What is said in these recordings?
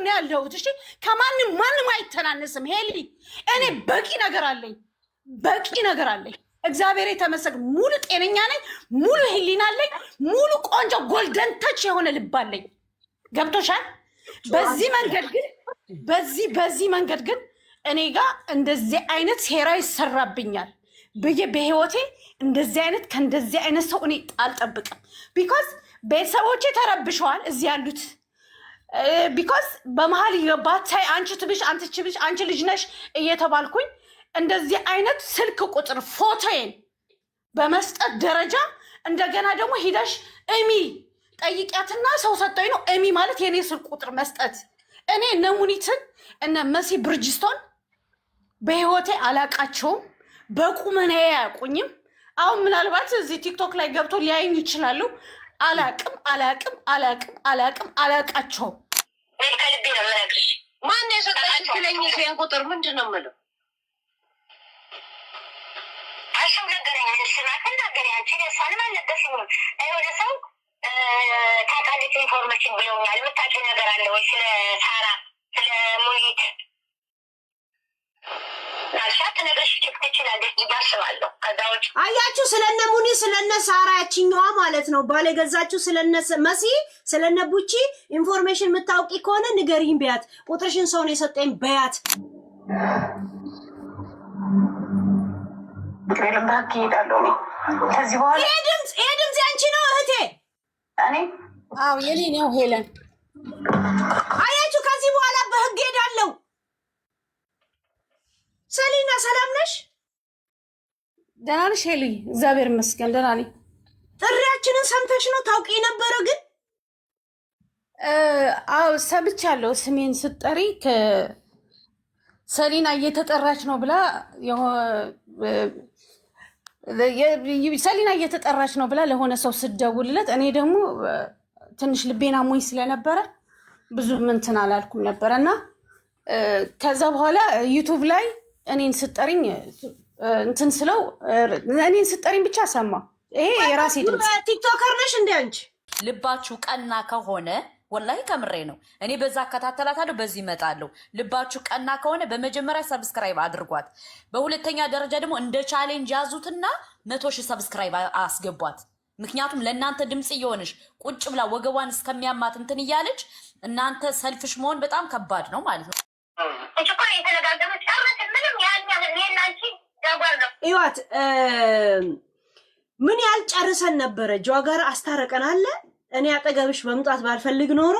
ነው ያለሁት። እሺ ማንም አይተናነስም። ሄሊ እኔ በቂ ነገር አለኝ። እግዚአብሔር የተመሰገነ ሙሉ ጤነኛ ነኝ፣ ሙሉ ህሊና አለኝ፣ ሙሉ ቆንጆ ጎልደን ተች የሆነ ልብ አለኝ። ገብቶሻል? በዚህ መንገድ ግን እኔ ጋር እንደዚህ አይነት ሴራ ይሰራብኛል ብዬ በህይወቴ ከእንደዚህ አይነት ሰው እኔ አልጠብቅም። ቢኮዝ ቤተሰቦቼ ተረብሸዋል እዚህ ያሉት። ቢኮዝ በመሀል ባታይ አንቺ ትብሽ አንቺ ልጅ ነሽ እየተባልኩኝ እንደዚህ አይነት ስልክ ቁጥር ፎቶዬን በመስጠት ደረጃ እንደገና ደግሞ ሂደሽ እሚ ጠይቂያትና ሰው ሰጠኝ ነው። እሚ ማለት የኔ ስልክ ቁጥር መስጠት። እኔ እነ ሙኒትን እነ መሲ ብርጅስቶን በህይወቴ አላቃቸውም፣ በቁመና አያውቁኝም። አሁን ምናልባት እዚህ ቲክቶክ ላይ ገብቶ ሊያዩኝ ይችላሉ። አላቃቸውም። ከልቤ ነው የምነግርሽ። ማን የሰጠሽ ትክክለኛ ይሄን ቁጥር ምንድን ነው የምለው? አሽም ነገረኝ እንድስናከናገር አንቺ ደሳንም አልነገርሽኝም። የሆነ ሰው ታውቃለች ኢንፎርሜሽን ብለውኛል። የምታውቂው ነገር አለ ወይ ስለ ሳራ ስለ ሙኒት? ናልሻት ነገርሽ ትችላለች ባስባለሁ። ከዛ ውጭ አያችሁ ስለነ ሙኒ ስለነ ሳራ ያችኛዋ ማለት ነው ባለ ገዛችሁ ስለነ መሲ ስለነ ቡቺ ኢንፎርሜሽን የምታውቂ ከሆነ ንገሪኝ በያት። ቁጥርሽን ሰው ነው የሰጠኝ በያት። ባክ ይሄዳለሁ እኔ ከዚህ በኋላ። ይሄ ድምፅ ያንቺ ነው እህቴ? እኔ አዎ የኔ ነው ሄለን። አያችሁ ከዚህ በኋላ በህግ ሄዳለሁ። ሰሊና ሰላም ነሽ? ደህና ነሽ ሄሊ? እግዚአብሔር ይመስገን ደህና ነኝ። ጥሪያችንን ሰምተሽ ነው ታውቂ ነበረ ግን? አዎ ሰምቻለሁ። ስሜን ስትጠሪ ሰሊና እየተጠራች ነው ብላ ሰሊና እየተጠራች ነው ብላ ለሆነ ሰው ስደውልለት እኔ ደግሞ ትንሽ ልቤና ሞኝ ስለነበረ ብዙ እንትን አላልኩም ነበረ እና ከዛ በኋላ ዩቱብ ላይ እኔን ስጠሪኝ እንትን ስለው እኔን ስጠሪኝ ብቻ ሰማ። ይሄ የራሴ ድምፅ። ቲክቶከር ነሽ እንዴ አንቺ? ልባችሁ ቀና ከሆነ ወላሂ ከምሬ ነው። እኔ በዛ አከታተላታለሁ፣ በዚህ እመጣለሁ። ልባችሁ ቀና ከሆነ በመጀመሪያ ሰብስክራይብ አድርጓት። በሁለተኛ ደረጃ ደግሞ እንደ ቻሌንጅ ያዙትና 100,000 ሰብስክራይብ አስገቧት። ምክንያቱም ለእናንተ ድምፅ እየሆነች ቁጭ ብላ ወገቧን እስከሚያማት እንትን እያለች እናንተ ሰልፍሽ መሆን በጣም ከባድ ነው ማለት ነው። ይዋት ምን ያህል ጨርሰን ነበረ? ጆጋር አስታረቀን አለ። እኔ አጠገብሽ መምጣት ባልፈልግ ኖሮ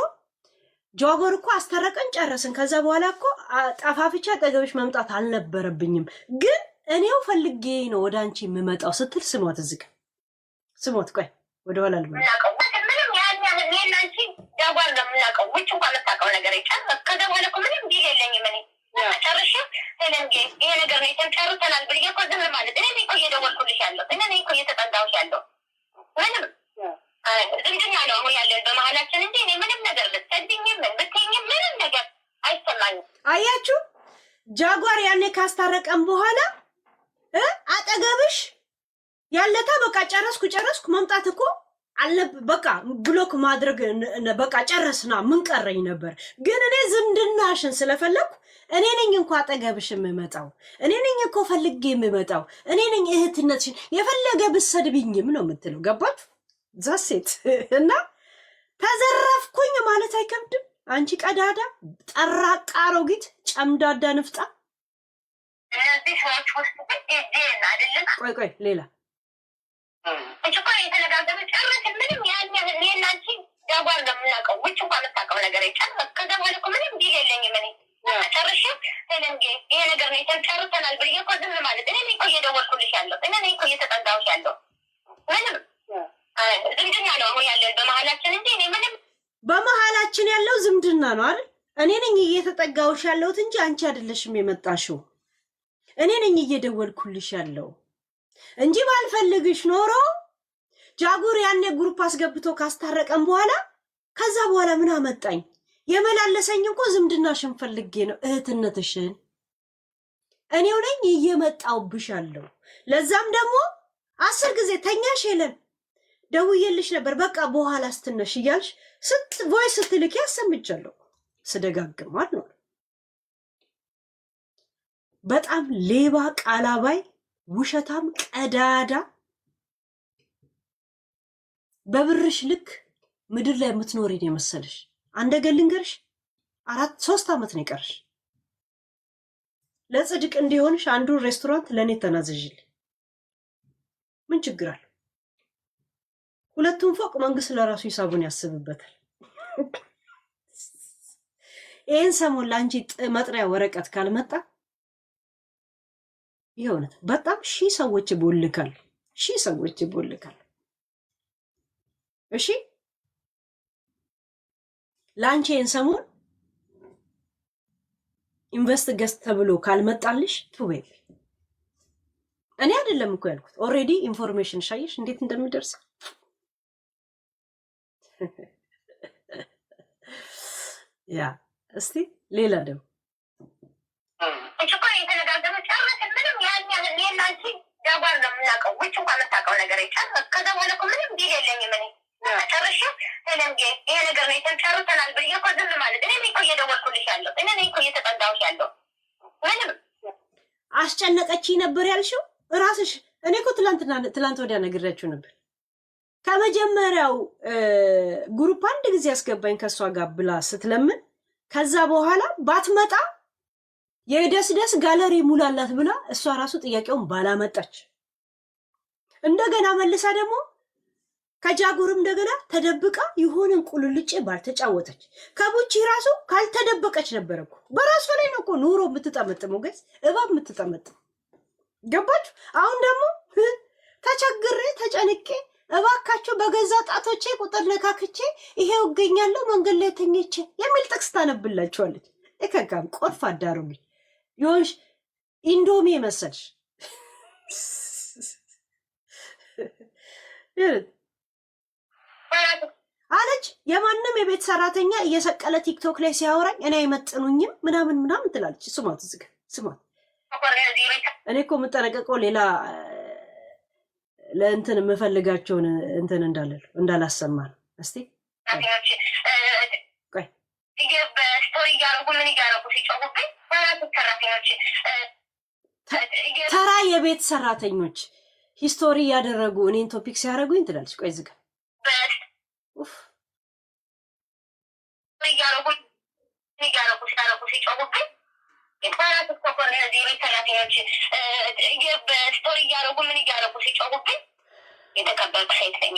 ጆጋር እኮ አስታረቀን ጨረስን። ከዛ በኋላ እኮ ጠፋፍቻ አጠገብሽ መምጣት አልነበረብኝም። ግን እኔው ፈልጌ ነው ወደ አንቺ የምመጣው ስትል ስሞት ዝግ ስሞት ቆይ ወደ ኋላ ልመ ጃጓር ነው የምናውቀው። ውጭ እንኳን የምታውቀው ነገር ይቻል ከዛ በኋላ እኮ ምንም ዲል የለኝም። እኔ ጨርሼ ሄለን ይሄ ነገር ነው ጨርሰናል ብዬ እኮ ዝም ማለት እኔ እኮ እየደወልኩልሽ ያለው እኔ እኮ እየተጠጋሁሽ ያለው ምንም ዝምድና ነው አሁን ያለን በመሀላችን እንጂ እኔ ምንም ነገር ልትሰድኝም ብትይኝም ምንም ነገር አይሰማኝም። አያችሁ ጃጓር ያኔ ካስታረቀን በኋላ አጠገብሽ ያለታ በቃ ጨረስኩ መምጣት እኮ በቃ ብሎክ ማድረግ በቃ ጨረስና ምን ቀረኝ ነበር። ግን እኔ ዝምድናሽን ስለፈለኩ እኔ ነኝ እንኳ አጠገብሽ የምመጣው እኔ ነኝ እኮ ፈልጌ የምመጣው እኔ ነኝ እህትነትሽን የፈለገ ብሰድብኝም ነው የምትለው። ገባት ዛሴት እና ተዘረፍኩኝ ማለት አይከብድም። አንቺ ቀዳዳ ጠራቃ አሮጊት ጨምዳዳ ንፍጣ። እነዚህ ሰዎች ውስጥ ግን አይደለም። ቆይ ሌላ እኮ የተነጋገሩ ጨርስ ምንም ያን ያህል እናንቺ ጃጓር ነው የምናውቀው። ውጭ እንኳን የምታውቀው ነገር ይቻላል። ከዛ በኋላ እኮ ምንም ዲል የለኝም። እኔ ጨርሼ ሄለን ይሄ ነገር ነው ጨርሰናል ብዬ እኮ ዝም ማለት እኔ እኮ እየደወልኩልሽ ያለው እኔ እኮ እየተጠጋሁሽ ያለው ምንም ዝምድና ነው አሁን ያለን በመሀላችን እንጂ እኔ ምንም በመሀላችን ያለው ዝምድና ነው አይደል? እኔ ነኝ እየተጠጋሁሽ ያለሁት እንጂ አንቺ አይደለሽም የመጣሽው። እኔ ነኝ እየደወልኩልሽ ያለው እንጂ ባልፈልግሽ ኖሮ ጃጉር ያኔ ግሩፕ አስገብቶ ካስታረቀን በኋላ ከዛ በኋላ ምን አመጣኝ? የመላለሰኝ እኮ ዝምድናሽን ፈልጌ ነው እህትነትሽን። እኔው ነኝ እየመጣውብሽ ያለው። ለዛም ደግሞ 10 ጊዜ ተኛሽ ሄለን ደውዬልሽ ነበር። በቃ በኋላ ስትነሽ እያልሽ ቮይስ ስትልኪ አሰምቻለሁ። ስደጋግማል ነው። በጣም ሌባ፣ ቃላባይ፣ ውሸታም፣ ቀዳዳ በብርሽ ልክ ምድር ላይ የምትኖሪ ነው የመሰለሽ። አንደገ ልንገርሽ 3 ዓመት ነው የቀርሽ። ለጽድቅ እንዲሆንሽ አንዱ ሬስቶራንት ለኔ ተናዘዥል። ምን ችግር አለ? 2ቱም ፎቅ መንግስት ለራሱ ሂሳቡን ያስብበታል። ይህን ሰሞን ለአንቺ መጥሪያ ወረቀት ካልመጣ ይኸውነት በጣም 1000 ሰዎች ይቦልካል። 1000 ሰዎች ይቦልካል። እሺ ለአንቺ ይህን ሰሞን ኢንቨስት ገስት ተብሎ ካልመጣልሽ ትዌል እኔ አይደለም እኮ ያልኩት። ኦልሬዲ ኢንፎርሜሽን ሻይሽ እንዴት እንደሚደርስ ያ እስቲ ሌላ ደግሞ እኮ የተነጋገሩ ጨረስ ምንም ያን ያህል እኔና አንቺ ዳጓር ነው የምናውቀው። ውጭ እንኳን የምታውቀው ነገር አይቻልም። ከዛ በኋላ እኮ ምንም ዲል የለኝም እኔ ጨርሼ ለምጌ ይሄ ነገር ነው የተጨርሰናል ብዬ እኮ ዝም ማለት እኔ እኮ እየደወልኩልሽ ያለው እኔ እኮ እየተጠጋሁሽ ያለው ምንም አስጨነቀች ነበር ያልሽው ራስሽ። እኔ እኮ ትላንት ወዲያ ነግሬያችሁ ነበር። ከመጀመሪያው ግሩፕ አንድ ጊዜ ያስገባኝ ከሷ ጋር ብላ ስትለምን ከዛ በኋላ ባትመጣ የደስደስ ጋለሪ ሙላላት ብላ እሷ ራሱ ጥያቄውን ባላመጣች እንደገና መልሳ ደግሞ ከጃጉርም እንደገና ተደብቃ ይሆንን ቁልልጭ ባልተጫወተች ከቡቺ ራሱ ካልተደበቀች ነበር እኮ በራሷ ላይ ነው እኮ ኑሮ የምትጠመጥመው ገዝ እባብ የምትጠመጥም ገባችሁ? አሁን ደግሞ ተቸግሬ ተጨንቄ እባካችሁ በገዛ ጣቶቼ ቁጥር ነካክቼ ይሄው እገኛለሁ መንገድ ላይ ተኝቼ የሚል ጥቅስ ታነብላችኋለች። እከካም ቆርፋ አዳሩኝ ይሆንሽ ኢንዶሚ መሰልሽ አለች። የማንም የቤት ሰራተኛ እየሰቀለ ቲክቶክ ላይ ሲያወራኝ እኔ አይመጥኑኝም ምናምን ትላለች። ስሟት ዝግ ስሟት። እኔ እኮ የምጠነቀቀው ሌላ ለእንትን የምፈልጋቸውን እንትን እንዳላሰማ ነው። እስቲ ቆይ ተራ የቤት ሰራተኞች ሂስቶሪ ያደረጉ እኔን ቶፒክ ሲያደርጉኝ ትላለች። ቆይ ዝጋ ስቶሪ እያደረጉ ምን እያደረጉ ሲጮሁብኝ የተቀበልኩ ሴት ነኝ።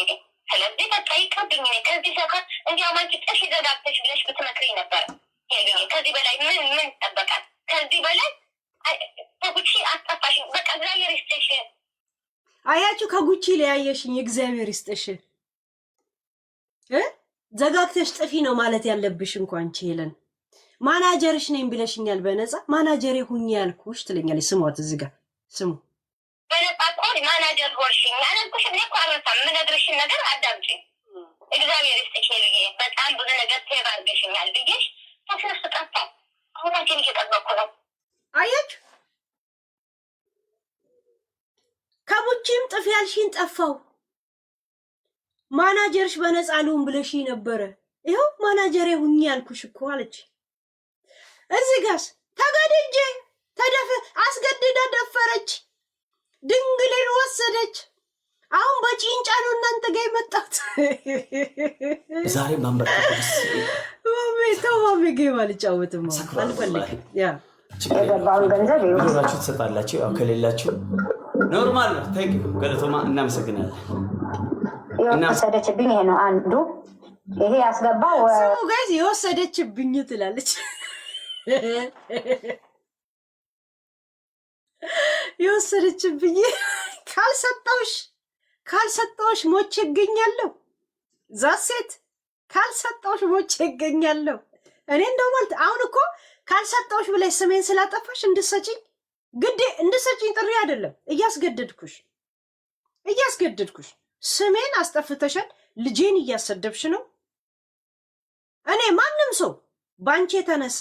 ስለዚህ በቃ ይቅርብኝ። ከዚህ ሰፈር እንዲያውም አንቺ ጥሽ ዘጋግተሽ ብለሽ ብትመክሪኝ ነበር። ከዚህ በላይ ምን ይጠበቃል? ከዚህ በላይ ከጉቺ አስጠፋሽ። በቃ እግዚአብሔር ይስጥሽ። አያችሁ ከጉቺ ለያየሽኝ እግዚአብሔር ይስጥሽ። ዘጋግተሽ ጥፊ ነው ማለት ያለብሽ። እንኳን አንቺ ሄለን ማናጀርሽ ነኝ ብለሽኛል። በነፃ ማናጀሬ ሁኚ ያልኩሽ ትለኛለች። ስሟት እዚህ ጋር ስሙ። በነፃ እኮ ማናጀር ሆንሽኝ አላልኩሽ? እኔ እኮ አልረሳም። የምነግርሽን ነገር አዳምጪ። እግዚአብሔር ይስጥሽ ልዬ በጣም ብዙ ነገር ሴቭ አድርገሽኛል ብዬሽ ተስነሱ ጠፋ። አሁን አንቺን እየጠበኩ ነው። አያችሁ ከቡቺም ጥፊ ያልሽኝ ጠፋው። ማናጀርሽ በነፃ ልሁን ብለሽ ነበረ። ይኸው ማናጀሬ ሁኚ ያልኩሽ እኮ አለች። እዚህ ጋርስ ተገድጄ አስገድዳ ደፈረች፣ ድንግልን ወሰደች። አሁን በጭንጫ ነው እናንተ ጋር የመጣሁት። ዛሬ ማንበርከስ ማሜ ጌም አልጫወትም አልፈልግም። የገባውን ገንዘብ ይኖራችሁ ትሰጣላችሁ፣ ያው ከሌላችሁ ኖርማል ነው። ታንክ ዩ ገለቶማ፣ እናመሰግናለን። የወሰደችብኝ ይሄ ነው አንዱ። ይሄ ያስገባው ሰው ጋይስ የወሰደችብኝ ትላለች። የወሰደችብኝ ካልሰጠውሽ ሞቼ እገኛለሁ። ዛሴት ካልሰጠውሽ ሞቼ እገኛለሁ። እኔ እንደው ማለት አሁን እኮ ካልሰጠውሽ ብለሽ ስሜን ስላጠፋሽ እንድሰጪኝ ግዴ እንድሰጪኝ ጥሪ አይደለም፣ እያስገደድኩሽ ስሜን አስጠፍተሻል። ልጄን እያሰደብሽ ነው። እኔ ማንም ሰው ባንቺ የተነሳ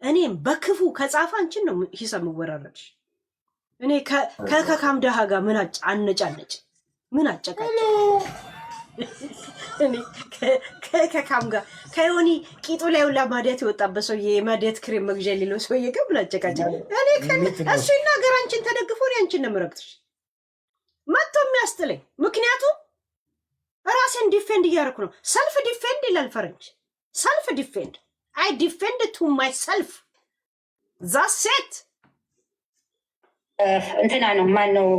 እኔም በክፉ ከጻፈ አንቺን ነው ሂሳብ መወራረድሽ። እኔ ከካም ደሃ ጋር ምን አነጫነጭ ምን አጨቃጭ እኔ ከካም ጋር ከዮኒ ቂጡ ላይ ሁላ ማዲያት የወጣበት ሰውዬ የማዲያት ክሬም መግዣ ሌለው ሰውዬ ጋር ምን አጨቃጨቅ? እኔ እሱ ይናገር፣ አንቺን ተደግፎ እኔ አንቺን ነው የምረግጥሽ መጥቶ የሚያስጥለኝ። ምክንያቱም ራሴን ዲፌንድ እያደረኩ ነው። ሰልፍ ዲፌንድ ይላል ፈረንጅ። ሰልፍ ዲፌንድ አይ ዲፌንድ ቱ ማይ ሰልፍ ዛሴት እንትና ነው ማነው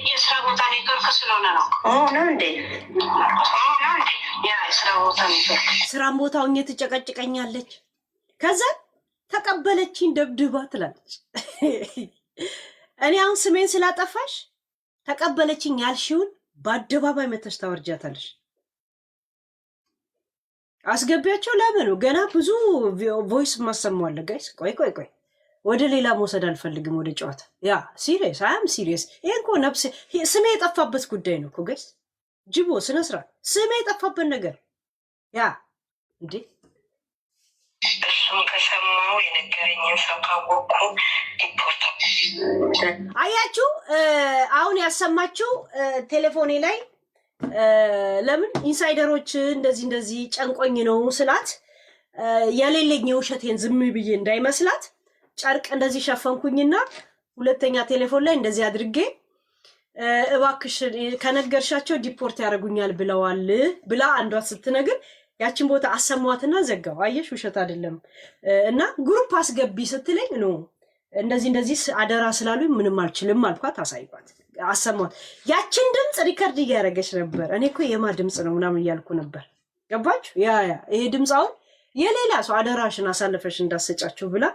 የስራ ቦታ ኔትወርክ ስለሆነ ነው እንዴ? የስራ ቦታ ኔትወርክ ስራም ቦታ ሆኜ ትጨቀጭቀኛለች። ከዛ ተቀበለችኝ ደብድባ ትላለች። እኔ አሁን ስሜን ስላጠፋሽ ተቀበለችኝ ያልሽውን በአደባባይ መተሽ ታወርጃታለሽ። አስገቢያቸው ለምኑ ገና ብዙ ቮይስ ማሰማዋለ ጋይስ። ቆይ ወደ ሌላ መውሰድ አልፈልግም፣ ወደ ጨዋታ ያ ሲሪየስ አም ሲሪየስ። ይሄ እኮ ነፍሴ ስሜ የጠፋበት ጉዳይ ነው እኮ ጋይስ። ጅቦ ስነ ስርዓት ስሜ የጠፋበት ነገር ያ እንዴ እሱም ከሰማው የነገረኝን ሰው ካወቅኩ ሪፖርት አያችሁ። አሁን ያሰማችሁ ቴሌፎኔ ላይ ለምን ኢንሳይደሮች እንደዚህ ጨንቆኝ ነው ስላት የሌለኝ የውሸቴን ዝም ብዬ እንዳይመስላት ጨርቅ እንደዚህ ሸፈንኩኝና ሁለተኛ ቴሌፎን ላይ እንደዚህ አድርጌ እባክሽ ከነገርሻቸው ዲፖርት ያደርጉኛል ብለዋል ብላ አንዷ ስትነግር ያችን ቦታ አሰማዋትና ዘጋው። አየሽ ውሸት አይደለም። እና ግሩፕ አስገቢ ስትለኝ ነው እንደዚህ አደራ ስላሉኝ ምንም አልችልም አልኳት። አሳይኳት፣ አሰማዋት። ያችን ድምፅ ሪከርድ እያደረገች ነበር። እኔ እኮ የማ ድምፅ ነው ምናምን እያልኩ ነበር። ገባችሁ? ያ ይሄ ድምፅ አሁን የሌላ ሰው አደራሽን አሳልፈሽ እንዳሰጫቸው ብላ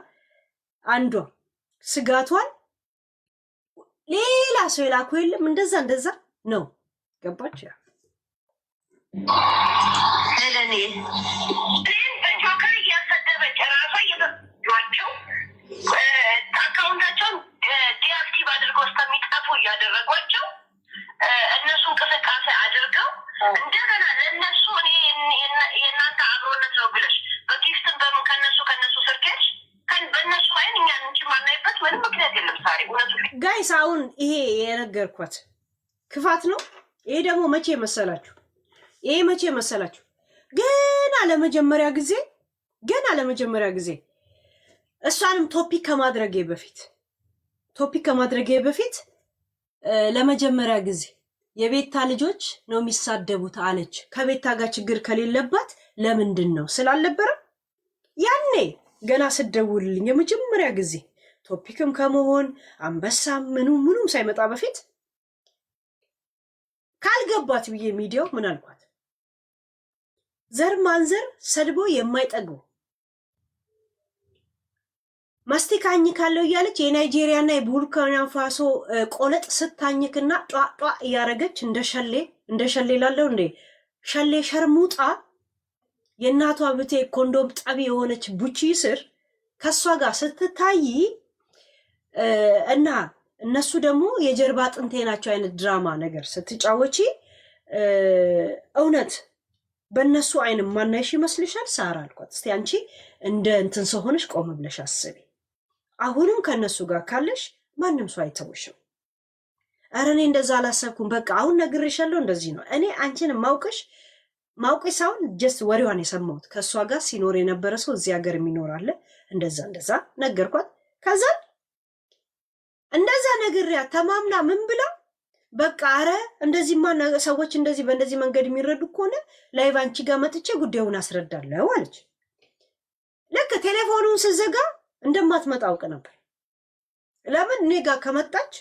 አንዷ ስጋቷን ሌላ ሰው የላኩ የለም እንደዛ ነው። ገባችሁ? ያ ለኔ በጆከር እያሰደበች ራሷ እየበጇቸው አካውንታቸውን ዲአክቲቭ አድርገው እስከሚጠፉ እያደረጓቸው እነሱ እንቅስቃሴ አድርገው እንደገና ለእነሱ እኔ የእናንተ አብሮነት ነው ብለሽ በጊፍትን በምን ከነሱ ስርኬሽ በእነሱ አይን እኛ እንጂ ማናይበት ምንም ምክንያት የለም። ሳሪ እውነቱ ጋይስ አሁን ይሄ የነገርኳት ክፋት ነው። ይሄ ደግሞ መቼ መሰላችሁ? ገና ለመጀመሪያ ጊዜ እሷንም ቶፒክ ከማድረጌ በፊት ለመጀመሪያ ጊዜ የቤታ ልጆች ነው የሚሳደቡት አለች። ከቤታ ጋር ችግር ከሌለባት ለምንድን ነው ስላልነበረ ያኔ ገና ስደውልልኝ የመጀመሪያ ጊዜ ቶፒክም ከመሆን አንበሳም ምኑም ሳይመጣ በፊት ካልገባት ብዬ ሚዲያው ምን አልኳት? ዘር ማንዘር ሰድቦ የማይጠግቡ ማስቲካኝ ካለው እያለች የናይጄሪያና የቡርኪና ፋሶ ቆለጥ ስታኝክና ጧ እያረገች እንደ ሸሌ ላለው እንደ ሸሌ ሸርሙጣ የእናቷ ብቴ ኮንዶም ጠቢ የሆነች ቡቺ ስር ከሷ ጋር ስትታይ እና እነሱ ደግሞ የጀርባ አጥንቴ ናቸው አይነት ድራማ ነገር ስትጫወቺ እውነት በእነሱ አይን ማናይሽ ይመስልሻል? ሳራ አልኳት። እስቲ አንቺ እንደ እንትን ሰው ሆነሽ ቆም ብለሽ አስቢ። አሁንም ከነሱ ጋር ካለሽ ማንም ሰው አይተውሽም። ኧረ እኔ እንደዛ አላሰብኩም። በቃ አሁን ነግሬሻለሁ፣ እንደዚህ ነው። እኔ አንቺን ማውቅሽ ሳይሆን ጀስት ወሬዋን የሰማሁት ከእሷ ጋር ሲኖር የነበረ ሰው እዚህ ሀገር የሚኖር አለ። እንደዛ ነገርኳት። ከዛ እንደዛ ነግሬያት ተማምና ምን ብላ በቃ ኧረ እንደዚህማ ሰዎች እንደዚህ በእንደዚህ መንገድ የሚረዱ ከሆነ ላይቭ አንቺ ጋር መጥቼ ጉዳዩን አስረዳለሁ አለች። ልክ ቴሌፎኑን ስዘጋ እንደማትመጣ አውቅ ነበር። ለምን እኔ ጋር ከመጣች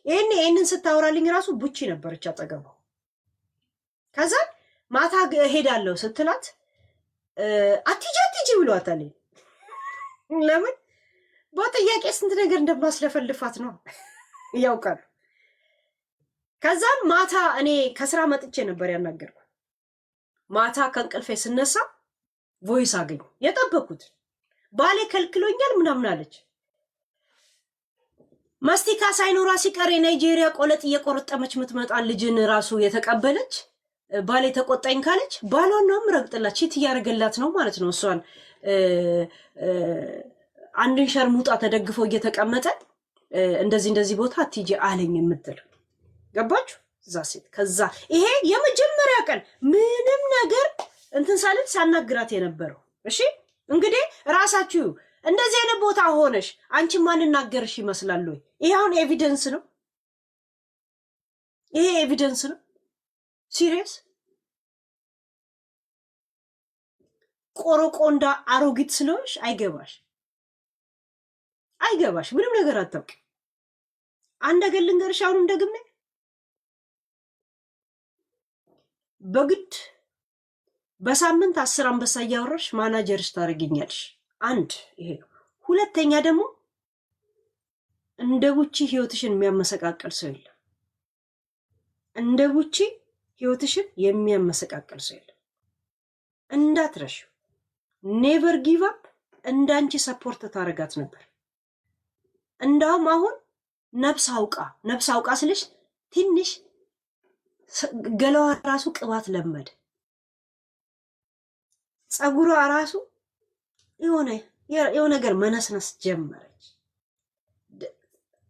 ይሄንን ስታወራልኝ ራሱ ቡቺ ነበረች አጠገቧ። ከዛ ማታ ሄዳለሁ ስትላት አትጂ ብሏታል። ለምን በጥያቄ ስንት ነገር እንደማስለፈልፋት ነው ያውቃሉ። ከዛም ማታ እኔ ከስራ መጥቼ ነበር ያናገርኩት። ማታ ከእንቅልፌ ስነሳ ቮይስ አገኘ። የጠበኩት ባሌ ከልክሎኛል ምናምን አለች። ማስቲካ ሳይኖራ ሲቀር የናይጄሪያ ቆለጥ እየቆረጠመች ምትመጣ ልጅን ራሱ የተቀበለች ባሌ ተቆጣኝ ካለች ባሏን ነው ምረግጥላት። ቺት እያደረገላት ነው ማለት ነው። እሷን አንድን ሸርሙጣ ተደግፎ እየተቀመጠ እንደዚህ ቦታ አትጂ አለኝ የምትል ገባችሁ? እዛ ሴት ከዛ ይሄ የመጀመሪያ ቀን ምንም ነገር እንትን ሳልል ሳናግራት የነበረው። እሺ እንግዲህ ራሳችሁ እንደዚህ አይነት ቦታ ሆነሽ አንቺ ማንናገርሽ ይመስላል ወይ? ይሄ አሁን ኤቪደንስ ነው። ይሄ ኤቪደንስ ነው። ሲሪየስ ቆሮቆንዳ አሮጊት ስለሆንሽ አይገባሽ ምንም ነገር አታውቂ። አንድ ነገር ልንገርሽ አሁንም ደግሜ በግድ በሳምንት 10 አንበሳ እያወራሽ ማናጀርሽ ታደርጊኛለሽ። አንድ ይሄ ነው። ሁለተኛ ደግሞ እንደ ቡቺ ህይወትሽን የሚያመሰቃቀል ሰው የለም። እንደ ቡቺ ህይወትሽን የሚያመሰቃቀል ሰው የለም። እንዳትረሽ። ኔቨር ጊቭ አፕ እንዳንቺ ሰፖርት ታረጋት ነበር። እንዳውም አሁን ነፍስ አውቃ ስልሽ ትንሽ ገላዋ ራሱ ቅባት ለመደ። ጸጉሯ ራሱ የሆነ ነገር መነስነስ ጀመረች።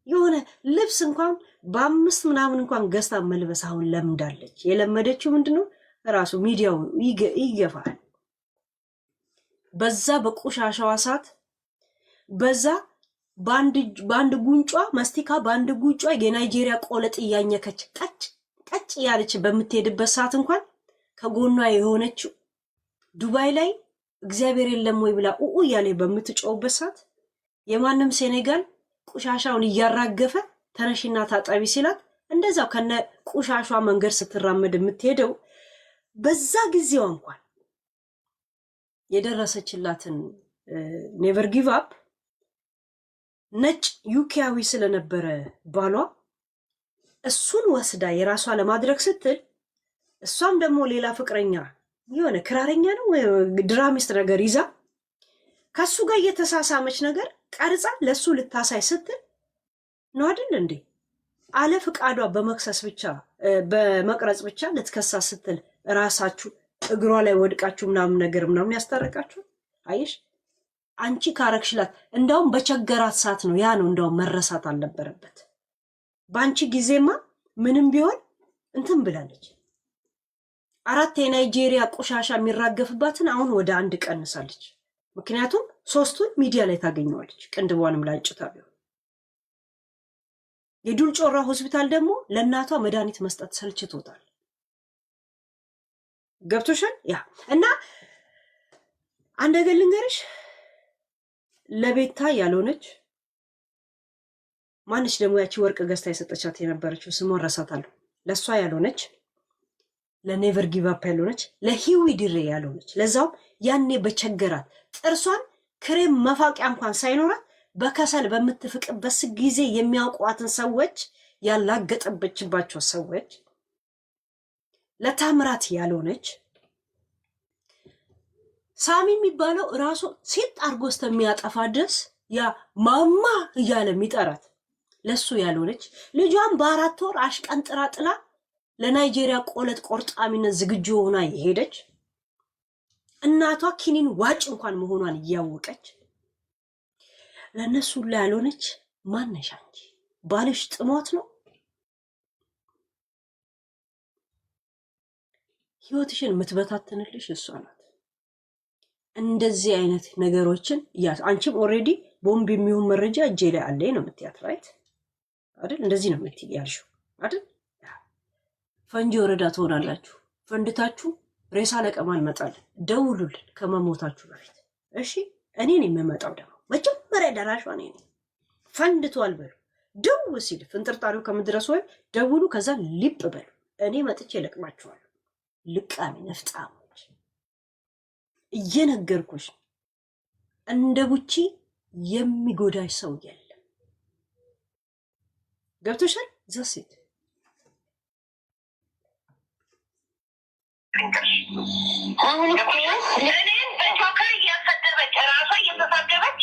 የሆነ ልብስ እንኳን በ5 ምናምን እንኳን ገዝታ መልበስ አሁን ለምዳለች። የለመደችው ምንድነው? ራሱ ሚዲያው ይገፋል። በዛ በቆሻሻዋ ሰዓት በዛ ባንድ ጉንጯ ማስቲካ ባንድ ጉንጯ የናይጄሪያ ቆለጥ እያኘከች ቀጭ ያለች በምትሄድበት ሰዓት እንኳን ከጎኗ የሆነችው ዱባይ ላይ እግዚአብሔር የለም ወይ ብላ እያለ በምትጮውበት ሰዓት የማንም ሴኔጋል ቆሻሻውን እያራገፈ ተነሽና ታጣቢ ሲላት እንደዛው ከነ ቆሻሻ መንገድ ስትራመድ የምትሄደው በዛ ጊዜው እንኳን የደረሰችላትን ኔቨር ጊቭ አፕ ነጭ ዩኬያዊ ስለነበረ ባሏ እሱን ወስዳ የራሷ ለማድረግ ስትል እሷም ደግሞ ሌላ ፍቅረኛ የሆነ ክራረኛ ነው ድራሚስት ነገር ይዛ ከሱ ጋር እየተሳሳመች ነገር ቀርጻ ለሱ ልታሳይ ስትል ነው አይደል እንዴ? አለ ፍቃዷ በመቅረጽ ብቻ ልትከሳ ስትል ራሳችሁ እግሯ ላይ ወድቃችሁ ምናምን ያስታረቃችሁ። አየሽ አንቺ ካረክሽላት እንዳውም በቸገራት ሰዓት ነው ያ ነው እንዳውም መረሳት አልነበረበት። በአንቺ ጊዜማ ምንም ቢሆን እንትን ብላለች። 4 የናይጄሪያ ቆሻሻ የሚራገፍባትን አሁን ወደ 1 ቀንሳለች። ምክንያቱም 3ቱን ሚዲያ ላይ ታገኘዋለች። ቅንድቧንም ላጭታ ቢሆን የዱል ጮራ ሆስፒታል ደግሞ ለእናቷ መድኃኒት መስጠት ሰልችቶታል። ገብቶሻል? ያ እና አንድ ነገር ልንገርሽ፣ ለቤታ ያልሆነች ማንሽ ደግሞ ያቺ ወርቅ ገዝታ የሰጠቻት የነበረችው ስሟን ረሳታለሁ። ለሷ ያልሆነች ለኔቨር ጊቭ አፕ ያልሆነች ለሂዊ ድሬ ያልሆነች ለዛው ያኔ በቸገራት ጥርሷን ክሬም መፋቂያ እንኳን ሳይኖራት በከሰል በምትፍቅበት ጊዜ የሚያውቋትን ሰዎች ያላገጠበችባቸው ሰዎች ለታምራት ያልሆነች ሳሚ የሚባለው ራሱ ሲጥ አርጎ እስከሚያጠፋ ድረስ ያ ማማ እያለ የሚጠራት ለሱ ያልሆነች ልጇን በ4 ወር አሽቀንጥራ ጥላ ለናይጄሪያ ቆለጥ ቆርጣሚነት ዝግጁ ሆና የሄደች እናቷ ኪኒን ዋጭ እንኳን መሆኗን እያወቀች ለነሱ ላይ ያልሆነች ማነሽ አንቺ? ባልሽ ጥሞት ነው? ህይወትሽን የምትበታተንልሽ እሷ ናት። እንደዚህ አይነት ነገሮችን አንቺም ኦልሬዲ ቦምብ የሚሆን መረጃ እጄ ላይ አለኝ ነው የምትያት ራይት አይደል? እንደዚህ ነው የምትያልሽው አይደል? ፈንጂ ወረዳ ትሆናላችሁ። ፈንድታችሁ ሬሳ ለቀማ እንመጣለን። ደውሉልን ከመሞታችሁ በፊት እሺ። እኔ ነኝ የምመጣው ደግሞ መጀመሪያ ደራሿ እኔ ነኝ። ፈንድቷል በሉ ደው ሲል ፍንጥርጣሪው ከምድረስ ወይ ደውሉ። ከዛ ሊጥ በሉ እኔ መጥቼ ለቅማችኋለሁ። ልቃሚ ነፍጣሞች እየነገርኩሽ እንደ ቡቺ የሚጎዳሽ ሰው የለም። ገብቶሻል? ዘሴት አሁን እኔን በጆከር እያሰደበች ራሷ እየተሳደበች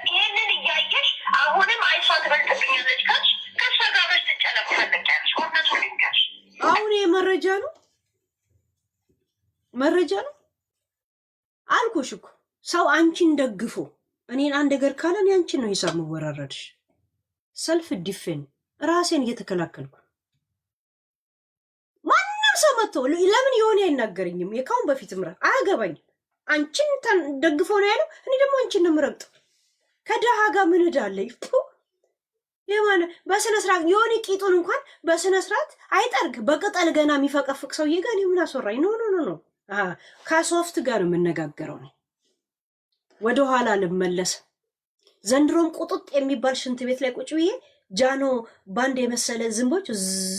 ይህንን እያየሽ አሁንም አይሷ ትበልጥብኛለች ካልሽ ከእሷ ጋር በሽ ትጨነቅፈልጊያለሽ። እውነቱ ልንገርሽ አሁን ይሄ መረጃ ነው አልኩሽ እኮ። ሰው አንቺን ደግፎ እኔን አንድ ነገር ካለን ያንቺን ነው ሂሳብ መወራረድሽ። ሰልፍ ዲፌን ራሴን እየተከላከልኩ ማንም ሰው መጥቶ ለምን የሆነ አይናገረኝም። የካውን በፊት ምራ አያገባኝም። አንቺን ደግፎ ነው ያለው፣ እኔ ደግሞ አንቺን ነው የምረግጠው። ከደሃ ጋር ምን እዳለኝ? የማነ በስነ ስርዓት የሆነ ቂጡን እንኳን በስነ ስርዓት አይጠርግ በቅጠል ገና የሚፈቀፍቅ ሰውዬ ጋር እኔ ምን አስወራኝ? ኖ ከሶፍት ጋር የምነጋገረው ነው። ወደኋላ ልመለስ። ዘንድሮም ቁጥጥ የሚባል ሽንት ቤት ላይ ቁጭ ብዬ ጃኖ ባንድ የመሰለ ዝንቦች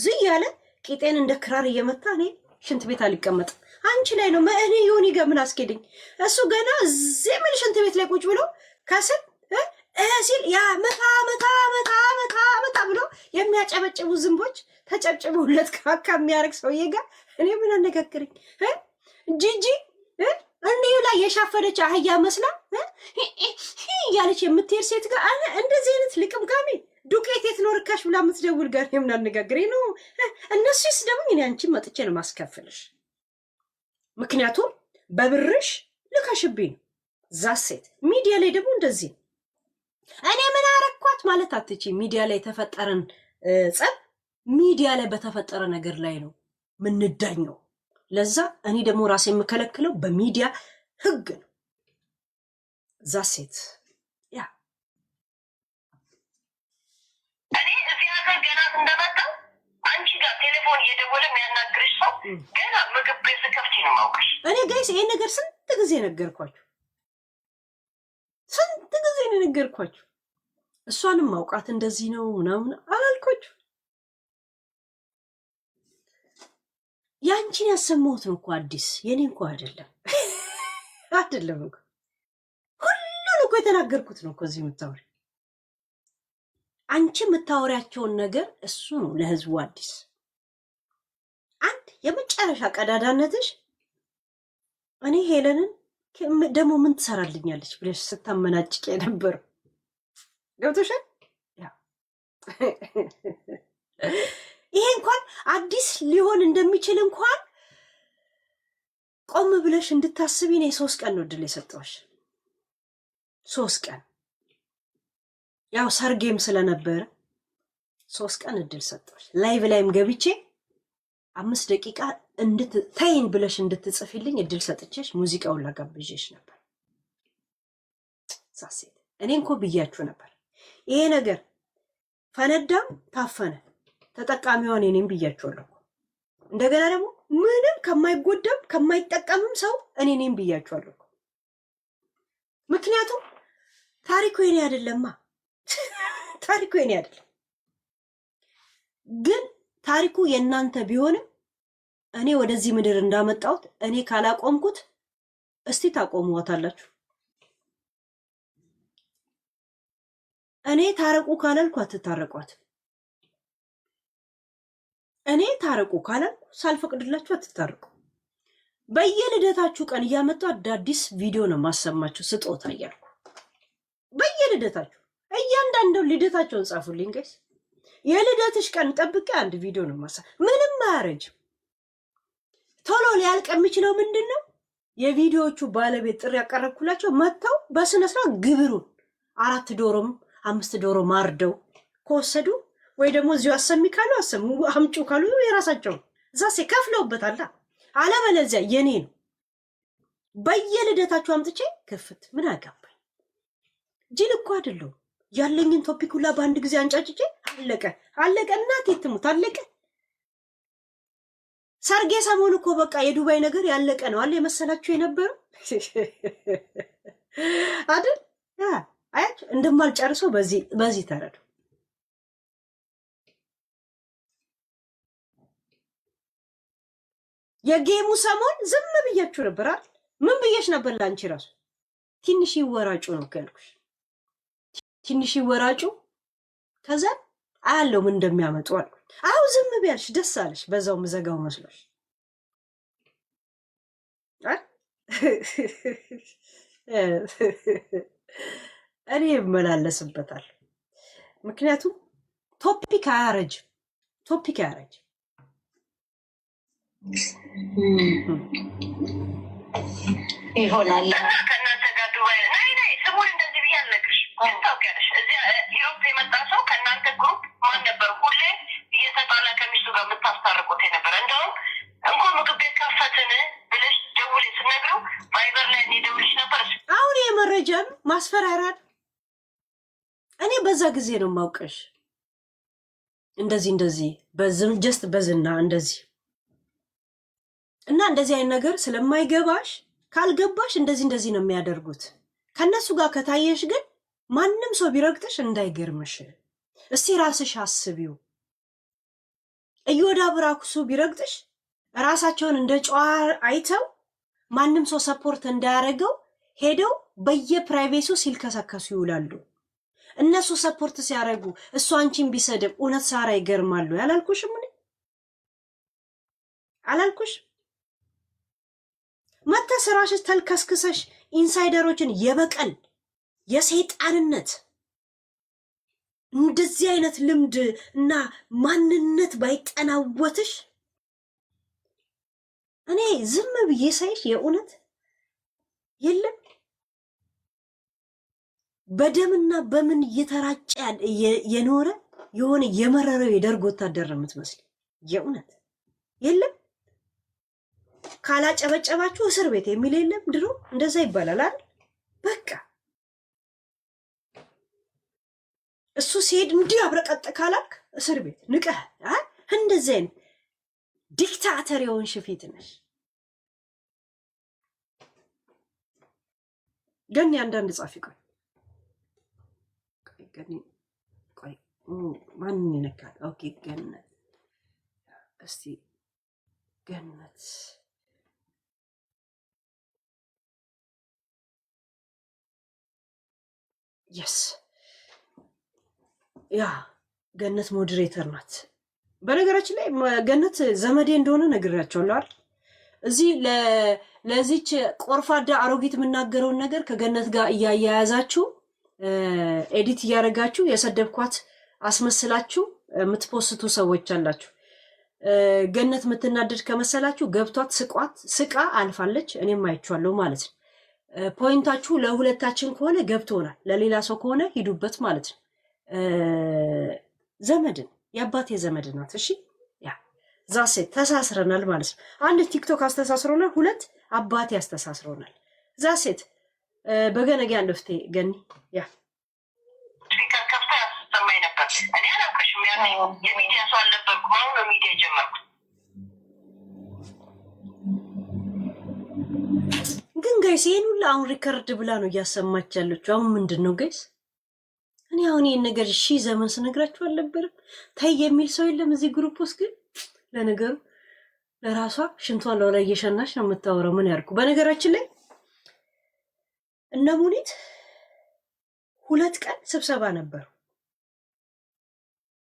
ዝይ ያለ ቂጤን እንደ ክራር እየመታ እኔ ሽንት ቤት አልቀመጥም። አንቺ ላይ ነው እኔ ዮኒ ጋር ምን አስኬደኝ? እሱ ገና እዚህ ምን ሽንት ቤት ላይ ቁጭ ብሎ ከስር ሲል ያ መታ ብሎ የሚያጨበጭቡ ዝንቦች ተጨብጭበውለት ካካ የሚያደርግ ሰውዬ ጋር እኔ ምን አነጋግረኝ? ጂጂ እንዲሁ ላይ የሻፈደች አህያ መስላ እያለች የምትሄድ ሴት ጋር እንደዚህ አይነት ልቅምቃሚ ዱቄት የት ነው ርካሽ ብላ የምትደውል ጋር የምን አነጋግረኝ ነው? እነሱ ይስደቡኝ፣ እኔ አንቺን መጥቼ ነው ማስከፍልሽ። ምክንያቱም በብርሽ ልከሽብኝ ነው። ዛት ሴት ሚዲያ ላይ ደግሞ እንደዚህ እኔ ምን አረኳት ማለት አትቺ። ሚዲያ ላይ የተፈጠረን ጸብ ሚዲያ ላይ በተፈጠረ ነገር ላይ ነው ምንዳኘው። ለዛ እኔ ደግሞ ራሴ የምከለክለው በሚዲያ ህግ ነው። ዛት ሴት ያ እኔ እዚህ ሀገር ገና እንደመጣሁ አንቺ ጋር ቴሌፎን እየደወለ የሚያናግርሽ ሰው ገና ምግብ ቤት ስከፍቺ ነው የማውቅሽ። እኔ ጋይስ ይሄን ነገር ስንት ጊዜ ነገርኳችሁ፣ ስንት ጊዜ ነው ነገርኳችሁ። እሷንም ማውቃት እንደዚህ ነው ምናምን አላልኳችሁ። ያንቺን ያሰማሁት ነው እኮ አዲስ፣ የኔ እኮ አይደለም አይደለም እኮ ሁሉን እኮ የተናገርኩት ነው እኮ እዚህ የምታወሪ። አንቺ የምታወሪያቸውን ነገር እሱ ነው ለህዝቡ አዲስ። አንድ የመጨረሻ ቀዳዳነትሽ እኔ ሄለንን ደግሞ ምን ትሰራልኛለች ብለሽ ስታመናጭቅ የነበረው ገብቶሻል። ይሄ እንኳን አዲስ ሊሆን እንደሚችል እንኳን ቆም ብለሽ እንድታስቢ እኔ 3 ቀን ነው እድል የሰጠሁሽ። 3 ቀን ያው ሰርጌም ስለነበረ 3 ቀን እድል ሰጠሁሽ። ላይቭ ላይም ገብቼ 5 ደቂቃ ተይን ብለሽ እንድትጽፊልኝ እድል ሰጥቼሽ ሙዚቃውን ላጋብዤሽ ነበር። ሳሴት እኔ እንኮ ብያችሁ ነበር ይሄ ነገር ፈነዳም ታፈነ ተጠቃሚዋን እኔም ብያችኋለሁ። እንደገና ደግሞ ምንም ከማይጎዳም ከማይጠቀምም ሰው እኔም ብያችኋለሁ። ምክንያቱም ታሪኩ የኔ አይደለማ፣ ታሪኩ የኔ አይደለም። ግን ታሪኩ የእናንተ ቢሆንም እኔ ወደዚህ ምድር እንዳመጣሁት እኔ ካላቆምኩት እስቲ ታቆሙዋታላችሁ። እኔ ታረቁ ካላልኩ አትታረቋት። እኔ ታረቁ ካላልኩ ሳልፈቅድላችሁ አትታረቁ። በየልደታችሁ ቀን እያመጣሁ አዳዲስ ቪዲዮ ነው ማሰማችሁ ስጦታ እያልኩ በየልደታችሁ እያንዳንዱ ልደታቸውን ጻፉልኝ ጋይስ። የልደትሽ ቀን ጠብቄ አንድ ቪዲዮ ነው ማሳ ምንም አያረጅም። ቶሎ ሊያልቅ የሚችለው ምንድነው? የቪዲዮዎቹ ባለቤት ጥሪ ያቀረብኩላቸው መጥተው በስነ ስርዓት ግብሩን 4 ዶሮም 5 ዶሮ ማርደው ከወሰዱ ወይ ደግሞ እዚሁ አሰሚ ካሉ አሰሙ፣ አምጩ ካሉ የራሳቸው እዛሴ ከፍለውበታል። አለበለዚያ የኔ ነው። በየልደታችሁ አምጥቼ ክፍት ምን አገባኝ? ጅል እኮ አይደለሁም። ያለኝን ቶፒክ ሁላ በአንድ ጊዜ አንጫጭቼ አለቀ። እናቴ ትሙት አለቀ። ሰርጌ ሰሞኑ እኮ በቃ የዱባይ ነገር ያለቀ ነው አለ የመሰላችሁ የነበረው አይደል? አያችሁ እንደማልጨርሰው በዚህ ተረዱ። የጌሙ ሰሞን ዝም ብያችሁ ነበር አይደል? ምን ብዬሽ ነበር? ላንቺ ራሱ ትንሽ ይወራጩ ነው ያልኩሽ። ትንሽ ይወራጩ ከዛ አያለው ምን እንደሚያመጡ አልኩ። አው ዝም ቢያልሽ ደስ አለሽ፣ በዛው ምዘጋው መስሎሽ እኔ እመላለስበታል። ምክንያቱም ቶፒክ አያረጅም። ይሆናል ከእናንተ ጋር ዱባይ ናይ ስሙን እንደዚህ ያልነግርሽ ግን ታውቂያለሽ። እዚያ ዩሮፕ የመጣ ሰው ከእናንተ ግሩፕ ማን ነበር ሁሌ እየተጣላ ከሚስቱ ጋር የምታስታርቁት የነበረ? እንደውም እንኳን ምግብ ቤት ከፈትን ብለሽ ደውሌ ስነግረው ቫይበር ላይ እኔ ደውልሽ ነበር። አሁን የመረጃን ማስፈራራት እኔ በዛ ጊዜ ነው ማውቀሽ እንደዚህ በዝም ጀስት በዝና እንደዚህ እና እንደዚህ አይነት ነገር ስለማይገባሽ ካልገባሽ እንደዚህ ነው የሚያደርጉት። ከነሱ ጋር ከታየሽ ግን ማንም ሰው ቢረግጥሽ እንዳይገርምሽ። እስቲ ራስሽ አስቢው። እዮዳብ ራኩሱ ቢረግጥሽ ራሳቸውን እንደ ጨዋ አይተው ማንም ሰው ሰፖርት እንዳያደርገው ሄደው በየፕራይቬሱ ሲልከሰከሱ ይውላሉ። እነሱ ሰፖርት ሲያደርጉ እሱ አንቺን ቢሰድብ እውነት ሳራ ይገርማሉ። ያላልኩሽም ምን አላልኩሽ? መተስራሽ ተልከስክሰሽ ኢንሳይደሮችን የበቀል የሰይጣንነት እንደዚህ አይነት ልምድ እና ማንነት ባይጠናወትሽ እኔ ዝም ብዬ ሳይሽ የእውነት የለም በደምና በምን እየተራጨ የኖረ የሆነ የመረረው የደርግ ወታደር ነው የምትመስል። የእውነት የለም ካላጨበጨባችሁ እስር ቤት የሚል የለም። ድሮ እንደዛ ይባላል አይደል? በቃ እሱ ሲሄድ እንዲህ አብረቀጥ ካላክ እስር ቤት ንቀህ እንደዚህ አይነት ዲክታተር የሆንሽ ፊት ነሽ። ገኒ አንዳንድ ጻፊ ቆይ ማን ይነካል? ኦኬ ገነት እስቲ ገነት የስ ያ ገነት ሞዴሬተር ናት። በነገራችን ላይ ገነት ዘመዴ እንደሆነ ነግራቸዋለሁ አይደል? እዚህ ለዚች ቆርፋዳ አሮጊት የምናገረውን ነገር ከገነት ጋር እያያያዛችሁ ኤዲት እያደረጋችሁ የሰደብኳት አስመስላችሁ የምትፖስቱ ሰዎች አላችሁ። ገነት የምትናደድ ከመሰላችሁ ገብቷት ስቃ አልፋለች። እኔም አይቼዋለሁ ማለት ነው። ፖይንታችሁ ለሁለታችን ከሆነ ገብቶናል፣ ለሌላ ሰው ከሆነ ሂዱበት ማለት ነው። ዘመድን የአባቴ ዘመድ ናት። እሺ ያ ዛሴ ተሳስረናል ማለት ነው። አንድ ቲክቶክ አስተሳስሮናል፣ ሁለት አባቴ አስተሳስሮናል። ዛሴት በገነገ አንደፍቴ ገኒ ያ ስፒከር ከፍታ ያሰማኝ ነበር። እኔ አላውቅሽም፣ ያኔ የሚዲያ ሰው አልነበርኩም። አሁን ነው ሚዲያ ጀመርኩት። ግን ጋይስ ይሄን ሁሉ አሁን ሪከርድ ብላ ነው እያሰማች ያለችው። አሁን ምንድን ነው ጋይስ? እኔ አሁን ይሄን ነገር ዘመን ስነግራችሁ አልነበረም? ታይ የሚል ሰው የለም እዚህ ግሩፕ ውስጥ። ግን ለነገሩ ለራሷ ሽንቷን ለወላይ እየሸናች ነው የምታወራው። ምን ያርኩ? በነገራችን ላይ እነ ሙኒት 2 ቀን ስብሰባ ነበሩ።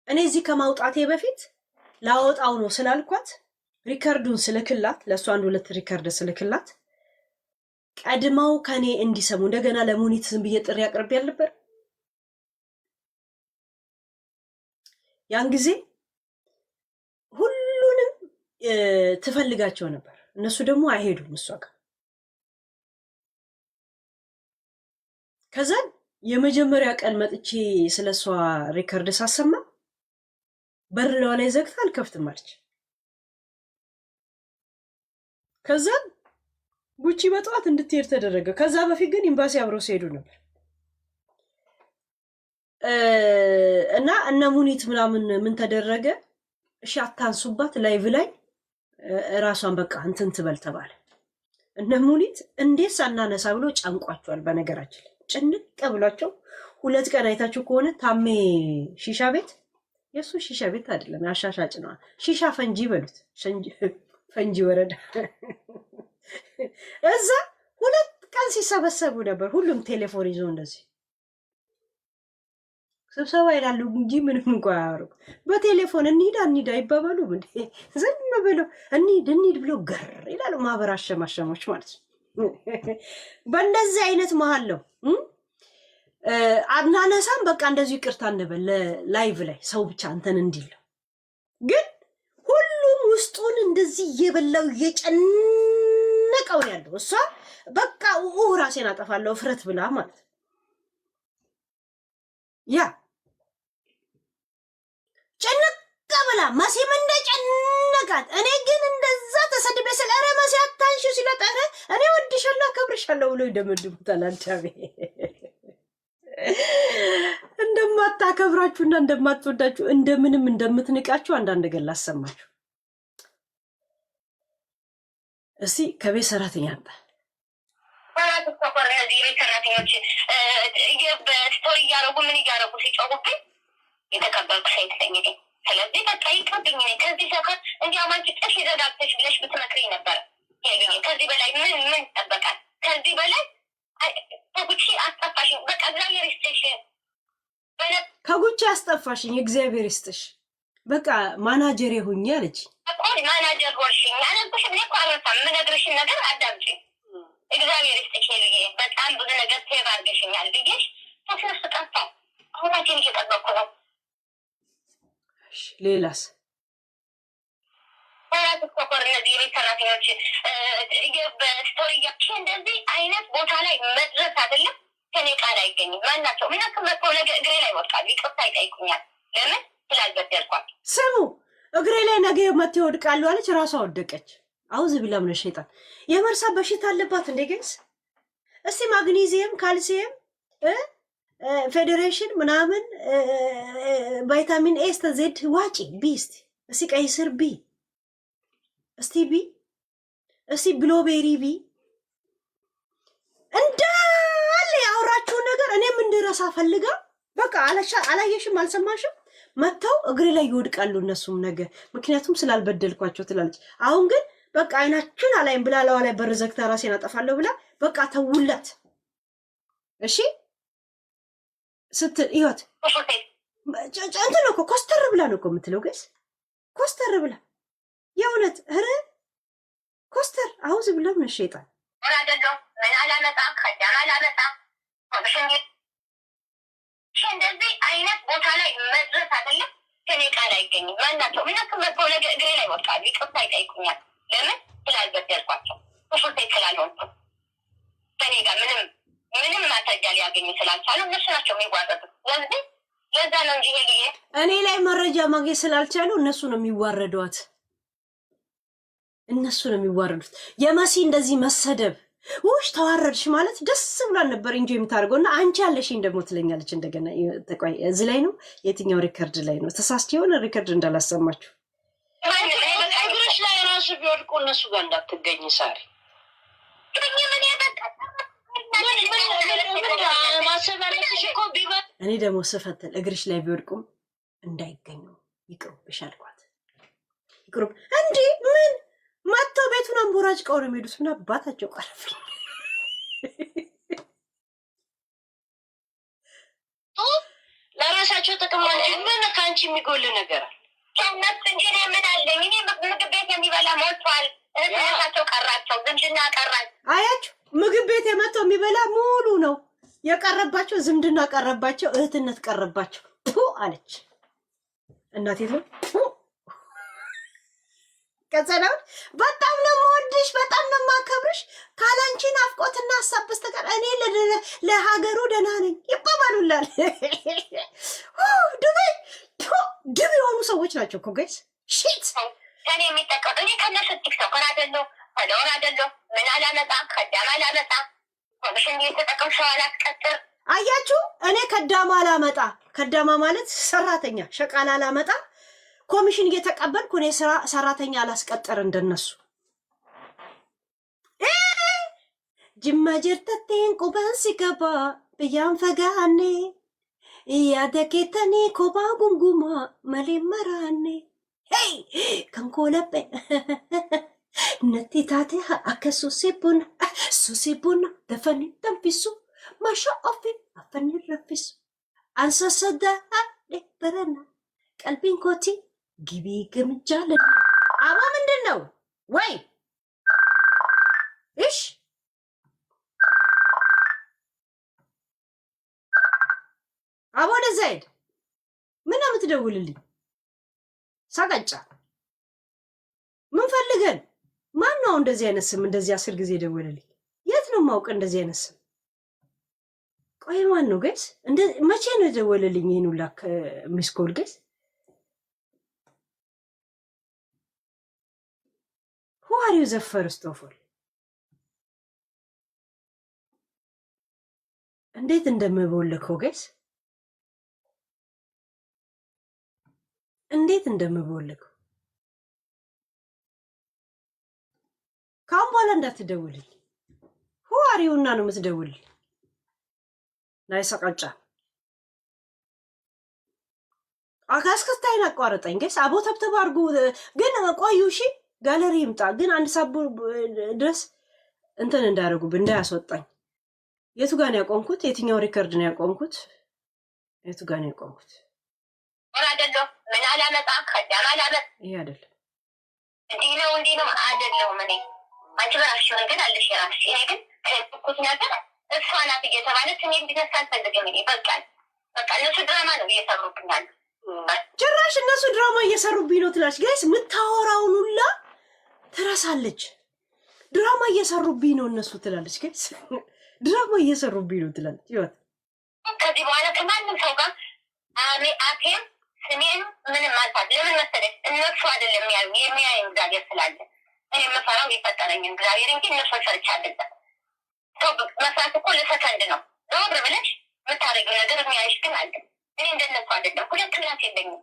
እኔ እዚህ ከማውጣቴ በፊት ላወጣው ነው ስላልኳት ሪከርዱን ስልክላት፣ ለእሱ 1-2 ሪከርድ ስልክላት ቀድመው ከኔ እንዲሰሙ እንደገና ለሙኒት ዝም ብዬ ጥሪ አቅርቤ ያልነበር? ያን ጊዜ ሁሉንም ትፈልጋቸው ነበር። እነሱ ደግሞ አይሄዱም እሷ ጋር። ከዛ የመጀመሪያ ቀን መጥቼ ስለሷ ሪከርድ ሳሰማ በር ላይ ዘግታ አልከፍትም አለች። ከዛ ጉቺ በጠዋት እንድትሄድ ተደረገ። ከዛ በፊት ግን ኤምባሲ አብረው ሲሄዱ ነበር እና እነ ሙኒት ምናምን ምን ተደረገ? እሺ አታንሱባት፣ ላይቭ ላይ ራሷን በቃ እንትን ትበል ተባለ። እነ ሙኒት እንዴት ሳናነሳ ብሎ ጨንቋቸዋል። በነገራችን ጭንቅ ብሏቸው 2 ቀን አይታችሁ ከሆነ ታሜ ሺሻ ቤት፣ የሱ ሺሻ ቤት አይደለም አሻሻጭ ነው፣ ሺሻ ፈንጂ በሉት፣ ፈንጂ ወረዳ እዛ 2 ቀን ሲሰበሰቡ ነበር። ሁሉም ቴሌፎን ይዞ እንደዚህ ስብሰባ ይላሉ እንጂ ምንም እንኳን አያወሩም። በቴሌፎን እንሂድ አይባባሉም እንዴ? ዝም ብለው እንሂድ ብለው ገር ይላሉ። ማህበር አሸማሸሞች ማለት ነው። በእንደዚህ አይነት መሀል ነው አናነሳም በቃ እንደዚሁ ይቅርታ እንበል ላይቭ ላይ ሰው ብቻ እንትን እንዲለው። ግን ሁሉም ውስጡን እንደዚህ እየበላው እየጨነቀው ያለው እሷ በቃ ራሴን አጠፋለሁ ፍረት ብላ ማለት ነው። ያ ጨነቅ ብላ መሲም እንደጨነቃት እኔ ግን እንደዛ ተሰድቤ ስለ ኧረ መሲ አታንሺው ሲላት ኧረ እኔ ወድሻለሁ አከብርሻለሁ ብሎ ይደመድሙታል። አዳሜ እንደማታከብራችሁና እንደማትወዳችሁ እንደምንም እንደምትንቃችሁ አንዳንድ ነገር ላሰማችሁ። እስቲ ከቤት ሰራተኛ አንተ በስቶሪ እያደረጉ ምን እያደረጉ ሲጮሁብኝ የተቀበልኩ ሴት ነኝ። ስለዚህ በቃ ይቅርብኝ። ከዚህ ሰፈር እንዲያውም አንቺ ጥሽ ዘጋግተሽ ብለሽ ብትመክሪኝ ነበረ። ከዚህ በላይ ምን ይጠበቃል? ከዚህ በላይ ከጉቺ አስጠፋሽኝ። በቃ እግዚአብሔር ይስጥሽ። ከጉቺ አስጠፋሽኝ፣ እግዚአብሔር ይስጥሽ። በቃ ማናጀር ሁኚ አለች እኮ ማናጀር ሆንሽኝ። አነብሽም እኮ አልረሳም። የምነግርሽን ነገር አዳምጪኝ። እግዚአብሔር ይስጥሽ ልዬ፣ በጣም ብዙ ነገር ሴቭ አድርገሽኛል ብዬሽ ተስነስ ጠፋ። አሁናችን እየጠበቅኩ ነው። ሌላስ ተኮር እነዚህ የቤት ሰራተኞች በስቶሪያች እንደዚህ አይነት ቦታ ላይ መድረስ አይደለም ከኔ ቃል አይገኝም። ማናቸው ምናክም መጥቶ ነገ እግሬ ላይ ወድቃሉ። ይቅርታ ይጠይቁኛል። ለምን ስላልበደልኳል። ስሙ እግሬ ላይ ነገ መጥቶ ይወድቃሉ አለች። ራሷ ወደቀች። አውዝ ቢላ ምን ሸይጣን የመርሳ በሽታ አለባት እንዴ ገንስ? እስቲ ማግኒዚየም፣ ካልሲየም፣ ፌዴሬሽን ምናምን ቫይታሚን ኤ እስከ ዜድ ዋጪ ቢ እስቲ ቀይ ስር ቢ እስቲ ቢ እስቲ ብሎቤሪ ቢ እንዳለ ያወራችሁን ነገር እኔም እንድረሳ ፈልጋ በቃ አላየሽም አልሰማሽም? መጥተው እግሬ ላይ ይወድቃሉ እነሱም ነገር ምክንያቱም ስላልበደልኳቸው ትላለች። አሁን ግን በቃ አይናችሁን አላይም ብላ ለዋ ላይ በር ዘግታ ራሴን አጠፋለሁ ብላ በቃ ተውላት። እሺ ስትል ይወት እንትን እኮ ኮስተር ብላ ነው እኮ የምትለው ገስ ኮስተር ብላ የእውነት ኧረ ኮስተር አውዝ ብላ ምን ሸይጣን ምን አላመጣ ከዳም አላመጣ እንደዚህ አይነት ቦታ ላይ መድረስ አይደለም ከኔ ቃል አይገኝም። ማናቸው ምናክም መጥቶ ነገ እግሬ ላይ ወድቃሉ። ይቅርታ ይጠይቁኛል። ለምን ስላልበደልኳቸው ሹርቴ ስላልሆንኩ ከኔ ጋር ምንም ማስረጃ ሊያገኙ ስላልቻሉ እነሱ ናቸው የሚዋረዱት። ስለዚህ ለዛ ነው እንጂ ሄልዬ እኔ ላይ መረጃ ማግኘት ስላልቻሉ እነሱ ነው የሚዋረዷት። እነሱ ነው የሚዋረዱት። የመሲ እንደዚህ መሰደብ ውሽ ተዋረድሽ ማለት ደስ ብሏል ነበር እንጂ የምታደርገው እና አንቺ ያለሽኝ ደግሞ ትለኛለች። እንደገና ተቆይ እዚህ ላይ ነው የትኛው ሪከርድ ላይ ነው ተሳስቼ የሆነ ሪከርድ እንዳላሰማችሁ እግርሽ ላይ ራሱ ቢወድቁ እነሱ ጋር እንዳትገኝ ሳሪ ማሰብ ያለብሽ እኮ ቢበል እኔ ደግሞ ስፈትል እግርሽ ላይ ቢወድቁም እንዳይገኙ ይቅሩብሽ አልኳት። ይቅሩብ እንዴ ምን መጥተው ቤቱን አንቦራጭቀው ነው የሚሄዱት። ምን አባታቸው ቀረፍ ለራሳቸው ጥቅም እንጂ ምን ከአንቺ የሚጎል ነገር አለ? ከእነሱ እንጂ እኔ ምን አለኝ? እኔ ምግብ ቤት የሚበላ ሞልቷል። እህትነታቸው ቀራቸው፣ ዝምድና ቀራች። አያችሁ ምግብ ቤት የመጣው የሚበላ ሙሉ ነው የቀረባቸው። ዝምድና ቀረባቸው፣ እህትነት ቀረባቸው። ቱ አለች እናቴ ነው ከዘናው በጣም ነው የምወድሽ፣ በጣም ነው የማከብርሽ። ካላንቺ ናፍቆትና ሀሳብ በስተቀር እኔ ለሀገሩ ደህና ነኝ ይባባሉላል። ድብ የሆኑ ሰዎች ናቸው እኮ ጋይስ። ሺት እኔ የሚጠቀም እኔ ከነሱ ቲክቶከር አይደለሁ፣ ፈለወር አይደለሁ። ምን አላመጣ ከዳም አላመጣ ኮሚሽን እየተጠቀም ሰው አላስቀጥር። አያችሁ እኔ ከዳማ አላመጣ፣ ከዳማ ማለት ሰራተኛ ሸቃላ አላመጣ ኮሚሽን እየተቀበልኩ እኔ ሰራተኛ አላስቀጠር እንደነሱ ጅማ ጅርተቴን ቁበን ሲገባ ብያን ፈጋኔ እያደኬተኒ ኮባ ጉንጉማ መሌ መራኔ ሄይ ከንኮለጴ ነቲ ታቴ አከ ሱሲ ቡና ደፈኒ ደንፊሱ ማሻ ኦፊ አፈኒ ረፊሱ አንሰሰዳ በረና ቀልቢን ኮቲ ግቢ ግምጃለን አባ ምንድን ነው ወይ እሽ አባ ወደዛ ሄድ ምን ነው የምትደውልልኝ? ሳቀጫ ምን ፈልገን? ማን ነው እንደዚህ አይነት ስም እንደዚህ 10 ጊዜ ደወለልኝ? የት ነው ማውቅ እንደዚህ አይነት ስም? ቆይ ማን ነው ገስ? እንደ መቼ ነው የደወለልኝ ይሄን ሁላ ሚስኮል ገስ? Who are you the first of all? እንዴት እንደምቦልከው ገስ? እንዴት እንደምቦልከው ካሁን በኋላ እንዳትደውልኝ። Who are you እና ነው የምትደውልኝ? ናይ ሰቀጫ አካስከስታይን አቋረጠኝ ገስ። አቦ ተብተብ አድርጉ ግን ቆዩ። እሺ ጋለሪ ይምጣ ግን አንድ ሳቡ ድረስ እንትን እንዳደረጉብኝ እንዳያስወጣኝ። የቱ ጋር ነው ያቆምኩት? የትኛው ሪከርድ ነው ያቆምኩት? የቱ ጋር ነው ያቆምኩት? አይደለም ምን አላመጣ ከዳም አላመጣ ይሄ አይደለም እንዲህ ነው አይደለም። እኔ አንቺ በራስሽ ግን አለሽ የራስሽ። እኔ ግን ከኩት ነገር እሷ ናት እየተባለች እኔ እንዲነሳ አልፈልግም። እኔ በቃ እነሱ ድራማ ነው እየሰሩብኛል። ጭራሽ እነሱ ድራማ እየሰሩብኝ ነው ትላለች ጋይስ። የምታወራውን ሁላ ትረሳለች። ድራማ እየሰሩብኝ ነው እነሱ ትላለች ጋይስ። ድራማ እየሰሩብኝ ነው ትላለች። ይወት ከዚህ በኋላ ከማንም ሰው ጋር አቴም ስሜን ምንም አልፋት። ለምን መሰለሽ እነሱ አይደለም የሚያይ እግዚአብሔር ስላለ እኔ የምፈራው የፈጠረኝ እግዚአብሔር እንጂ እነሱን ሰርቻ አይደለም። ሰው መስራት እኮ ለሰከንድ ነው። ዞር ብለሽ የምታደርጊው ነገር የሚያይሽ ግን አለ። እኔ እንደነሱ አይደለም። ሁለት ምላስ የለኝም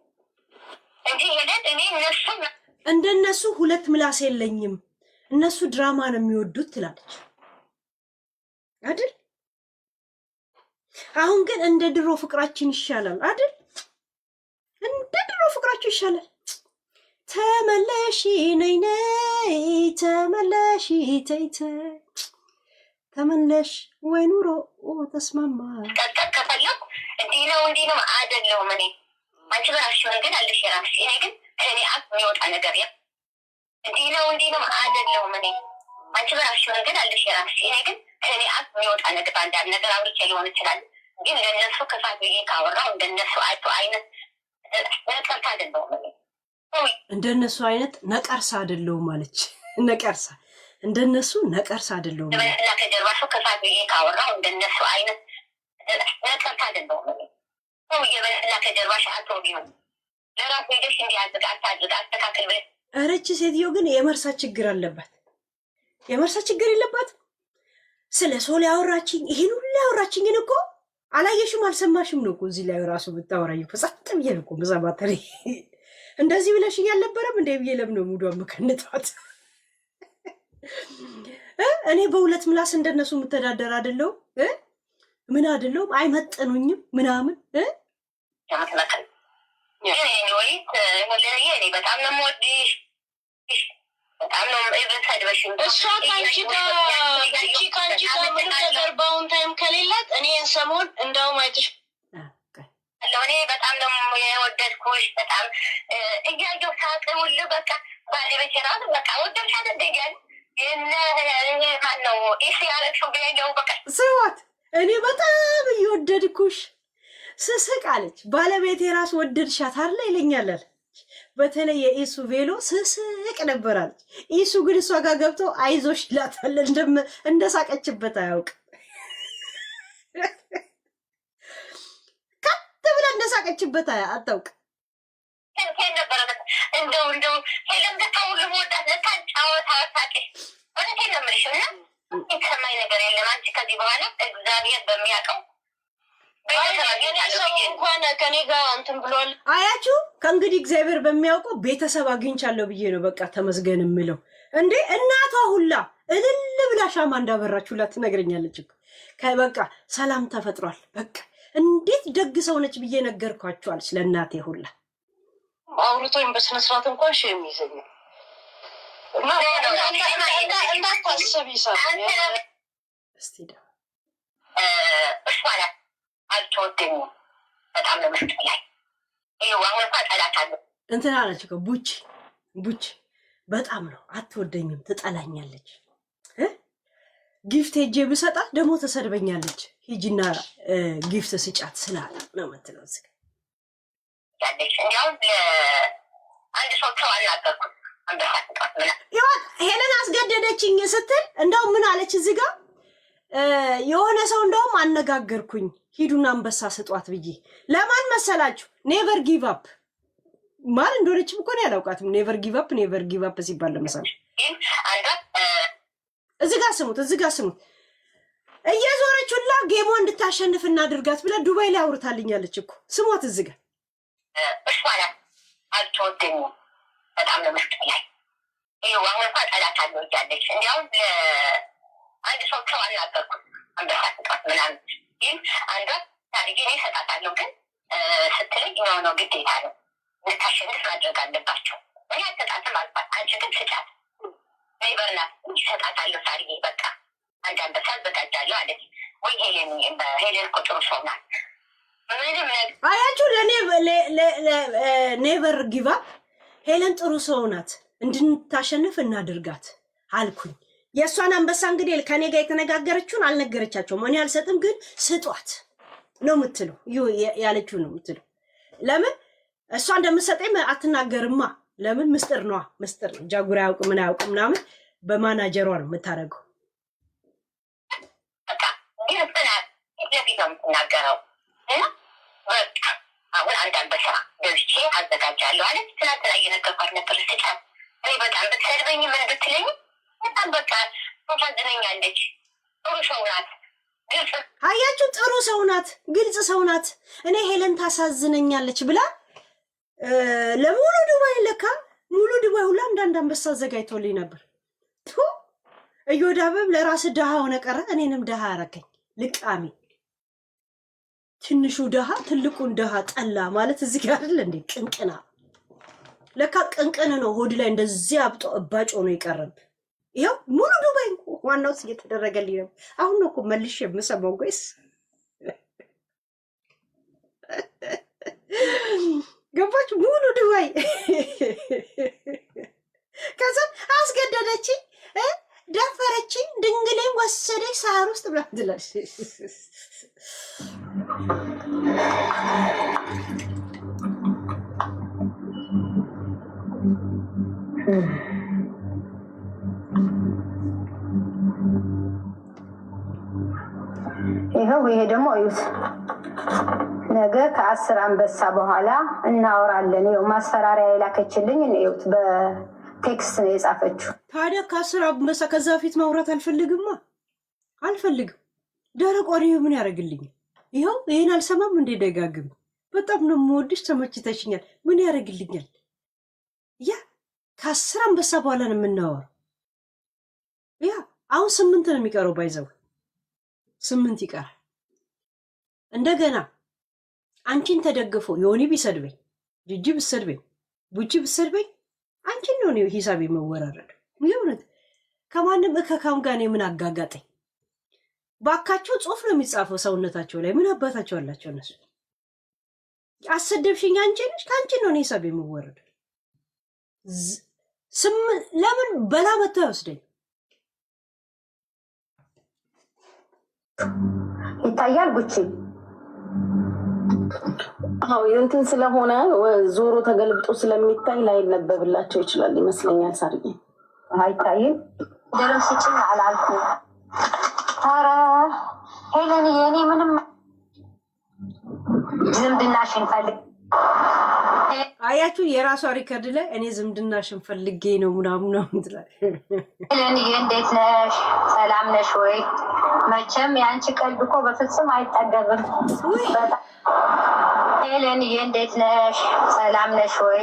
እንጂ ሄደን እኔ እነሱ እንደነሱ ሁለት ምላስ የለኝም። እነሱ ድራማ ነው የሚወዱት ትላለች አይደል? አሁን ግን እንደ ድሮ ፍቅራችን ይሻላል አይደል? እንደ ድሮ ፍቅራችን ይሻላል። ተመለሺ ነይ ነይ ተመለሺ ተይ ተይ ተመለሽ ወይ ኑሮ ተስማማ ከፈለኩ እንዲህ ነው አይደለም። እኔ አንቺ በራስሽ ግን አለሽ የራስሽ። እኔ ግን ከእኔ አፍ የሚወጣ ነገር ያ እንዲህ ነው አይደለም። እኔ አንቺ በራስሽ ግን አለሽ የራስሽ። እኔ ግን ከእኔ አፍ የሚወጣ ነገር አንዳንድ ነገር አውርቼ ሊሆን ይችላል። ግን ለእነሱ ክፋት ብዬ ካወራሁ እንደነሱ አይነት ነቀርሳ አይደለሁም። እንደነሱ አይነት ነቀርሳ አይደለሁም ማለች። ነቀርሳ እንደነሱ ነቀርሳ አይደለሁም። በላ ከጀርባሽ ክፋት ብዬ ካወራሁ እንደነሱ አይነት ነቀርሳ አይደለሁም። ሰው የበላ ከጀርባሽ አትወዲው ለራሱ ሄደሽ እንዲያዝግ አስተካክል ብለሽ። ኧረ ይህች ሴትዮ ግን የመርሳት ችግር አለባት። የመርሳት ችግር የለባትም። ስለ ሶል ያወራችኝ ይሄን ሁሉ ያወራችኝን እኮ አላየሽም አልሰማሽም ነው እኮ። እዚህ ላይ ራሱ ብታወራኝ እኮ ጸጥ ብዬ ነው እኮ ምዛባተሪ እንደዚህ ብለሽኝ አልነበረም እንደ ብዬ ለምን ነው ሙዷን መከነቷት? እኔ በሁለት ምላስ እንደነሱ የምተዳደር አይደለሁም። ምን አይደለሁም፣ አይመጥኑኝም ምናምን በጣም ነው የምወድሽ። በጣም ነው እሷ ከአንቺ ጋር ምንም ነገር በአሁን ታይም ከሌላት እኔ ሰሞን እንደውም አይተሽ እኔ በጣም ነው የወደድኩሽ። በጣም እያየሁ ሳቅውል በቃ ባለቤቴ ራሱ በቃ ወደድሽ አይደል እያለ ማነው ኢስ ያለችው ብያየው በቃ ስዋት እኔ በጣም እየወደድኩሽ ስስቅ አለች። ባለቤቴ ራሱ ወደድሻት አለ ይለኛል አለች። በተለይ የኢሱ ቬሎ ስስቅ ነበር አለች። ኢሱ ግን እሷ ጋር ገብቶ አይዞሽ ይላታል። እንደሳቀችበት አያውቅም። ከት ብላ እንደሳቀችበት አታውቅም። እንደው ሄለም ሁሉ ወዳት ለታጫወታ ሳቄ እውነቴን ነው የምልሽ። እና የተሰማኝ ነገር የለም። አንቺ ከዚህ በኋላ እግዚአብሔር በሚያውቀው እንኳን ከኔ ጋር እንትን ብሏል። አያችሁ ከእንግዲህ እግዚአብሔር በሚያውቀው ቤተሰብ አግኝቻለሁ ብዬ ነው በቃ ተመስገን የምለው። እንዴ እናቷ ሁላ እልል ብላ ሻማ እንዳበራችሁላት ትነግረኛለች እኮ። በቃ ሰላም ተፈጥሯል። በቃ እንዴት ደግ ሰው ነች ብዬ ነገርኳችኋለች ለእናቴ ሁላ። አውርቶኝ በስነስርዓት እንኳን ሼም ይዘኛል። እንዳታስብ ይሳል እስቲ ዳ እሷ ናት አልተወደኝም። በጣም ነው መስጠላይ። ይኸው አሁን እንኳን ጠላት አለ እንትን አለች እኮ ቡች በጣም ነው አትወደኝም፣ ትጠላኛለች። ጊፍት ሄጄ ብሰጣት ደግሞ ተሰድበኛለች። ሂጂና ጊፍት ስጫት ስላለ ነው የምትለው። እዚህ ያለች እንዲያውም አንድ ሰው አናገርኩት። ሄለን አስገደደችኝ ስትል እንደው ምን አለች እዚህ ጋር የሆነ ሰው እንደውም አነጋገርኩኝ ሂዱና አንበሳ ስጧት ብዬ ለማን መሰላችሁ? ኔቨር ጊቭ አፕ ማን እንደሆነች እኮ ነው ያላውቃትም። ኔቨር ጊቭ አፕ ሲባል ለምሳሌ እዚህ ጋር ስሙት እየዞረች ሁላ ጌሟ እንድታሸንፍ እናድርጋት ብላ ዱባይ ላይ አውርታልኛለች እኮ ስሟት። እዚህ ጋር እሷን አልተወደኝም በጣም ነው መስጠላኝ። ይኸው አሁን እንኳን ጠላት አለው እያለች እንዲያውም አንድ ሰው ሰው አናገርኩት አንበሳ ስጧት ምናምን ግን አንዷ ታሪጌ እኔ እሰጣታለሁ ግን ስትለኝ ነው ግዴታ ነው እንድታሸንፍ ማድረግ አለባቸው። እኔ አልሰጣትም አልኳት። አንቺ ግን ስጫት ነይበርናት ይሰጣታለሁ ታሪጌ በቃ አንድ አንበሳ አዘጋጃለሁ አለች። ወይ ሄሌን እኮ ጥሩ ሰው ናት። አያችሁ ኔቨር ጊቭ አፕ ሄለን ጥሩ ሰው ናት እንድታሸንፍ እናድርጋት አልኩኝ። የእሷን አንበሳ እንግዲህ ከኔ ጋር የተነጋገረችውን አልነገረቻቸውም። እኔ አልሰጥም ግን ስጧት ነው የምትለው ያለችው ነው የምትለው። ለምን እሷ እንደምትሰጠኝ አትናገርማ። ለምን ምስጢር ነዋ፣ ምስጢር ነው። ጃጉራ ያውቅ ምን ያውቅ ምናምን በማናጀሯ ነው የምታደርገው። የምትናገረው በቃ አሁን አንድ አንበሳ ገብቼ አዘጋጃለሁ አለች። ትናንትና እየነገርኳት ነበር ስጫት። እኔ በጣም ብትሰድበኝ ምን ብትለኝ በጣም በቃ ታሳዝነኛለች። ጥሩ ሰው ናት። አያችሁ ጥሩ ሰው ናት፣ ግልጽ ሰው ናት። እኔ ሄለን ታሳዝነኛለች ብላ ለሙሉ ዱባይ ለካ ሙሉ ዱባይ ሁላ አንዳንድ አንበሳ አዘጋጅቶልኝ ነበር። እዮዳብም ለራስ ድሃ ሆነ ቀረ። እኔንም ድሃ አረከኝ ልቃሚ። ትንሹ ድሃ ትልቁን ድሃ ጠላ ማለት እዚህ ጋር አይደል እንዴ? ቅንቅና ለካ ቅንቅን ነው ሆድ ላይ እንደዚህ አብጦ እባጭ ሆኖ ይቀርብ። ይሄው ሙሉ ዱባይ ዋናው እየተደረገልኝ ነው። አሁን ነው እኮ መልሼ የምሰማው ጋይስ። ገባች ሙሉ ዱባይ ከዛ አስገደደችኝ፣ ደፈረችኝ፣ ድንግሌን ወሰደች ሳር ውስጥ ብላ ትላለች። ይሄ ደግሞ እዩት። ነገ ከ10 አንበሳ በኋላ እናወራለን። ይኸው ማስፈራሪያ የላከችልኝ እዩት። በቴክስት ነው የጻፈችው። ታዲያ ከ10 አንበሳ ከዛ በፊት ማውራት አልፈልግማ፣ አልፈልግም። ደረቅ ወሬ ምን ያደርግልኝ? ይኸው ይሄን አልሰማም እንዴ? ደጋግም በጣም ነው የምወድሽ፣ ተመችተሽኛል። ምን ያደርግልኛል? ያ ከ10 አንበሳ በኋላ ነው የምናወራው። ያ አሁን 8 ነው የሚቀረው። ባይዘው 8 ይቀራል። እንደገና አንቺን ተደግፎ ዮኒ ቢሰድበኝ፣ ጅጂ ብሰድበኝ፣ ቡጂ ብሰድበኝ አንቺን ነው ሂሳብ የመወራረድ። ይሁንት ከማንም እከካም ጋር ነው ምን አጋጋጠኝ? ባካቸው ጽሁፍ ነው የሚጻፈው ሰውነታቸው ላይ። ምን አባታቸው አላቸው እነሱ? አሰደብሽኝ አንቺ ነሽ፣ ከአንቺ ነው ሂሳብ የመወራረድ። ለምን በላ መጥቶ አይወስደኝ? ይታያል ጉቺ። አዎ የእንትን ስለሆነ ዞሮ ተገልብጦ ስለሚታይ ላይነበብላቸው ይችላል ይመስለኛል። ሳርዬ አይታይም። ደረስችኝ አላልኩም። ኧረ ሄለን የኔ ምንም ዝምድናሽን ፈልግ። አያችሁ የራሷ ሪከርድ ላይ እኔ ዝምድናሽን ፈልጌ ነው ምናምን ነው ትላለች። ሄለን እንዴት ነሽ? ሰላም ነሽ ወይ? መቼም የአንቺ ቀልድ እኮ በፍጹም አይጠገብም። ሄለን እንዴት ነሽ? ሰላም ነሽ ወይ?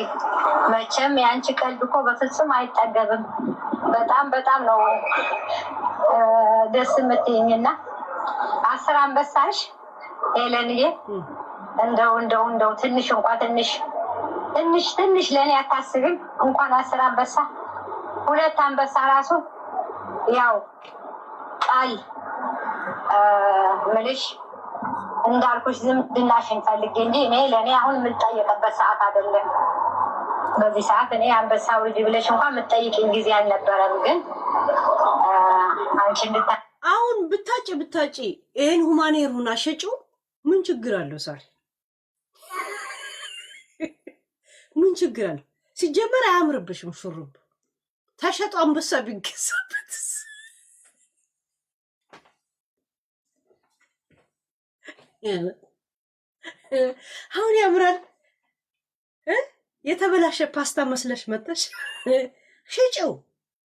መቼም የአንቺ ቀልድ እኮ በፍጹም አይጠገብም። በጣም ነው ደስ የምትይኝና 10 አንበሳሽ ሄለንዬ፣ እንደው ትንሽ እንኳን ትንሽ ለእኔ አታስብም? እንኳን 10 አንበሳ 2 አንበሳ ራሱ ያው ቃል ምልሽ እንዳልኩሽ ዝምድናሽን ፈልጌ እንጂ እኔ ለእኔ አሁን የምጠየቅበት ሰዓት አይደለም። በዚህ ሰዓት እኔ አንበሳ ውልጅ ብለሽ እንኳን የምጠይቅኝ ጊዜ አልነበረም። ግን አንቺ አሁን ብታጭ ይህን ሁማኔር ሁና ሸጪው ምን ችግር አለው? ሳሪ ምን ችግር አለው? ሲጀመር አያምርብሽም ሹሩብ። ተሸጦ አንበሳ ቢገዛበት አሁን ያምራል። የተበላሸ ፓስታ መስለሽ መጣሽ። ሽጪው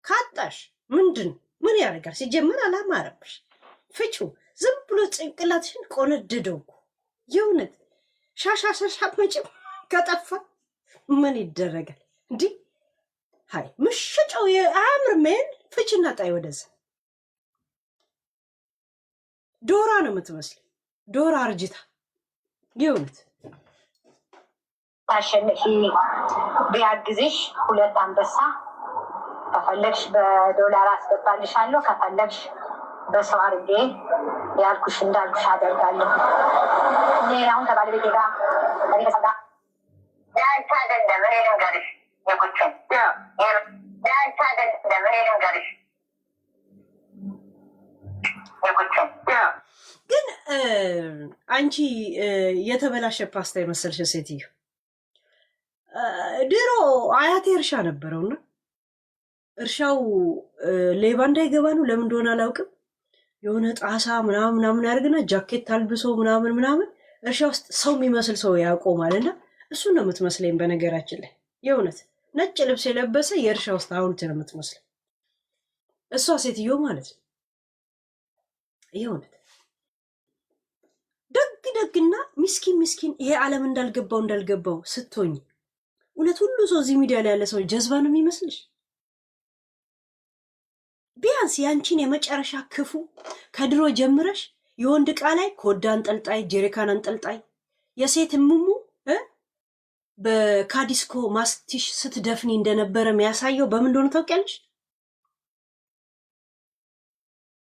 ካጣሽ ምን ያደርጋል? ሲጀምር አላማረብሽ። ፍጩ። ዝም ብሎ ጭንቅላትሽን ቆነድደው እኮ የእውነት ሻሻሻሻ መጭም ከጠፋ ምን ይደረጋል? እንዲህ ሀይ ምሽጨው አያምር። ምን ፍጭና ጣይ ወደዛ። ዶራ ነው የምትመስል። ዶራ አርጅታ የእውነት ታሸንፊ ቢያግዝሽ 2 አንበሳ ከፈለግሽ በዶላር አስገባልሻለሁ፣ ከፈለግሽ በሰው አድርጌ ያልኩሽ እንዳልኩሽ አደርጋለሁ። ሌላውን ከባለቤቴ ጋር ከቤተሰብ ጋር ዳንታ አይደለም። እኔ ልንገርሽ የቁችን ዳንታ አይደለም። እኔ ልንገርሽ የቁችን ግን አንቺ የተበላሸ ፓስታ የመሰልሽ ሴትዮ ድሮ አያቴ እርሻ ነበረውና እርሻው ሌባ እንዳይገባ ነው ለምን እንደሆነ አላውቅም። የሆነ ጣሳ ምናምን ያደርግና ጃኬት ታልብሶ ምናምን እርሻ ውስጥ ሰው የሚመስል ሰው ያቆማልና እሱን ነው የምትመስለኝ። በነገራችን ላይ የእውነት ነጭ ልብስ የለበሰ የእርሻ ውስጥ ሐውልት ነው የምትመስለኝ እሷ ሴትዮ ማለት ነው። የእውነት ደግና ምስኪን ይሄ ዓለም እንዳልገባው ስትሆኝ እውነት ሁሉ ሰው እዚህ ሚዲያ ላይ ያለ ሰው ጀዝባ ነው የሚመስልሽ? ቢያንስ ያንቺን የመጨረሻ ክፉ ከድሮ ጀምረሽ የወንድ ዕቃ ላይ ኮዳ አንጠልጣይ፣ ጀሪካን አንጠልጣይ፣ የሴት ሙሙ በካዲስኮ ማስቲሽ ስትደፍኒ እንደነበረ የሚያሳየው በምን እንደሆነ ታውቂያለሽ?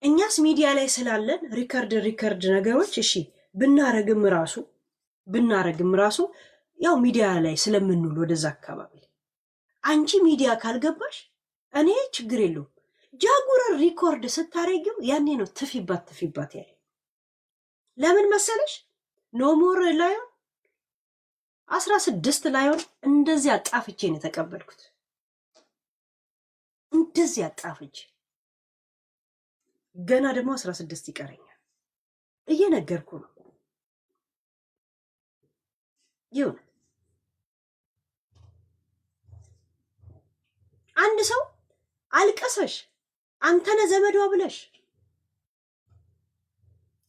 እኛስ ሚዲያ ላይ ስላለን ሪከርድ ነገሮች እሺ ብናረግም ራሱ ያው ሚዲያ ላይ ስለምንውል ወደዛ አካባቢ አንቺ ሚዲያ ካልገባሽ እኔ ችግር የለውም። ጃጉረን ሪኮርድ ስታረጊው ያኔ ነው ትፊባት ያለ። ለምን መሰለሽ? ኖሞር ላዮን 16 ላዮን እንደዚህ አጣፍቼ ነው የተቀበልኩት። እንደዚህ አጣፍቼ ገና ደግሞ 16 ይቀረኛል። እየነገርኩ ነው። ይሁን አንድ ሰው አልቀሰሽ አንተነ ዘመዷ ብለሽ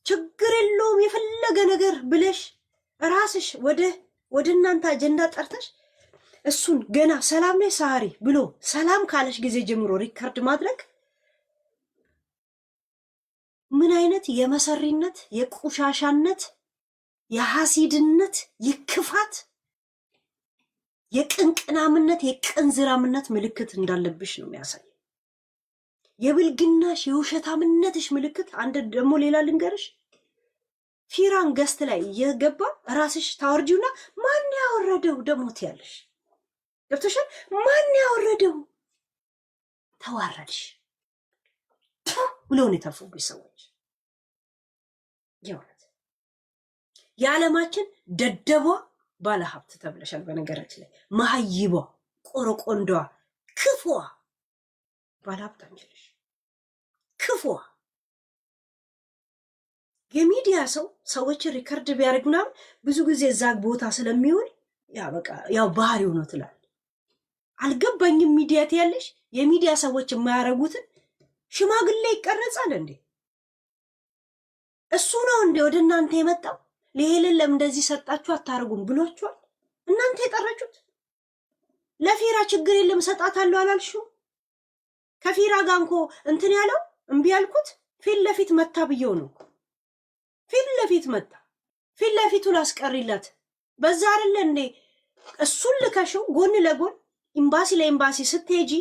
ችግር የለውም የፈለገ ነገር ብለሽ ራስሽ ወደ እናንተ አጀንዳ ጠርተሽ እሱን ገና ሰላም ነሽ ሳሪ ብሎ ሰላም ካለሽ ጊዜ ጀምሮ ሪከርድ ማድረግ ምን አይነት የመሰሪነት፣ የቁሻሻነት፣ የሐሲድነት፣ የክፋት፣ የቅንቅናምነት፣ የቅንዝራምነት ምልክት እንዳለብሽ ነው የሚያሳይ። የብልግናሽ የውሸታምነትሽ ምልክት። አንድ ደግሞ ሌላ ልንገርሽ፣ ፊራን ገስት ላይ እየገባ ራስሽ ታወርጂውና ማን ያወረደው ደሞት ያለሽ ገብቶሻል። ማን ያወረደው ተዋረድሽ ብለውን የተፉብሽ ሰዎች የእውነት የዓለማችን ደደቧ ባለሀብት ተብለሻል። በነገራችን ላይ መሀይቧ፣ ቆረቆንዷ፣ ክፏ ባለሀብት አንችልሽ። ክፏ የሚዲያ ሰው ሰዎችን ሪከርድ ቢያደርግ ምናምን ብዙ ጊዜ እዛ ቦታ ስለሚሆን ያው ባህሪው ነው ትላል። አልገባኝም። ሚዲያ ትያለሽ። የሚዲያ ሰዎች የማያረጉትን ሽማግሌ ይቀረጻል እንዴ? እሱ ነው እንዴ ወደ እናንተ የመጣው? ለሄለን ለምን እንደዚህ ሰጣችሁ አታረጉም ብሏችኋል? እናንተ የጠራችሁት ለፊራ ችግር የለም ሰጣታለሁ አላልሽው? ከፊራ ጋር እንኮ እንትን ያለው እምቢ ያልኩት ፊት ለፊት መታ ብየው ነው። ፊት ለፊት መታ፣ ፊት ለፊቱ ላስቀሪላት በዛ አይደለ እንዴ? እሱን ልከሽው ጎን ለጎን ኤምባሲ ለኤምባሲ ስትሄጂ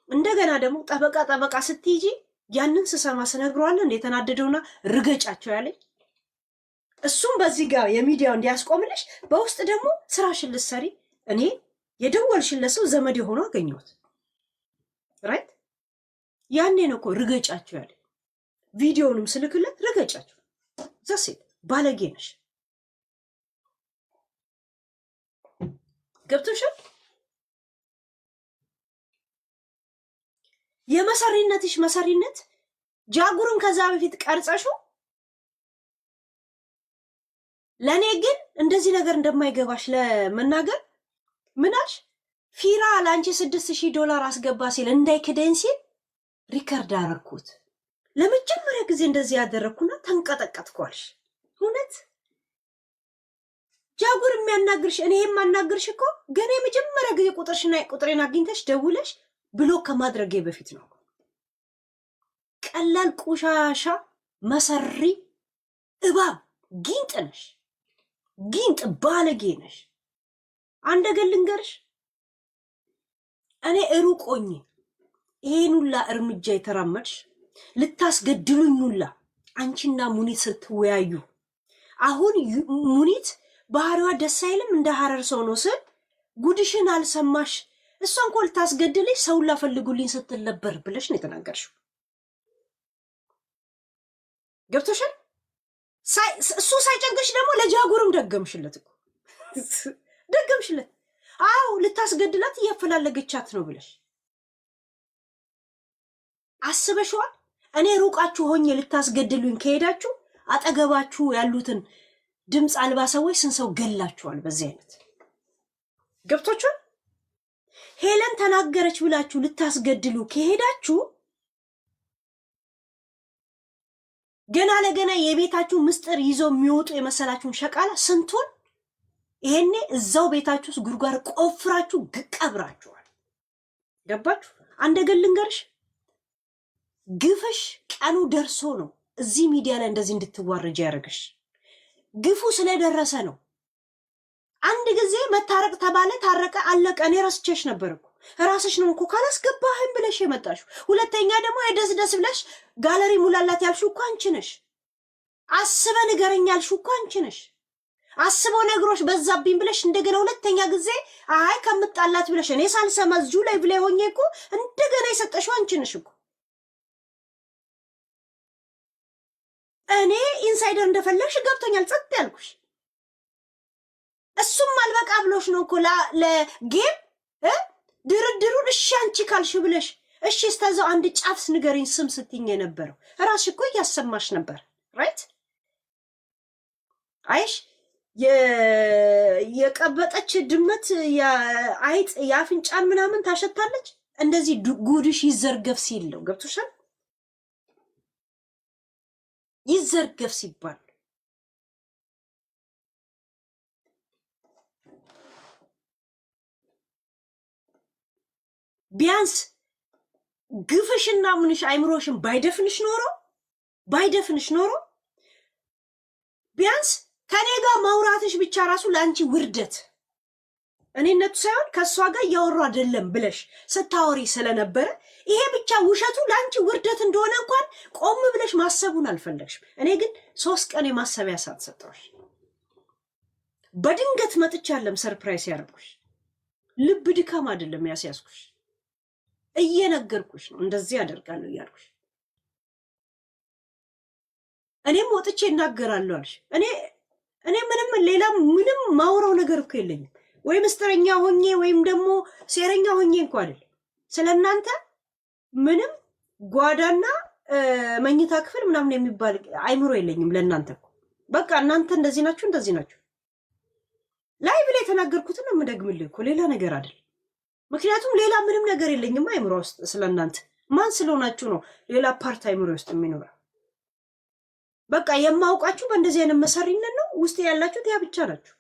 እንደገና ደግሞ ጠበቃ ስትሄጂ ያንን ስሰማ ስነግረዋለሁ እንዴ ተናደደውና ርገጫቸው ያለኝ። እሱም በዚህ ጋር የሚዲያው እንዲያስቆምልሽ በውስጥ ደግሞ ስራሽን ልትሰሪ እኔ የደወልሽለት ሰው ዘመድ የሆነው አገኘሁት። ራይት ያኔ ነው እኮ ርገጫቸው ያለኝ። ቪዲዮውንም ስልክለት ርገጫቸው። ዘሴት ባለጌ ነሽ። ገብቶሻል? የመሰሪነትሽ መሰሪነት ጃጉርን ከዛ በፊት ቀርጸሽው ለኔ ግን እንደዚህ ነገር እንደማይገባሽ ለመናገር ምናሽ ፊራ ለአንቺ $6000 አስገባ ሲል እንዳይክደኝ ሲል ሪከርድ አረኩት። ለመጀመሪያ ጊዜ እንደዚህ ያደረኩና ተንቀጠቀጥኳልሽ። እውነት ጃጉር የሚያናግርሽ እኔ የማናግርሽ እኮ ገና የመጀመሪያ ጊዜ ቁጥሬን አግኝተሽ ደውለሽ ብሎክ ከማድረጌ በፊት ነው። ቀላል ቆሻሻ መሰሪ እባብ ጊንጥ ነሽ፣ ጊንጥ ባለጌ ነሽ። አንድ ነገር ልንገርሽ፣ እኔ ሩቆኝ ይሄን ሁላ እርምጃ የተራመድሽ ልታስገድሉኝ ሁላ አንቺና ሙኒት ስትወያዩ አሁን ሙኒት ባህሪዋ ደስ አይልም እንደ ሐረር ሰው ነው ስል ጉድሽን አልሰማሽ። እሷን እኮ ልታስገድልሽ ሰው ላፈልጉልኝ ስትል ነበር ብለሽ ነው የተናገርሽው። ገብቶሻል? እሱ ሳይጨንቅሽ ደግሞ ለጃጉርም ደገምሽለት እኮ ደገምሽለት። አዎ ልታስገድላት እያፈላለገቻት ነው ብለሽ አስበሽዋል? እኔ ሩቃችሁ ሆኜ ልታስገድሉኝ ከሄዳችሁ አጠገባችሁ ያሉትን ድምፅ አልባ ሰዎች ስንት ሰው ገላችኋል። በዚህ አይነት ገብቶቻል? ሄለን ተናገረች ብላችሁ ልታስገድሉ ከሄዳችሁ ገና ለገና የቤታችሁ ምስጢር ይዞ የሚወጡ የመሰላችሁን ሸቃላ ስንቱን ይሄኔ እዛው ቤታችሁ ውስጥ ጉድጓድ ቆፍራችሁ ቀብራችኋል። ገባችሁ? አንድ ነገር ልንገርሽ፣ ግፍሽ ቀኑ ደርሶ ነው እዚህ ሚዲያ ላይ እንደዚህ እንድትዋረጅ ያደርግሽ። ግፉ ስለደረሰ ነው። አንድ ጊዜ መታረቅ ተባለ፣ ታረቀ፣ አለቀ። እኔ ረስቼሽ ነበር እኮ ራስሽ ነው እኮ ካላስገባህም ብለሽ የመጣሽው። ሁለተኛ ደግሞ የደስ ብለሽ ጋለሪ ሙላላት ያልሽው እኮ አንቺ ነሽ። አስበ ንገረኝ ያልሽው እኮ አንቺ ነሽ። አስቦ ነግሮሽ በዛብኝ ብለሽ እንደገና ሁለተኛ ጊዜ አይ ከምጣላት ብለሽ እኔ ሳልሰማ እዚሁ ላይ ብለ ሆኜ እኮ እንደገና የሰጠሽው አንቺ ነሽ እኮ። እኔ ኢንሳይደር እንደፈለግሽ ገብቶኛል፣ ጸጥ ያልኩሽ። እሱም አልበቃ ብሎሽ ነው እኮ ለጌም ድርድሩን እሺ አንቺ ካልሽ ብለሽ እሺ እስከዛው አንድ ጫፍስ ንገሪኝ ስም ስትኝ የነበረው ራስሽ እኮ እያሰማሽ ነበር። ራይት አይሽ የቀበጠች ድመት የአይጥ የአፍንጫን ምናምን ታሸታለች። እንደዚህ ጉድሽ ይዘርገፍ ሲል ነው። ገብቶሻል? ይዘርገፍ ሲባል ቢያንስ ግፍሽና ምንሽ አይምሮሽን ባይደፍንሽ ኖሮ ቢያንስ ከኔ ጋር ማውራትሽ ብቻ ራሱ ለአንቺ ውርደት፣ እኔነቱ ሳይሆን ከእሷ ጋር እያወሩ አይደለም ብለሽ ስታወሪ ስለነበረ ይሄ ብቻ ውሸቱ ለአንቺ ውርደት እንደሆነ እንኳን ቆም ብለሽ ማሰቡን አልፈለግሽም። እኔ ግን 3 ቀን የማሰቢያ ሰዓት ሰጠሁሽ። በድንገት መጥቻ ያለም ሰርፕራይዝ ያደረኩሽ ልብ ድካም አይደለም ያስያዝኩሽ፣ እየነገርኩሽ ነው እንደዚህ ያደርጋለሁ እያልኩሽ። እኔም ወጥቼ እናገራለሁ አልሽ። እኔ ምንም ማውራው ነገር እኮ የለኝም። ወይ ምስጥረኛ ሆኜ ወይም ደግሞ ሴረኛ ሆኜ እንኳ አይደል። ስለናንተ ምንም ጓዳና መኝታ ክፍል ምናምን የሚባል አይምሮ የለኝም ለናንተ እኮ። በቃ እናንተ እንደዚህ ናችሁ። ላይቭ ላይ የተናገርኩትን ነው የምደግምልህ እኮ ሌላ ነገር አይደል። ምክንያቱም ሌላ ምንም ነገር የለኝም አይምሮ ውስጥ ስለናንተ። ማን ስለሆናችሁ ነው ሌላ ፓርት አይምሮ ውስጥ የሚኖረው? በቃ የማውቃችሁ በእንደዚህ አይነት መሰሪነት ነው። ውስጥ ያላችሁት ያ ብቻ ናችሁ።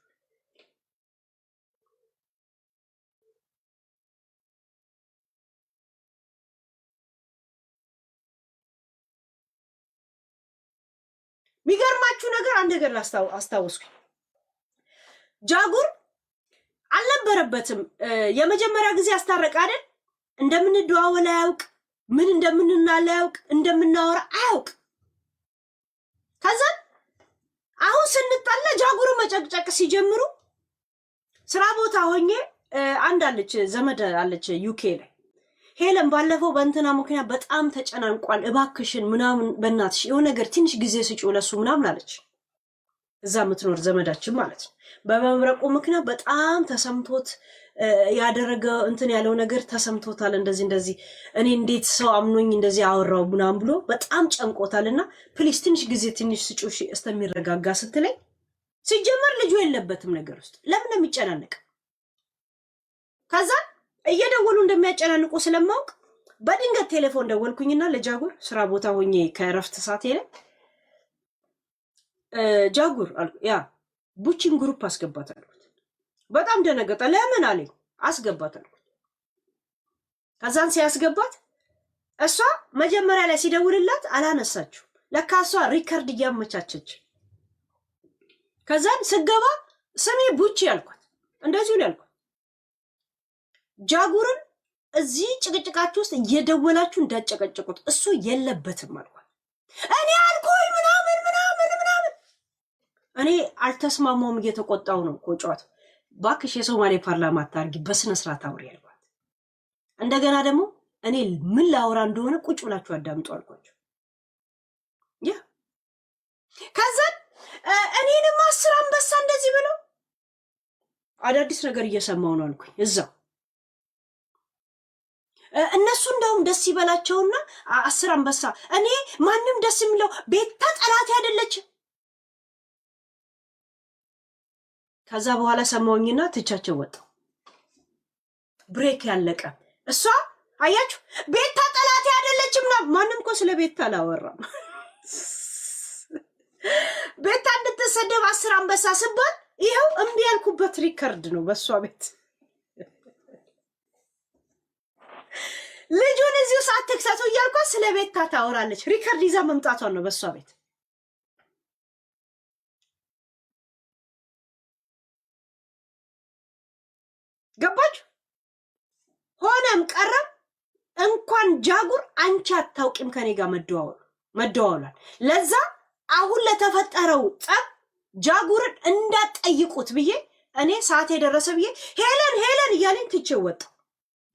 የሚገርማችሁ ነገር አንድ ነገር አስታውስኩኝ። ጃጉር አልነበረበትም። የመጀመሪያ ጊዜ አስታረቀ አይደል? እንደምንደዋወል አያውቅ፣ ምን እንደምንናለ አያውቅ፣ እንደምናወራ አያውቅ። ከዛ አሁን ስንጣላ ጃጉር መጨቅጨቅ ሲጀምሩ ስራ ቦታ ሆኜ አንድ አለች ዘመድ አለች ዩኬ ላይ ሄለን ባለፈው በእንትና ምክንያት በጣም ተጨናንቋል፣ እባክሽን ምናምን በእናትሽ የሆነ ነገር ትንሽ ጊዜ ስጪው ለሱ ምናምን አለች። እዛ የምትኖር ዘመዳችን ማለት ነው። በመምረቁ ምክንያት በጣም ተሰምቶት ያደረገ እንትን ያለው ነገር ተሰምቶታል። እንደዚህ እኔ እንዴት ሰው አምኖኝ እንደዚህ አወራው ምናምን ብሎ በጣም ጨንቆታልና ፕሊስ ትንሽ ጊዜ ትንሽ ስጪው እስከሚረጋጋ ስትለኝ ሲጀመር ልጁ የለበትም ነገር ውስጥ ለምን የሚጨናነቅ? ከዛ እየደወሉ እንደሚያጨናንቁ ስለማውቅ በድንገት ቴሌፎን ደወልኩኝና ለጃጉር ስራ ቦታ ሆኜ ከረፍት ሰዓት ሄለ ጃጉር ያ ቡቺን ግሩፕ አስገባት አልኩት። በጣም ደነገጠ። ለምን አለኝ። አስገባት አልኩት። ከዛን ሲያስገባት እሷ መጀመሪያ ላይ ሲደውልላት አላነሳችሁ። ለካ እሷ ሪከርድ እያመቻቸች። ከዛን ስገባ ስሜ ቡቺ ያልኳት እንደዚሁ ያልኳት ጃጉርን እዚህ ጭቅጭቃችሁ ውስጥ እየደወላችሁ እንዳጨቀጨቁት እሱ የለበትም አልኳት። እኔ አልኩኝ ምናምን እኔ አልተስማማውም እየተቆጣው ነው ቆጫት። ባክሽ የሶማሌ ፓርላማ አታርጊ በስነ ስርዓት አውሪ ያልኳት። እንደገና ደግሞ እኔ ምን ላወራ እንደሆነ ቁጭ ብላችሁ አዳምጡ አልኳቸው። ያ ከዛ እኔንም 10 አንበሳ እንደዚህ ብለው አዳዲስ ነገር እየሰማው ነው አልኩኝ። እዛው እነሱ እንደውም ደስ ይበላቸውና 10 አንበሳ እኔ ማንም ደስ የሚለው ቤታ ጠላት አይደለች። ከዛ በኋላ ሰማውኝና ትቻቸው ወጣው። ብሬክ ያለቀ እሷ አያችሁ ቤታ ጠላት አይደለችም ነው። ማንም እኮ ስለ ቤታ አላወራም። ቤታ እንድትሰደብ 10 አንበሳ ስባል ይሄው እምቢ ያልኩበት ሪከርድ ነው በሷ ቤት። ልጁን እዚሁ ሰዓት ተክሳቶ እያልኳ ስለ ቤታ ታወራለች። ሪከርድ ይዛ መምጣቷን ነው በሷ ቤት። ገባችሁ? ሆነም ቀረም እንኳን ጃጉር አንቺ አታውቂም ከኔ ጋር መደዋወሏል። ለዛ አሁን ለተፈጠረው ጠብ ጃጉርን እንዳትጠይቁት ብዬ እኔ ሰዓት የደረሰ ብዬ ሄለን እያለኝ ትቼው ወጣሁ።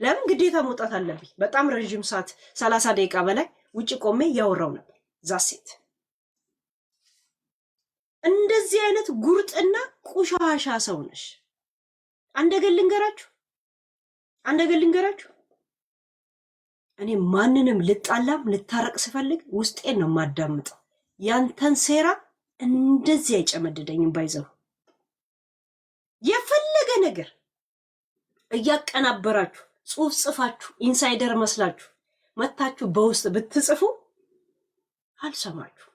ለምን ግዴታ መውጣት አለብኝ። በጣም ረጅም ሰዓት 30 ደቂቃ በላይ ውጪ ቆሜ እያወራው ነበር። ዛሴት እንደዚህ አይነት ጉርጥና ቁሻሻ ሰው ነሽ። አንደገል ልንገራችሁ እኔ ማንንም ልጣላም ልታረቅ ስፈልግ ውስጤን ነው ማዳምጠው። ያንተን ሴራ እንደዚህ አይጨመድደኝም። ባይዘው የፈለገ ነገር እያቀናበራችሁ ጽሁፍ ጽፋችሁ ኢንሳይደር መስላችሁ መታችሁ በውስጥ ብትጽፉ አልሰማችሁ።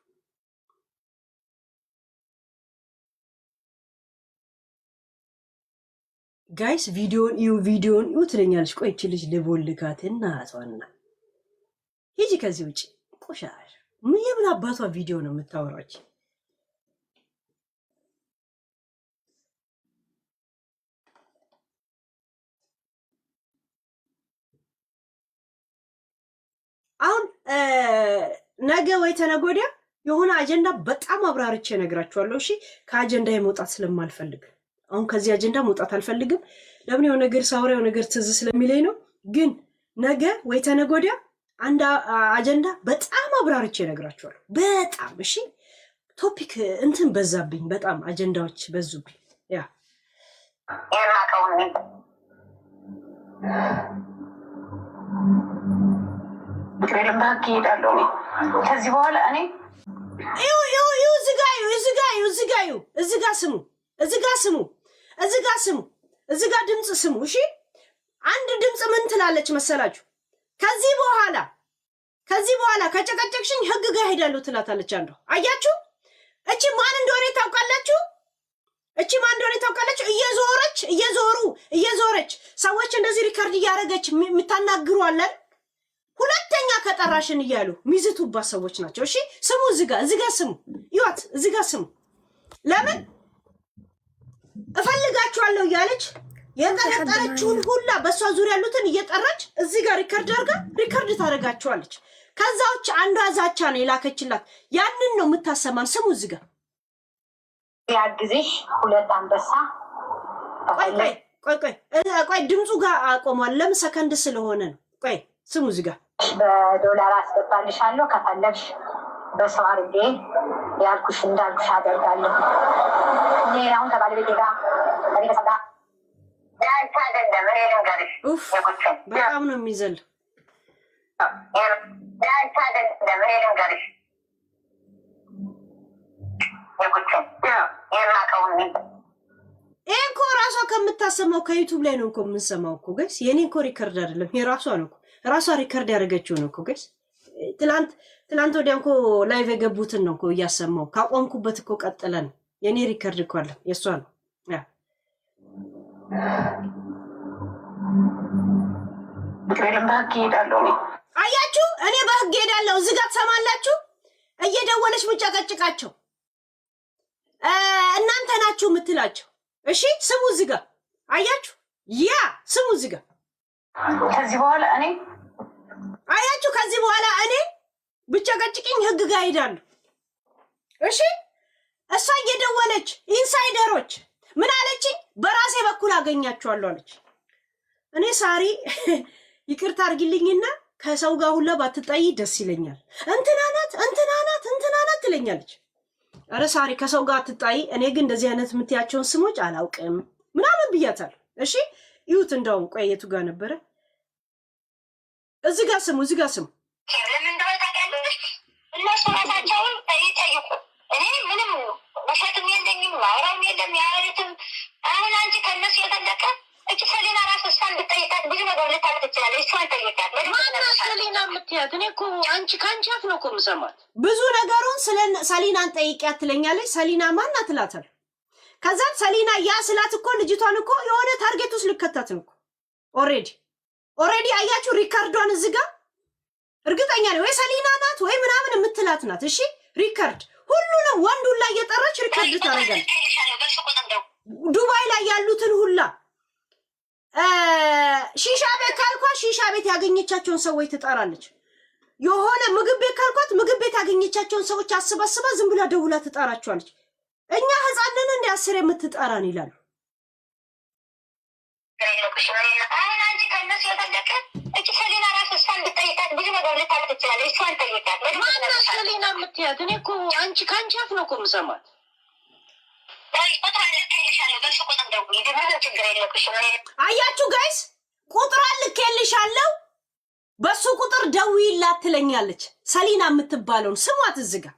ጋይስ ቪዲዮን እዩ ትለኛለች። ቆይ እቺ ልጅ ልቦልጋትና አቷና ሂጂ ከዚህ ውጪ ቆሻሽ ምን አባቷ ቪዲዮ ነው የምታወራች? አሁን ነገ ወይ ተነገ ወዲያ የሆነ አጀንዳ በጣም አብራርቼ እነግራችኋለሁ። እሺ ከአጀንዳ የመውጣት ስለማልፈልግ አሁን ከዚህ አጀንዳ መውጣት አልፈልግም። ለምን የሆነ ነገር ሳወራ የሆነ ነገር ትዝ ስለሚለኝ ነው። ግን ነገ ወይ ተነገ ወዲያ አንድ አጀንዳ በጣም አብራርቼ እነግራችኋለሁ። በጣም እሺ ቶፒክ እንትን በዛብኝ፣ በጣም አጀንዳዎች በዙብኝ። ያ ባክ ይሄዳለሁ ከዚህ በኋላ እኔ እዚጋ ድምፅ ስሙ። እሺ አንድ ድምፅ ምን ትላለች መሰላችሁ? ከዚህ በኋላ ከጨቀጨቅሽኝ ህግ ጋር ሄዳለሁ ትላታለች አንዷ። አያችሁ? እቺ ማን እንደሆነ ታውቃላችሁ? እየዞረች ሰዎች እንደዚህ ሪከርድ እያደረገች የምታናግሩ አለን። ሁለተኛ ከጠራሽን እያሉ ሚዝቱባት ሰዎች ናቸው። እሺ ስሙ፣ እዚጋ ስሙ፣ ይዋት እዚጋ ስሙ። ለምን እፈልጋችኋለሁ እያለች የጠረጠረችውን ሁላ በእሷ ዙሪያ ያሉትን እየጠራች እዚህ ጋር ሪከርድ ታደርጋቸዋለች። ከዛዎች አንዷ ዛቻ ነው የላከችላት። ያንን ነው የምታሰማን። ስሙ እዚጋ ያግዝሽ 2 አንበሳ። ቆይ ድምፁ ጋር አቆሟል። ለምን ሰከንድ ስለሆነ ነው። ቆይ ስሙ እዚጋ በዶላር አስገባልሻለሁ። ከፈለግሽ በሰው አድርጌ ያልኩሽ እንዳልኩሽ አደርጋለሁ። እኔ አሁን ከባለቤቴ ጋር ከቤተሰብ ጋር በጣም ነው የሚዘል። የማውቀውን ይሄ እኮ ራሷ ከምታሰማው ከዩቱብ ላይ ነው እኮ የምንሰማው እኮ ጋይስ። የኔ እኮ ሪከርድ አይደለም የራሷ ነው እኮ ራሷ ሪከርድ ያደረገችው ነው እኮ ጋይስ። ትላንት ወዲያ እኮ ላይቭ የገቡትን ነው እኮ እያሰማው ካቆምኩበት እኮ ቀጥለን የኔ ሪከርድ እኮ አለ የእሷ ነው። በህግ እሄዳለሁ። አያችሁ፣ እኔ በህግ እሄዳለሁ። እዚህ ጋር ትሰማላችሁ፣ እየደወለች ምጨቀጭቃቸው እናንተ ናችሁ የምትላቸው። እሺ ስሙ፣ እዚህ ጋር አያችሁ፣ ያ ስሙ እዚህ ጋር ከዚህ በኋላ እኔ አያችሁ፣ ከዚህ በኋላ እኔ ብጨቀጭቅኝ ህግ ጋር እሄዳለሁ። እሺ እሷ እየደወለች ኢንሳይደሮች ምን አለችኝ? በራሴ በኩል አገኛቸዋለሁ አለች። እኔ ሳሪ ይቅርታ አድርጊልኝና ከሰው ጋር ሁላ ባትጣይ ደስ ይለኛል። እንትና ናት ትለኛለች። አረ ሳሪ ከሰው ጋር አትጣይ፣ እኔ ግን እንደዚህ አይነት የምትያቸውን ስሞች አላውቅም ምናምን ብያታለሁ። እሺ ይሁት እንደውም ቆየቱ ጋር ነበረ። እዚህ ጋር ስሙ ለምን እንደሆነ ታውቂያለሽ? እነሱ ራሳቸውን ይጠይቁ። እኔ ምንም ውሸትም የለኝም ማውራም የለም ያሉትም። አሁን አንቺ ከእነሱ የፈለቀ እቺ ሰሊና ራሱ እሷን ብትጠይቃት ብዙ ነገር ልታውቅ ትችላለች። እሷን ጠይቃት። ማናት ሰሊና የምትያት? እኔ እኮ ከአንቺ አፍ ነው እኮ የምሰማት ብዙ ነገሩን ስለ ሰሊናን ጠይቂያት ትለኛለች። ሰሊና ማናት ትላታለህ። ከዛም ሰሊና ያ ስላት እኮ ልጅቷን እኮ የሆነ ታርጌት ውስጥ ልከታት ነው እኮ ኦሬዲ አያችሁ፣ ሪካርዷን እዚህ ጋር እርግጠኛ ነኝ ወይ ሰሊና ናት ወይ ምናምን የምትላት ናት። እሺ ሪካርድ ሁሉንም ወንዱን ላይ እየጠራች ሪካርድ ታደርጋለች። ዱባይ ላይ ያሉትን ሁላ ሺሻ ቤት ካልኳት ሺሻ ቤት ያገኘቻቸውን ሰዎች ትጠራለች። የሆነ ምግብ ቤት ካልኳት ምግብ ቤት ያገኘቻቸውን ሰዎች አስባስባ ዝም ብላ ደውላ ትጠራቸዋለች። እኛ ህፃንን እንደ 10 የምትጠራን ይላሉ። አሁን አንቺ ከእነሱ የፈለቀ እቺ ሰሊና ራሱ እሷን ብትጠይቃት ብዙ ነገር ልታውቅ ትችላለች። እሷን ጠይቃት። ማናት ሰሊና የምትያት? እኔ እኮ ከአንቺ አፍ ነው እኮ የምሰማት። አያችሁ ጋይስ፣ ቁጥሯን ልኬልሻለሁ በሱ ቁጥር ደውይላት ትለኛለች። ሰሊና የምትባለውን ስሟት እዚህ ጋር።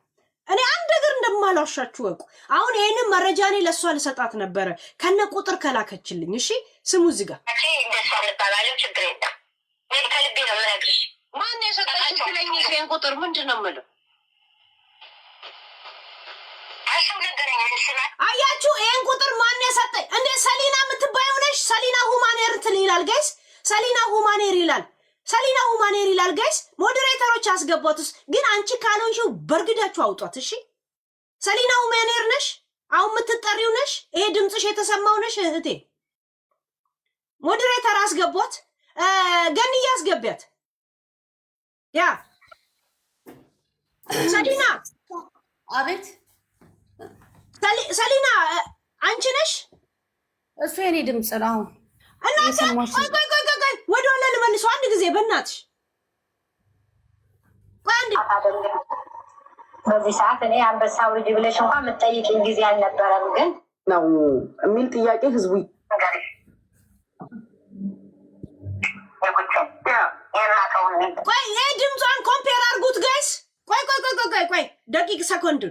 እኔ አንድ ነገር እንደማላሻችሁ ወቁ። አሁን ይሄንን መረጃ እኔ ለሷ ልሰጣት ነበረ ከነ ቁጥር ከላከችልኝ። እሺ ስሙ እዚህ ጋር። ማን የሰጠሽ ስለኝ ይሄን ቁጥር ምንድን ነው የምለው? አያችሁ ይሄን ቁጥር ማን የሰጠኝ? እንዴ ሰሊና የምትባየው ነሽ? ሰሊና ሁማኔር ይላል ጋይስ። ሰሊና ሁማኔር ይላል ጋይስ። ሞዴሬተሮች አስገቧትስ። ግን አንቺ ካልሆንሽው በርግዳችሁ አውጧት። እሺ ሰሊና ሁማኔር ነሽ? አሁን የምትጠሪው ነሽ? ይሄ ድምፅሽ የተሰማው ነሽ እህቴ? ሞዴሬተር አስገቧት። ገንዬ አስገቢያት። ያ ሰሊና አቤት ሰሊና አንቺ ነሽ? እሱ የኔ ድምፅ ነው። እናንተ ቆይ ወደ ኋላ ልመልሰው አንድ ጊዜ በእናትሽ። ቆይ አንዴ። በዚህ ሰዓት እኔ አንበሳው ልጅ ብለሽ እንኳን የምትጠይቂኝ ጊዜ አልነበረም። ግን ነው የሚል ጥያቄ ህዝቡ ቆይ ይሄ ድምጿን ኮምፔር አድርጉት ጋይስ። ቆይ ደቂቅ ሰኮንድ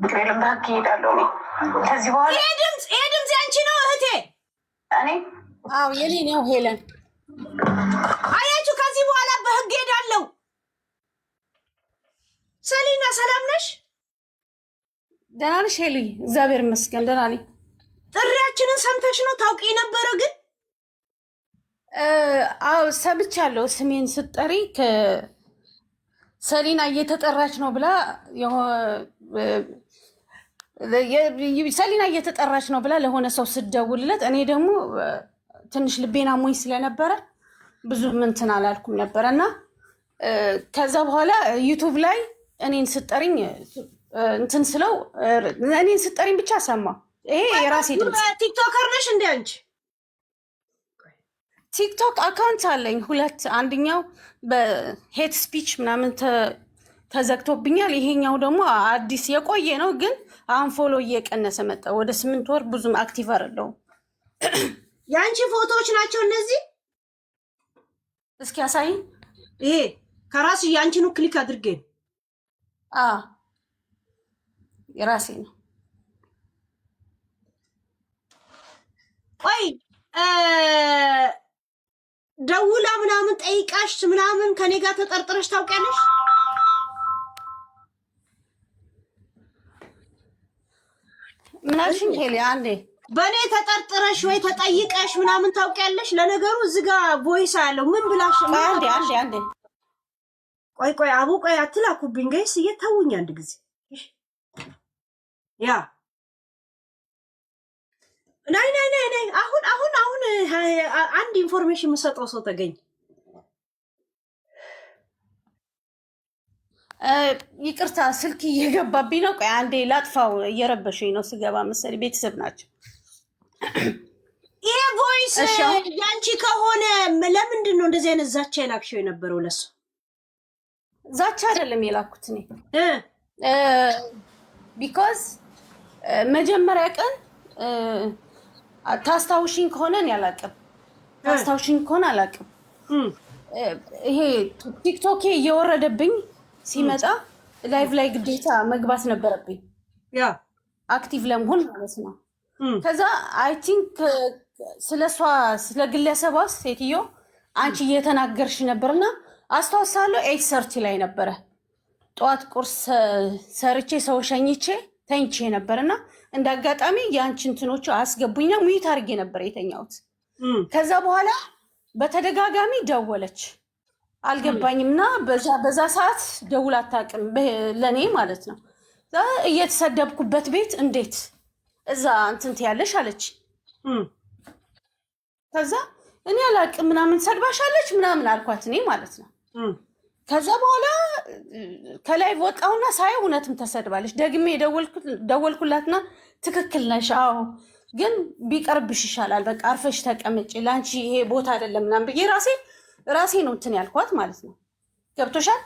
ምክሬልም በህግ እሄዳለሁ። ከዚህ በኋላ ይሄ ድምፅ ያንቺ ነው እህቴ? እኔ አዎ የኔ ነው ሄለን። አያችሁ ከዚህ በኋላ በህግ እሄዳለሁ። ሰሊና ሰላም ነሽ? ደህና ነሽ ሄሊ? እግዚአብሔር ይመስገን ደህና ነኝ። ጥሪያችንን ሰምተሽ ነው ታውቂ ነበረ? ግን አዎ ሰምቻለሁ። ስሜን ስትጠሪ ሰሊና እየተጠራች ነው ብላ ሰሊና እየተጠራች ነው ብላ ለሆነ ሰው ስደውልለት እኔ ደግሞ ትንሽ ልቤና ሞኝ ስለነበረ ብዙ እንትን አላልኩም ነበረ እና ከዛ በኋላ ዩቱብ ላይ እኔን ስጠሪኝ እንትን ስለው እኔን ስጠሪኝ ብቻ ሰማ። ይሄ የራሴ ድምፅ። ቲክቶከር ነሽ እንደ አንቺ? ቲክቶክ አካውንት አለኝ 2። አንደኛው በሄት ስፒች ምናምን ተዘግቶብኛል። ይሄኛው ደግሞ አዲስ የቆየ ነው፣ ግን አሁን ፎሎ እየቀነሰ መጣ። ወደ 8 ወር ብዙም አክቲቭ አይደለሁም። የአንቺ ፎቶዎች ናቸው እነዚህ? እስኪ ያሳይ። ይሄ ከራስሽ የአንቺኑ ክሊክ አድርጌ የራሴ ነው። ቆይ ደውላ ምናምን ጠይቃሽ ምናምን ከኔ ጋር ተጠርጥረሽ ታውቂያለሽ? ምን አልሽኝ ሄሊ? አንዴ በእኔ ተጠርጥረሽ ወይ ተጠይቀሽ ምናምን ታውቂያለሽ? ለነገሩ እዚህ ጋር ቮይስ አለው። ምን ብላሽ? አንዴ ቆይ አቡ ቆይ አትላኩብኝ ጋይስ፣ እየታውኝ አንድ ጊዜ ያ ናይ አሁን አንድ ኢንፎርሜሽን የምሰጠው ሰው ተገኝ። ይቅርታ ስልክ እየገባብኝ ነው። ቆይ አንዴ ላጥፋው፣ እየረበሽኝ ነው ስገባ መሰለኝ። ቤተሰብ ናቸው። ይሄ ቮይስ ያንቺ ከሆነ ለምንድን ነው እንደዚህ አይነት ዛቻ የላክሽው የነበረው? ለሱ ዛቻ አይደለም የላኩት እኔ ቢኮዝ መጀመሪያ ቀን ታስታውሽኝ ከሆነ እኔ አላውቅም፣ ታስታውሽኝ ከሆነ አላውቅም። ይሄ ቲክቶኬ እየወረደብኝ ሲመጣ ላይቭ ላይ ግዴታ መግባት ነበረብኝ፣ ያ አክቲቭ ለመሆን ማለት ነው። ከዛ አይ ቲንክ ስለሷ ስለ ግለሰቧ ሴትዮ አንቺ እየተናገርሽ ነበርና አስታውሳለሁ። 8:30 ላይ ነበረ ጠዋት ቁርስ ሰርቼ ሰው ሸኝቼ ተኝቼ ነበርና እንደ አጋጣሚ የአንቺ እንትኖቹ አስገቡኝና ሙይት አድርጌ ነበር የተኛሁት። ከዛ በኋላ በተደጋጋሚ ደወለች፣ አልገባኝምና በዛ ሰዓት ደውል አታውቅም ለኔ ማለት ነው። እየተሰደብኩበት ቤት እንዴት እዛ እንትን ትያለሽ አለች። ከዛ እኔ አላውቅም ምናምን ሰድባሻለች ምናምን አልኳት እኔ ማለት ነው። ከዛ በኋላ ከላይ ወጣውና ሳየው እውነትም ተሰድባለች። ደግሜ ደወልኩላትና ትክክል ነሽ፣ አዎ ግን ቢቀርብሽ ይሻላል፣ በቃ አርፈሽ ተቀመጪ፣ ለአንቺ ይሄ ቦታ አይደለም ምናምን ብዬ ራሴ ነው እንትን ያልኳት ማለት ነው። ገብቶሻል?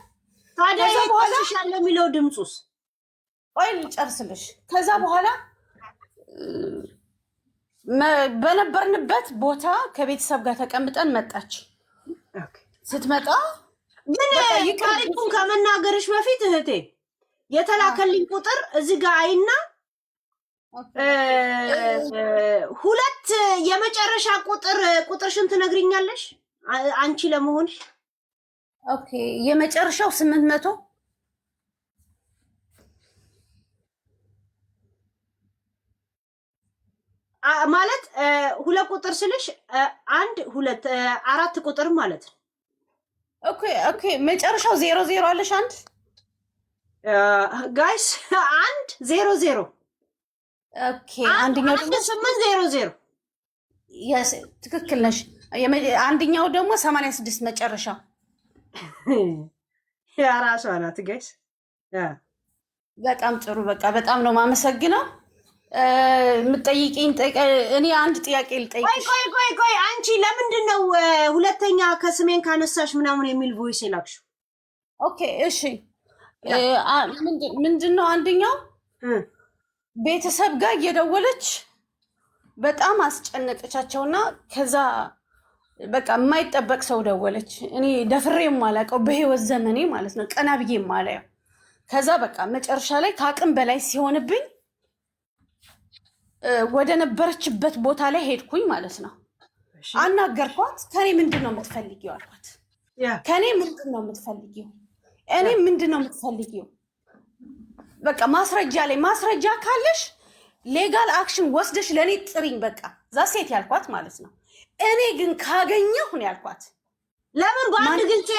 ታዲያ በኋላ ያለ የሚለው ድምፁስ? ቆይ ልጨርስልሽ። ከዛ በኋላ በነበርንበት ቦታ ከቤተሰብ ጋር ተቀምጠን መጣች። ስትመጣ ግን ታሪኩን ከመናገርሽ በፊት እህቴ የተላከልኝ ቁጥር እዚህ ጋር አይና ሁለት የመጨረሻ ቁጥርሽን ትነግሪኛለሽ አንቺ ለመሆንሽ? ኦኬ የመጨረሻው 800 ማለት ሁለት ቁጥር ስልሽ 1 2 4 ቁጥር ማለት ነው። ኦኬ መጨረሻው 00 አለሽ? አንድ ጋይስ 100 ኦኬ አንደኛው ደግሞ 800 የስ ትክክል ነሽ። አንደኛው ደግሞ 86 መጨረሻ ያ ራሷ ናት ጋይስ። በጣም ጥሩ በቃ በጣም ነው ማመሰግነው። የምትጠይቂኝ እኔ አንድ ጥያቄ ልጠይቅሽ። ቆይ አንቺ ለምንድን ነው ሁለተኛ ከስሜን ካነሳሽ ምናምን የሚል ቮይስ የላክሽው? ኦኬ እሺ ምንድን ነው አንደኛው ቤተሰብ ጋር እየደወለች በጣም አስጨነቀቻቸውና ከዛ በቃ የማይጠበቅ ሰው ደወለች። እኔ ደፍሬ የማላውቀው በህይወት ዘመኔ ማለት ነው፣ ቀና ብዬ የማላየው። ከዛ በቃ መጨረሻ ላይ ከአቅም በላይ ሲሆንብኝ ወደ ነበረችበት ቦታ ላይ ሄድኩኝ ማለት ነው። አናገርኳት። ከኔ ምንድን ነው የምትፈልጊው አልኳት። ከኔ ምንድን ነው የምትፈልጊው? እኔ ምንድን ነው የምትፈልጊው? በቃ ማስረጃ ካለሽ ሌጋል አክሽን ወስደሽ ለእኔ ጥሪኝ፣ በቃ ዛሴት ያልኳት ማለት ነው። እኔ ግን ካገኘሁ ነው ያልኳት። ለምን በአንድ ጊዜ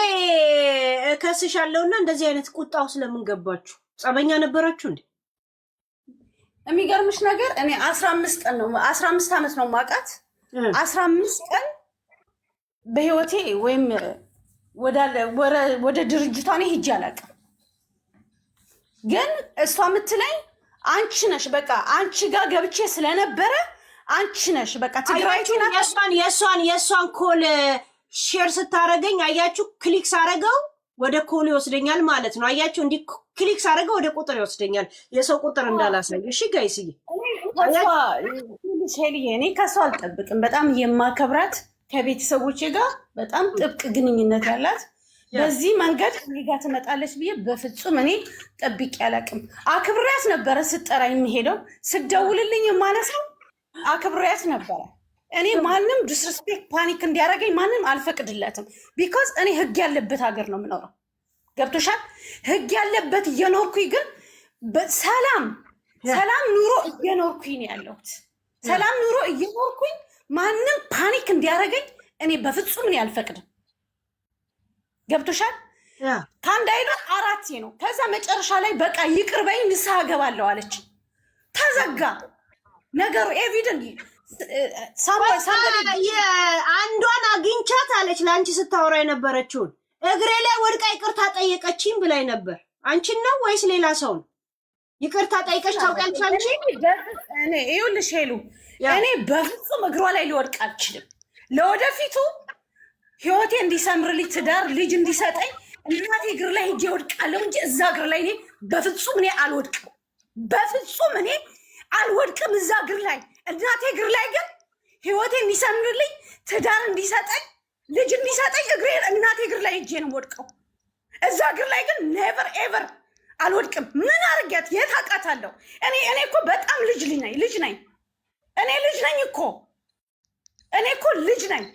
እከስሻለሁና እንደዚህ አይነት ቁጣው ስለምን ገባችሁ? ጸበኛ ነበራችሁ እንዴ? የሚገርምሽ ነገር እኔ 15 ዓመት ነው ማውቃት። 15 ቀን በህይወቴ ወይም ወደ ድርጅቷ እኔ ሂጄ አላውቅም። ግን እሷ የምትለኝ አንቺ ነሽ፣ በቃ አንቺ ጋር ገብቼ ስለነበረ አንቺ ነሽ በቃ ትግራይ የእሷን ኮል ሼር ስታረገኝ አያችሁ፣ ክሊክ ሳረገው ወደ ኮል ይወስደኛል ማለት ነው። አያችሁ፣ እንዲህ ክሊክ ሳረገው ወደ ቁጥር ይወስደኛል፣ የሰው ቁጥር እንዳላሳይ። እሺ ጋይስዬ፣ እኔ ከሷ አልጠብቅም። በጣም የማከብራት ከቤተሰቦቼ ጋር በጣም ጥብቅ ግንኙነት ያላት በዚህ መንገድ እኔ ጋር ትመጣለች ብዬ በፍጹም እኔ ጠብቄ አላውቅም። አክብሬያት ነበረ ስጠራ የሚሄደው ስደውልልኝ የማነሳው አክብሬያት ነበረ። እኔ ማንም ዲስሪስፔክት ፓኒክ እንዲያደርገኝ ማንም አልፈቅድለትም። ቢኮዝ እኔ ህግ ያለበት ሀገር ነው የምኖረው። ገብቶሻል? ህግ ያለበት እየኖርኩኝ ግን ሰላም ኑሮ እየኖርኩኝ ነው ያለሁት። ሰላም ኑሮ እየኖርኩኝ ማንም ፓኒክ እንዲያደርገኝ እኔ በፍጹም እኔ አልፈቅድም። ገብቶሻል? ከአንድ አይነት 4 ነው። ከዛ መጨረሻ ላይ በቃ ይቅር በይኝ ንስሐ ገባለሁ አለች። ተዘጋ ነገሩ። ኤቪደንት አንዷን አግኝቻት አለች ለአንቺ ስታወራ የነበረችውን እግሬ ላይ ወድቃ ይቅርታ ጠየቀችኝ ብላኝ ነበር። አንቺን ነው ወይስ ሌላ ሰው ነው ይቅርታ ጠይቀሽ ታውቂያለሽ? አንቺ ይኸውልሽ ሄሉ እኔ በፍጹም እግሯ ላይ ሊወድቅ አልችልም። ለወደፊቱ ህይወቴ እንዲሰምርልኝ ትዳር ልጅ እንዲሰጠኝ እናቴ እግር ላይ ሄጄ እወድቃለሁ እንጂ እዛ እግር ላይ እኔ በፍጹም እኔ አልወድቅም። በፍጹም እኔ አልወድቅም እዛ እግር ላይ። እናቴ እግር ላይ ግን ህይወቴ እንዲሰምርልኝ ትዳር እንዲሰጠኝ ልጅ እንዲሰጠኝ እናቴ እግር ላይ ሄጄ ነው የምወድቀው። እዛ እግር ላይ ግን ኔቨር ኤቨር አልወድቅም። ምን አርጊያት የት አውቃታለሁ? እኔ እኮ በጣም ልጅ ነኝ። እኔ ልጅ ነኝ እኮ ልጅ ነኝ።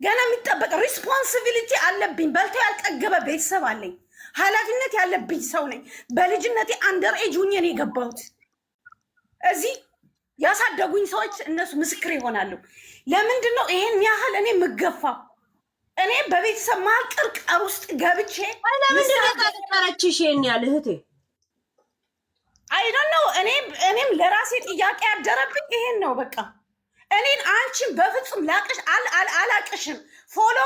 ገና የሚጠበቅ ሪስፖንሲቢሊቲ አለብኝ። በልቶ ያልጠገበ ቤተሰብ አለኝ። ኃላፊነት ያለብኝ ሰው ነኝ። በልጅነቴ አንደር ኤጅ ሁኜ ነው የገባሁት። እዚህ ያሳደጉኝ ሰዎች እነሱ ምስክር ይሆናሉ። ለምንድን ነው ይሄን ያህል እኔ የምገፋው? እኔ በቤተሰብ መሀል ቅርቃር ውስጥ ገብቼ ለምንድን ነው ታጠቃረችሽ ይሄን ያህል እህቴ? አይ ዶንት ኖ። እኔም ለራሴ ጥያቄ ያደረብኝ ይሄን ነው። በቃ እኔን አንቺን በፍጹም ላቅሽ አላቅሽም። ፎሎ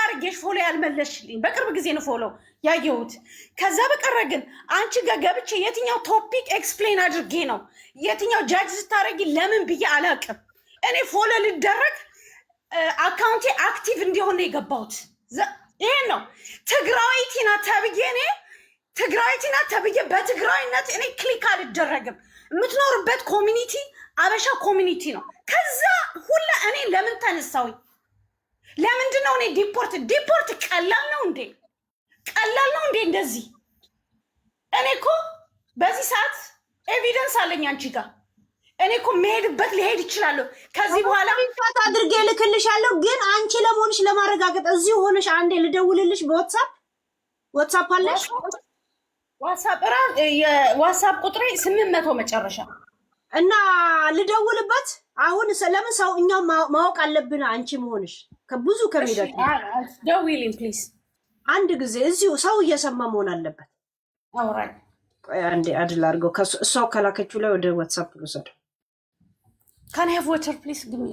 አድርጌሽ ፎሎ ያልመለስሽልኝ በቅርብ ጊዜ ነው ፎሎ ያየሁት። ከዛ በቀረ ግን አንቺ ጋር ገብቼ የትኛው ቶፒክ ኤክስፕሌን አድርጌ ነው የትኛው ጃጅ ስታደርጊ ለምን ብዬ አላቅም። እኔ ፎሎ ልደረግ አካውንቴ አክቲቭ እንዲሆን ነው የገባሁት። ይሄን ነው ትግራዊት ናት ተብዬ እኔ ትግራዊት ናት ተብዬ በትግራዊነት እኔ ክሊክ አልደረግም። የምትኖርበት ኮሚኒቲ አበሻ ኮሚኒቲ ነው። ከዛ ሁላ እኔ ለምን ተነሳሁኝ? ለምንድን ነው እኔ ዲፖርት ቀላል ነው እንዴ? እንደዚህ እኔ እኮ በዚህ ሰዓት ኤቪደንስ አለኝ አንቺ ጋር። እኔ እኮ መሄድበት ሊሄድ ይችላለሁ። ከዚህ በኋላ ፋት አድርጌ ልክልሻለሁ። ግን አንቺ ለመሆንሽ ለማረጋገጥ እዚህ ሆነሽ አንዴ ልደውልልሽ በዋትሳፕ አለሽ? ዋትሳፕ ቁጥሬ 800 መጨረሻ እና ልደውልበት አሁን። ለምን ሰው እኛው ማወቅ አለብን አንቺ መሆንሽ ከብዙ ከሚደቅ ደውይልኝ ፕሊዝ። አንድ ጊዜ እዚሁ ሰው እየሰማ መሆን አለበት። አውራይ አንዴ አድል አድርገው እሷው ከላከችው ላይ ወደ ዋትሳፕ ልውሰድ። ካን ሃቭ ዋተር ፕሊዝ ግሚ።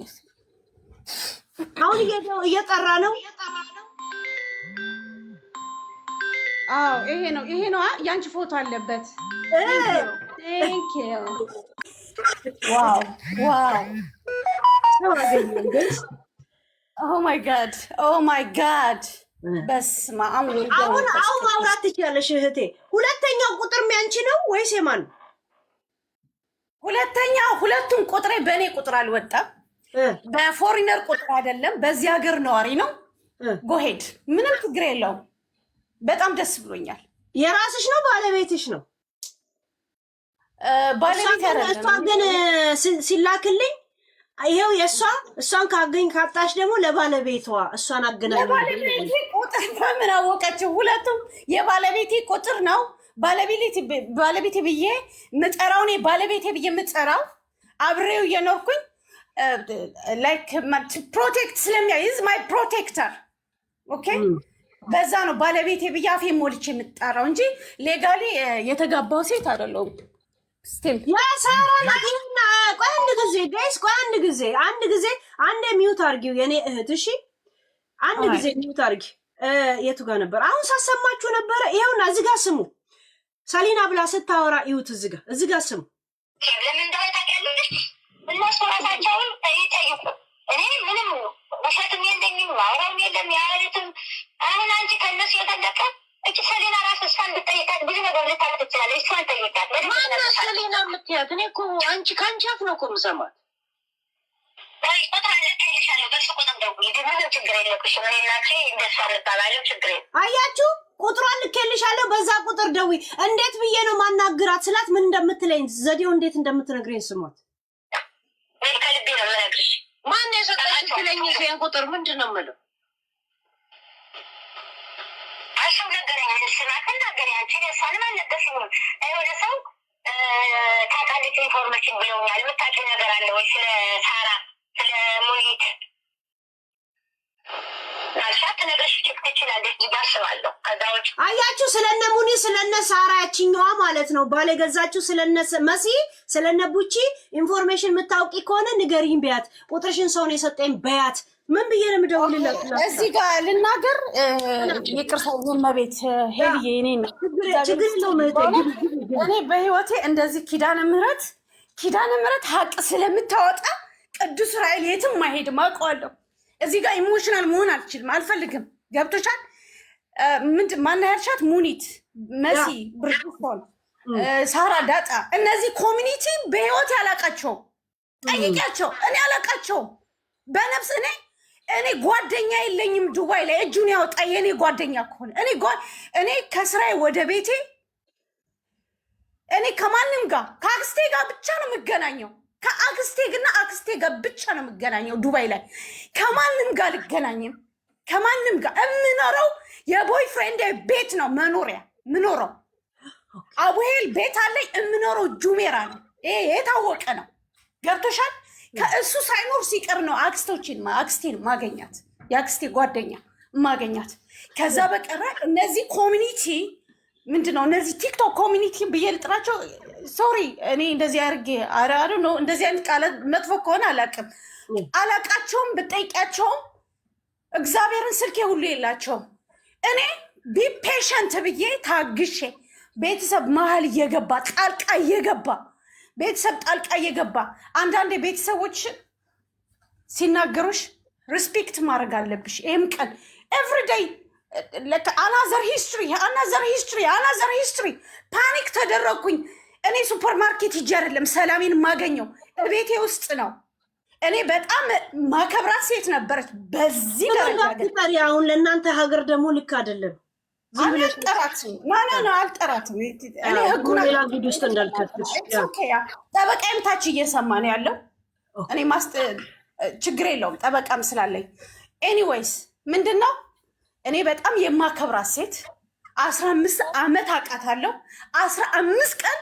አሁን እየጠራ ነው። አዎ ይሄ ነው ያንቺ ፎቶ አለበት። ቴንክ ዩ ዋው ኦ ማይ ጋድ በስመ አብ። አሁን ማውራት ትችያለሽ እህቴ። ሁለተኛው ቁጥር ያንቺ ነው ወይስ የማን? ሁለቱም ቁጥሬ በእኔ ቁጥር አልወጣም። በፎሪነር ቁጥር አይደለም፣ በዚህ ሀገር ነዋሪ ነው። ጎሄድ ምንም ችግር የለውም። በጣም ደስ ብሎኛል። የራስሽ ነው ባለቤትሽ ነው? ባለቤት ያረደ እሷ ግን ሲላክልኝ ይሄው እሷን ካጣሽ ደግሞ ለባለቤቷ እሷን አገናኝ። ለባለቤቴ ቁጥር በምን አወቀችው? ሁለቱም የባለቤቴ ቁጥር ነው። ባለቤቴ ብዬ ምጠራው እኔ ባለቤቴ ብዬ ምጠራው አብሬው እየኖርኩኝ ላይክ ፕሮቴክት ስለሚያይዝ ማይ ፕሮቴክተር ኦኬ። በዛ ነው ባለቤቴ ብዬ አፌ ሞልቼ የምጠራው እንጂ ሌጋሊ የተጋባው ሴት አይደለሁም። ስቲል ያሳራና ቆይ አንድ ጊዜ አንዴ ሚውት አርጊው የኔ እህት። እሺ አንድ ጊዜ ሚውት አርጊ። የቱ ጋር ነበር አሁን ሳሰማችሁ ነበረ? ይሄውና እዚህ ጋር ስሙ። ሰሊና ብላ ስታወራ ይሁት እዚህ ጋር ስሙ። ለምን እንደሆነ ታውቂያለሽ? እነሱ ራሳቸውን ይጠይቁ። እኔ ምንም ውሸትም የለኝም ማውራም የለም ያሉትም። አሁን አንቺ ከእነሱ የፈለቀ እቺ ሰሊና ራሱ እሷን ብትጠይቃት ብዙ ነገር ልታመጥ ትችላለች። እሷን ጠይቃት። ማናት ሰሊና የምትያት? እኔ እኮ ከአንቺ አፍ ነው እኮ የምሰማት። ቁጥር አለ ልኬልሻለሁ። በሱ ቁጥር ደውዪ። ምንም ችግር የለብሽም። እኔ እና አንቺ እንደሱ አንባባልም። ችግር የለም። አያችሁ፣ ቁጥሯን ልኬልሻለሁ። በዛ ቁጥር ደውዪ። እንዴት ብዬ ነው ማናግራት ስላት ምን እንደምትለኝ ዘዴው እንዴት እንደምትነግረኝ ስሟት። ከልቤ ነው የምነግርሽ። ማን የሰጠሽ ትለኝ? ይሄን ቁጥር ምንድን ነው የምለው? አሽው ነገረኝ። ስናት ነገር አንቺ ደሳንም አልነገርሽኝም። የሆነ ሰው ታውቃለች ኢንፎርሜሽን ብለውኛል። የምታውቂው ነገር አለ ወይ ስለ ሳራ ስለ ሙኒት? ናልሻት ነገርሽ ትችላለች ብዬ አስባለሁ። ከዛ ውጭ አያችሁ፣ ስለነ ሙኒ ስለነ ሳራ ያችኛዋ ማለት ነው ባለ ገዛችሁ ስለነ መሲ ስለነ ቡቺ ኢንፎርሜሽን የምታውቂ ከሆነ ንገሪኝ በያት። ቁጥርሽን ሰው ነው የሰጠኝ በያት። ምን ብዬ ነው የምደውልላት? እዚህ ጋር ልናገር። ይቅርታ መቤት ሄልዬ፣ እኔ ችግር የለውም። እኔ በህይወቴ እንደዚህ ኪዳነ ምህረት ሀቅ ስለምታወጣ ቅዱስ ራኤል የትም አይሄድም፣ አውቀዋለሁ። እዚህ ጋር ኢሞሽናል መሆን አልችልም፣ አልፈልግም። ገብቶሻል? ምንድን ማነው ያልሻት? ሙኒት፣ መሲ፣ ብርቱካን፣ ሳራ፣ ዳጣ፣ እነዚህ ኮሚኒቲ በህይወቴ አላቃቸውም። ጠይቂያቸው፣ እኔ አላቃቸውም በነፍስ እኔ ጓደኛ የለኝም። ዱባይ ላይ እጁን ያወጣ የኔ ጓደኛ ከሆነ እኔ ከስራዬ ወደ ቤቴ እኔ ከማንም ጋር ከአክስቴ ጋር ብቻ ነው የምገናኘው። ከአክስቴ ግና አክስቴ ጋር ብቻ ነው የምገናኘው። ዱባይ ላይ ከማንም ጋር ልገናኝም። ከማንም ጋር የምኖረው የቦይ ፍሬንድ ቤት ነው መኖሪያ ምኖረው። አቡሄል ቤት አለኝ። የምኖረው ጁሜራ ነው። ይሄ የታወቀ ነው። ገብቶሻል? ከእሱ ሳይኖር ሲቀር ነው አክስቴን ማገኛት፣ የአክስቴ ጓደኛ ማገኛት። ከዛ በቀረ እነዚህ ኮሚኒቲ ምንድነው እነዚህ ቲክቶክ ኮሚኒቲ ብዬ ልጥራቸው? ሶሪ እኔ እንደዚህ አድርጌ አራሩ ነው። እንደዚህ አይነት ቃላት መጥፎ ከሆነ አላቃቸውም። ብጠይቂያቸውም እግዚአብሔርን ስልኬ ሁሉ የላቸውም። እኔ ቢፔሸንት ብዬ ታግሼ ቤተሰብ መሀል እየገባ ጣልቃ እየገባ አንዳንዴ ቤተሰቦች ሲናገሩሽ ሪስፔክት ማድረግ አለብሽ። ይህም ቀን ኤቭሪዴይ አናዘር ሂስትሪ ፓኒክ ተደረግኩኝ። እኔ ሱፐርማርኬት ሂጅ አይደለም ሰላሜን የማገኘው ቤቴ ውስጥ ነው። እኔ በጣም ማከብራት ሴት ነበረች። በዚህ ደረጃ አሁን ለእናንተ ሀገር ደግሞ ልክ አይደለም። አልጠራትም። እኔ ህጉን ውስጥ እንዳልከትሽ ጠበቃዬም ታች እየሰማ ነው ያለው። እኔ ችግር የለውም ጠበቃም ስላለኝ። ኤኒዌይስ ምንድን ነው እኔ በጣም የማከብራት ሴት 15 ዓመት አውቃታለሁ። 15 ቀን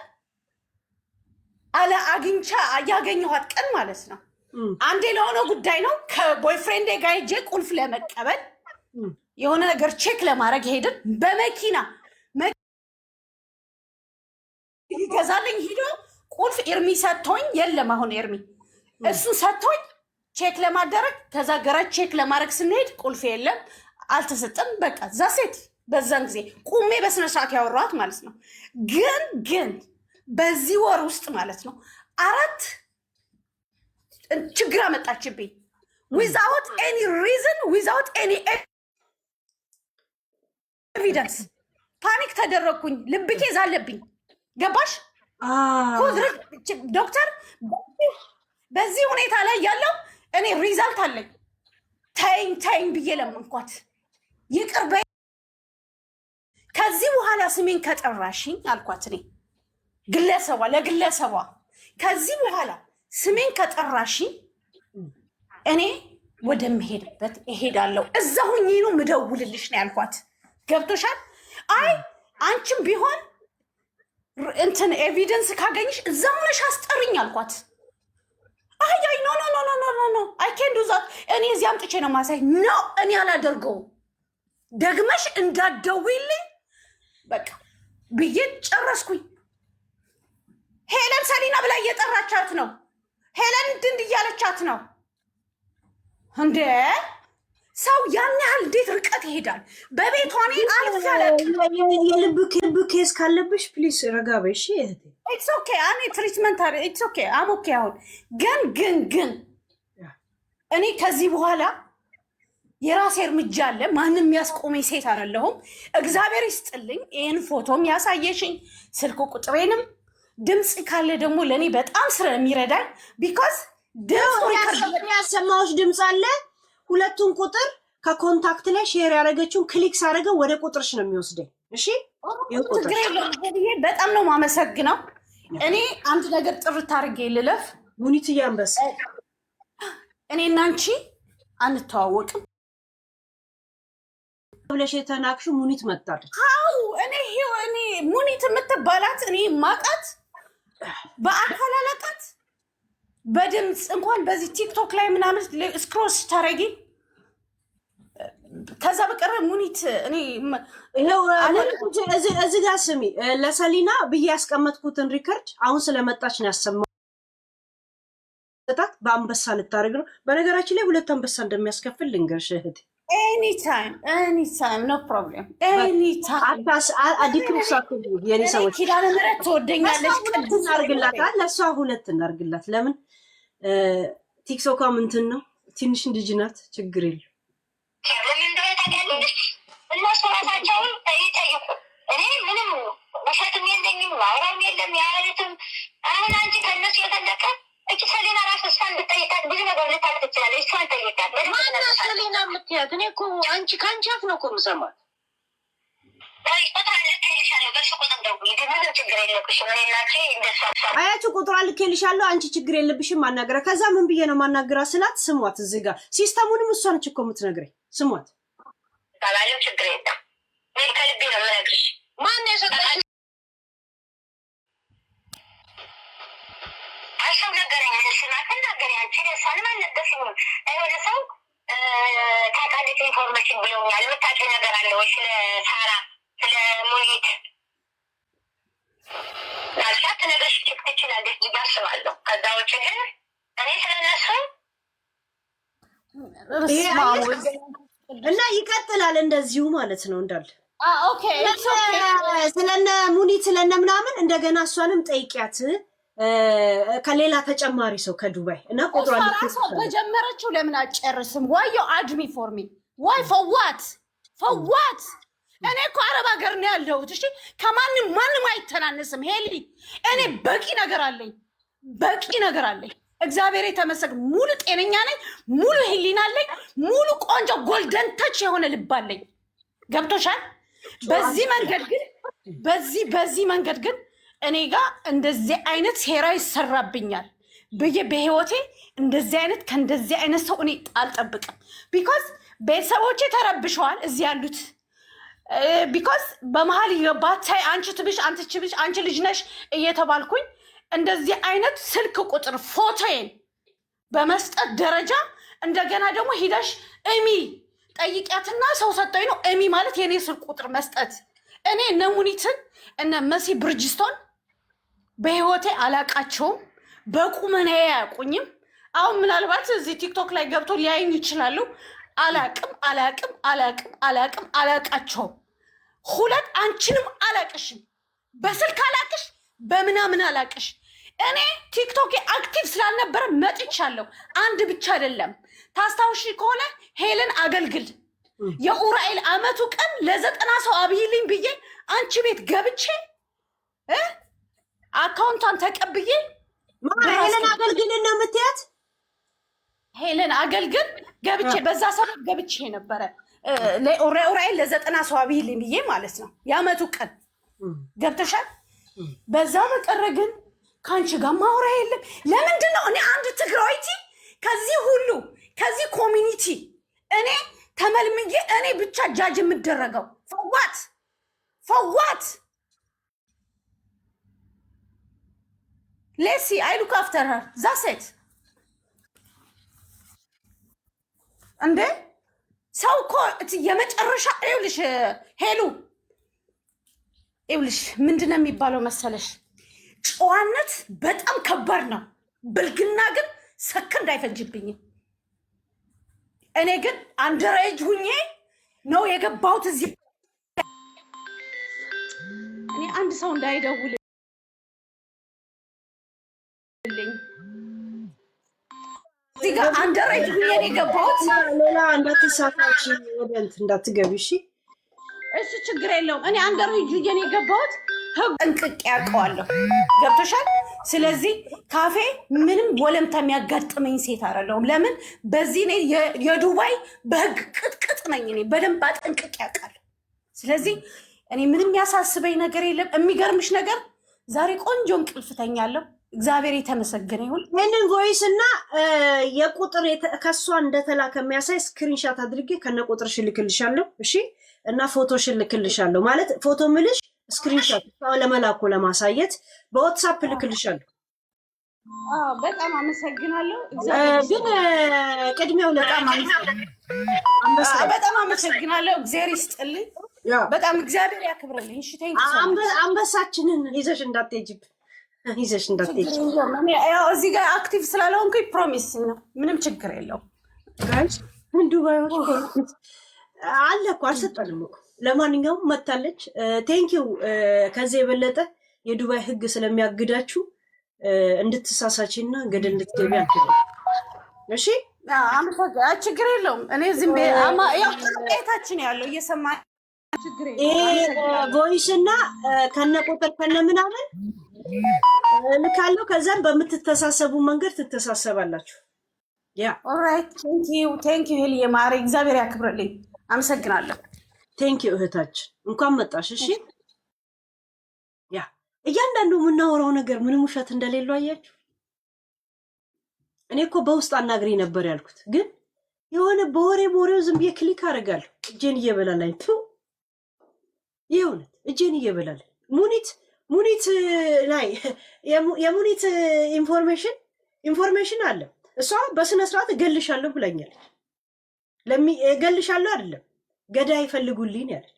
አግኝቻ ያገኘኋት ቀን ማለት ነው። አንዴ ለሆነ ጉዳይ ነው ከቦይፍሬንዴ ጋር ሄጄ ቁልፍ ለመቀበል የሆነ ነገር ቼክ ለማድረግ ሄድን። በመኪና ይገዛልኝ ሂዶ ቁልፍ ኤርሚ ሰጥቶኝ የለም አሁን ኤርሚ እሱን ሰጥቶኝ ቼክ ለማደረግ ከዛ ገራጅ ቼክ ለማድረግ ስንሄድ ቁልፍ የለም አልተሰጠም። በቃ ዛሴት በዛን ጊዜ ቁሜ በስነ ስርዓት ያወራኋት ማለት ነው። ግን በዚህ ወር ውስጥ ማለት ነው 4 ችግር አመጣችብኝ። ዊዛውት ኤኒ ሪዝን ዊዛውት ኤኒ ኤቪደንስ ፓኒክ ተደረግኩኝ። ልብ ኬዝ አለብኝ። ገባሽ? ዶክተር በዚህ ሁኔታ ላይ ያለው እኔ ሪዛልት አለኝ። ተይኝ ብዬ ለመንኳት ይቅር በይ። ከዚህ በኋላ ስሜን ከጠራሽኝ አልኳት። እኔ ለግለሰቧ ከዚህ በኋላ ስሜን ከጠራሽኝ እኔ ወደምሄድበት እሄዳለሁ። እዛ ሁኜ ነው ምደውልልሽ ነው ያልኳት። ገብቶሻል? አይ አንቺም ቢሆን እንትን ኤቪደንስ ካገኝሽ እዛ ሆነሽ አስጠርኝ አልኳት። አይ ኖ አይ ኬን ዱ ዛት። እኔ እዚህ አምጥቼ ነው ማሳይ። ኖ እኔ አላደርገውም። ደግመሽ እንዳትደውይልኝ በቃ ብዬ ጨረስኩኝ። ሄለን ሰሊና ብላ እየጠራቻት ነው። ሄለን ድንድ እያለቻት ነው። እንዴ ሰው ያን ያህል እንዴት ርቀት ይሄዳል? በቤቷ እኔ አልፍ ያለ የልብ ኬስ ካለብሽ ፕሊስ ረጋ በይ እሺ እህቴ። ኢትስ ኦኬ እኔ ትሪትመንት ኢትስ ኦኬ አም ኦኬ። አሁን ግን እኔ ከዚህ በኋላ የራሴ እርምጃ አለ። ማንም ያስቆመኝ ሴት አይደለሁም። እግዚአብሔር ይስጥልኝ ይህን ፎቶም ያሳየሽኝ ስልክ ቁጥሬንም ድምፅ ካለ ደግሞ ለእኔ በጣም ስለሚረዳኝ ቢኮዝ ያሰማዎች ድምፅ አለ። ሁለቱን ቁጥር ከኮንታክት ላይ ሼር ያደረገችውን ክሊክ ሳደረገው ወደ ቁጥርሽ ነው የሚወስደኝ። እሺ በጣም ነው ማመሰግነው። እኔ አንድ ነገር ጥርት አድርጌ ልለፍ። ሙኒት እያንበስ እኔ እና አንቺ አንተዋወቅም ብለሽ የተናክሹ ሙኒት መጣለች። አው እኔ ሙኒት የምትባላት እኔ ማቃት በአካል አላቃት፣ በድምፅ እንኳን በዚህ ቲክቶክ ላይ ምናምን ስክሮል ታረጊ። ከዛ በቀረ ሙኒት እኔ እዚህ ጋር ስሚ፣ ለሰሊና ብዬ ያስቀመጥኩትን ሪከርድ አሁን ስለመጣች ነው ያሰማው። በአንበሳ ልታደርግ ነው። በነገራችን ላይ 2 አንበሳ እንደሚያስከፍል ልንገርሽ እህቴ። ኤኒታይም ኖ ፕሮብሌም ኤኒታይም። የኔ ሰዎች ኪዳነ ምሕረት ትወደኛለች። እናርግላታል፣ ለእሷ 2 እናርግላት። ለምን ቲክቶኳ ምንትን ነው ትንሽ ልጅ ናት፣ ችግር የለም። እነሱ ራሳቸውን ይጠይቁ። እኔ ምንም ውሸትም የለኝም ማውራም የለም ያለትም። አሁን አንቺ ከእነሱ የተለቀ እቺ ሰሌና ራሱ እሷን ብጠይቃት ብዙ ነገር ልታልቅ ትችላለች። እሷን ጠይቃት። ማና ሰሌና የምትያት? እኔ እኮ አንቺ ከአንቺ አፍ ነው እኮ የምሰማት። አያችሁ ቁጥሯ ልኬልሻለሁ። አንቺ ችግር የለብሽም ማናገራ። ከዛ ምን ብዬ ነው ማናገራ ስላት፣ ስሟት እዚህ ጋር ሲስተሙንም እሷ ነች እኮ የምትነግረኝ። ስሟት ባላለው ችግር የለም። እኔ ከልቤ ነው የምነግርሽ። ማን የሰጠሽ? ሰው ነገረኝ። ስና ተናገረኝ። አንቺ እሷንም አልነገርሽኝም። የሆነ ሰው ታውቃለች ኢንፎርሜሽን ብለውኛል። የምታውቂው ነገር አለ ወይ ስለ ሳራ ስለ ሙኒት? ናልሻት ትነግርሽ ትችላለች ብዬ አስባለሁ። ከዛ ውጭ ግን እኔ ስለነሱ እና ይቀጥላል እንደዚሁ ማለት ነው እንዳለ። ኦኬ ስለነ ሙኒት ስለነ ምናምን እንደገና እሷንም ጠይቂያት ከሌላ ተጨማሪ ሰው ከዱባይ እና ቁጥሯ ራሷ በጀመረችው ለምን አጨርስም? ዋዮ አድሚ ፎር ሚ ዋይ ፎዋት እኔ እኮ አረብ ሀገር ነው ያለሁት። እሺ ማንም አይተናነስም። ሄሊ እኔ በቂ ነገር አለኝ። እግዚአብሔር የተመሰገነ ሙሉ ጤነኛ ነኝ፣ ሙሉ ህሊና አለኝ፣ ሙሉ ቆንጆ ጎልደን ተች የሆነ ልብ አለኝ። ገብቶሻል? በዚህ መንገድ ግን እኔ ጋር እንደዚህ አይነት ሴራ ይሰራብኛል ብዬ በህይወቴ ከእንደዚህ አይነት ሰው እኔ አልጠብቅም። ቢኮዝ ቤተሰቦቼ ተረብሸዋል እዚህ ያሉት። ቢኮዝ በመሀል ባታይ አንቺ ትብሽ አንቺ ልጅ ነሽ እየተባልኩኝ እንደዚህ አይነት ስልክ ቁጥር ፎቶዬን በመስጠት ደረጃ እንደገና ደግሞ ሂደሽ እሚ ጠይቂያትና ሰው ሰጠኝ ነው። እሚ ማለት የኔ ስልክ ቁጥር መስጠት። እኔ እነ ሙኒትን እነ መሲ ብርጅስቶን በህይወቴ አላቃቸውም፣ በቁመና አያውቁኝም። አሁን ምናልባት እዚህ ቲክቶክ ላይ ገብቶ ሊያዩኝ ይችላሉ። አላቃቸውም። 2 አንቺንም አላቅሽም፣ በስልክ አላቅሽ፣ በምናምን አላቅሽ። እኔ ቲክቶክ አክቲቭ ስላልነበረ መጥቻለሁ። አንድ ብቻ አይደለም። ታስታውሺ ከሆነ ሄለን አገልግል የኡራኤል አመቱ ቀን ለ90 ሰው አብይልኝ ብዬ አንቺ ቤት ገብቼ አካውንቷን ተቀብዬ ሄለን አገልግልን ነው የምትያት? ሄለን አገልግል ገብቼ በዛ ሰበብ ገብቼ ነበረ ኡራኤል ለ90 ሰው አብይልኝ ብዬ ማለት ነው። የአመቱ ቀን ገብተሻል። በዛ በቀረ ግን ከአንቺ ጋር ማውራ የለም። ለምንድን ነው እኔ አንድ ትግራዊቲ ከዚህ ኮሚኒቲ እኔ ተመልምዬ እኔ ብቻ ጃጅ የምደረገው? ፈዋት ሌሲ አይ ሉክ አፍተር ሄር ዛሴት እንዴ ሰው እኮ የመጨረሻ ይኸውልሽ ሄሉ ይኸውልሽ ምንድን ነው የሚባለው መሰለሽ? ጨዋነት በጣም ከባድ ነው። ብልግና ግን ሰከንድ አይፈጅብኝም። እኔ ግን አንደረጅ ሁኜ ነው የገባሁት እዚህ። እኔ አንድ ሰው እንዳይደውልልኝ እዚህ ጋር አንደረጅ ሁኜ ነው የገባሁት። ሌላ እንዳትሳፋች ወደንት እንዳትገቢ እሺ። እሱ ችግር የለውም። እኔ አንደረጅ ሁኜ ነው የገባሁት። ህግ እንቅቅ ያውቀዋለሁ። ገብቶሻል? ስለዚህ ካፌ ምንም ወለምታ የሚያጋጥመኝ ሴት አይደለሁም። ለምን በዚህ እኔ የዱባይ በህግ ቅጥቅጥ ነኝ። እኔ በደንብ አጠንቅቄ ያውቃለሁ። ስለዚህ እኔ ምንም ያሳስበኝ ነገር የለም። የሚገርምሽ ነገር ዛሬ ቆንጆ እንቅልፍ ተኛለሁ። እግዚአብሔር የተመሰገነ ይሁን። ይህንን ቮይስ እና የቁጥር ከሷ እንደተላከ የሚያሳይ ስክሪንሻት አድርጌ ከነ ቁጥርሽ ልክልሻለሁ። እሺ እና ፎቶሽን ልክልሻለሁ። ማለት ፎቶ ምልሽ ስክሪንሻት ለመላኩ ለማሳየት በዋትሳፕ ልክልሻለሁ። በጣም አመሰግናለሁ። ግን ቅድሚያው በጣም አመሰግናለሁ። እግዚአብሔር ይስጥልኝ። በጣም እግዚአብሔር ያክብርልኝ። እሺ አንበሳችንን ይዘሽ እንዳትሄጂብን ይዘሽ እንዳትሄጂ። ያው እዚህ ጋር አክቲቭ ስላልሆንኩኝ ፕሮሚስ ነው። ምንም ችግር የለውም። ጋይስ ዱባዮች አለ እኮ አልሰጠንም እኮ። ለማንኛውም መታለች። ቴንኪው። ከዚህ የበለጠ የዱባይ ህግ ስለሚያግዳችሁ እንድትሳሳችና ገደል እንድትገቢ አልፈልግም። እሺ ችግር የለውም። እኔ ዝም ቤታችን ያለው እየሰማ ችግር የለውም። ቮይስ እና ከነ ቁጥር ከነ ምናምን ልካለሁ። ከዛም በምትተሳሰቡ መንገድ ትተሳሰባላችሁ። ያ ኦልራይት። ቴንኪው ሄልዬ ማሪ፣ እግዚአብሔር ያክብርልኝ። አመሰግናለሁ። ቴንኪው እህታችን፣ እንኳን መጣሽ። እሺ ያ እያንዳንዱ የምናወራው ነገር ምንም ውሸት እንደሌለው አያችሁ። እኔ እኮ በውስጥ አናግሪ ነበር ያልኩት፣ ግን የሆነ በወሬው ዝም ብዬ ክሊክ አደርጋለሁ። እጄን እየበላላኝ የእውነት እጄን እየበላላኝ ሙኒት ላይ የሙኒት ኢንፎርሜሽን አለ። እሷ በስነ ስርዓት እገልሻለሁ ብላኛለች። እገልሻለሁ አይደለም ገዳይ ይፈልጉልኝ ያለች።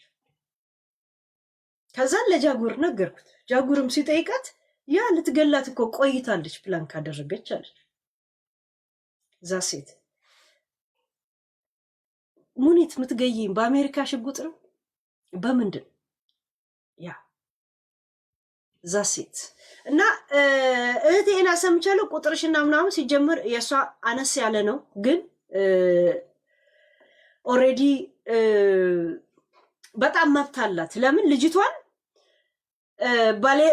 ከዛን ለጃጉር ነገርኩት። ጃጉርም ሲጠይቃት ያ ልትገላት እኮ ቆይታለች ፕላን ካደረገች አለች። እዛ ሴት ሙኒት የምትገይኝ በአሜሪካ ሽጉጥ ነው በምንድን ያ እዛ ሴት እና እህቴን አሰምቻለሁ። ቁጥርሽና ምናምን ሲጀምር የእሷ አነስ ያለ ነው፣ ግን ኦልሬዲ በጣም መብት አላት። ለምን ልጅቷን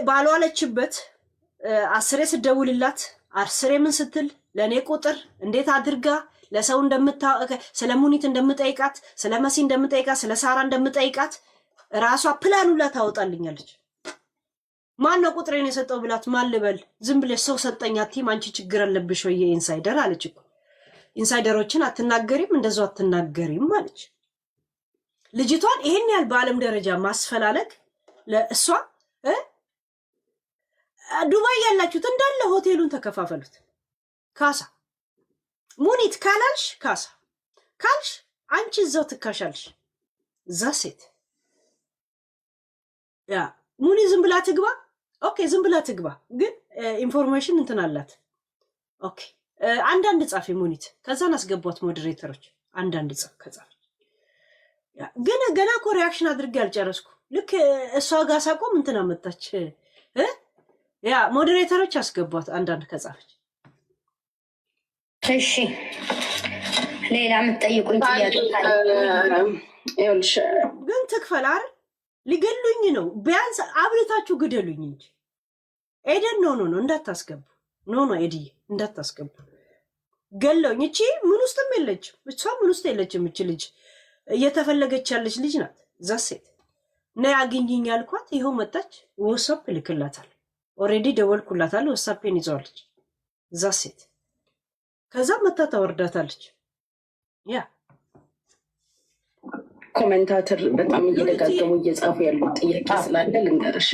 ባልዋለችበት 10 ስደውልላት 10 ምን ስትል ለእኔ ቁጥር እንዴት አድርጋ ለሰው ስለ ሙኒት እንደምጠይቃት፣ ስለ መሲ እንደምጠይቃት፣ ስለ ሳራ እንደምጠይቃት ራሷ ፕላኑላ ታወጣልኛለች። ማን ነው ቁጥሬን የሰጠው ብላት ማን ልበል? ዝም ብለሽ ሰው ሰጠኝ አትይም አንቺ ችግር አለብሽ ወይ ኢንሳይደር አለች እኮ። ኢንሳይደሮችን አትናገሪም እንደዛው አትናገሪም አለች። ልጅቷን ይሄን ያህል በዓለም ደረጃ ማስፈላለግ ለእሷ ዱባይ ያላችሁት እንዳለ ሆቴሉን ተከፋፈሉት። ካሳ ሙኒት ካላልሽ ካሳ ካልሽ አንቺ እዛው ትካሻልሽ። እዛ ሴት ያ ሙኒ ዝም ብላ ትግባ። ኦኬ ዝም ብላ ትግባ፣ ግን ኢንፎርሜሽን እንትን አላት። ኦኬ አንዳንድ ጻፊ ሙኒት፣ ከዛን አስገቧት ሞዴሬተሮች። አንዳንድ ጻፍ ከጻፍ ግን ገና እኮ ሪያክሽን አድርጌ አልጨረስኩ። ልክ እሷ ጋር ሳቆም እንትን አመጣች። ያ ሞዴሬተሮች አስገቧት አንዳንድ ከጻፈች። እሺ ሌላ የምትጠይቁኝ ጥያቄ ይኸውልሽ፣ ግን ትክፈል አይደል? ሊገሉኝ ነው። ቢያንስ አብልታችሁ ግደሉኝ እንጂ ኤደን ኖ እንዳታስገቡ። ኖ ኤድዬ እንዳታስገቡ። ገለውኝ። እቺ ምን ውስጥም የለችም። እሷ ምን ውስጥ የለችም። እቺ ልጅ እየተፈለገች ያለች ልጅ ናት። እዛ ሴት ነይ አግኝኝ ያልኳት ይኸው መጣች። ወሳፕ ልክላታል። ኦልሬዲ ደወልኩላታል። ወሳፔን ይዘዋለች እዛ ሴት። ከዛ መታ ታወርዳታለች። ያ ኮሜንታተር በጣም እየደጋገሙ እየጻፉ ያሉት ጥያቄ ስላለ ልንገርሽ።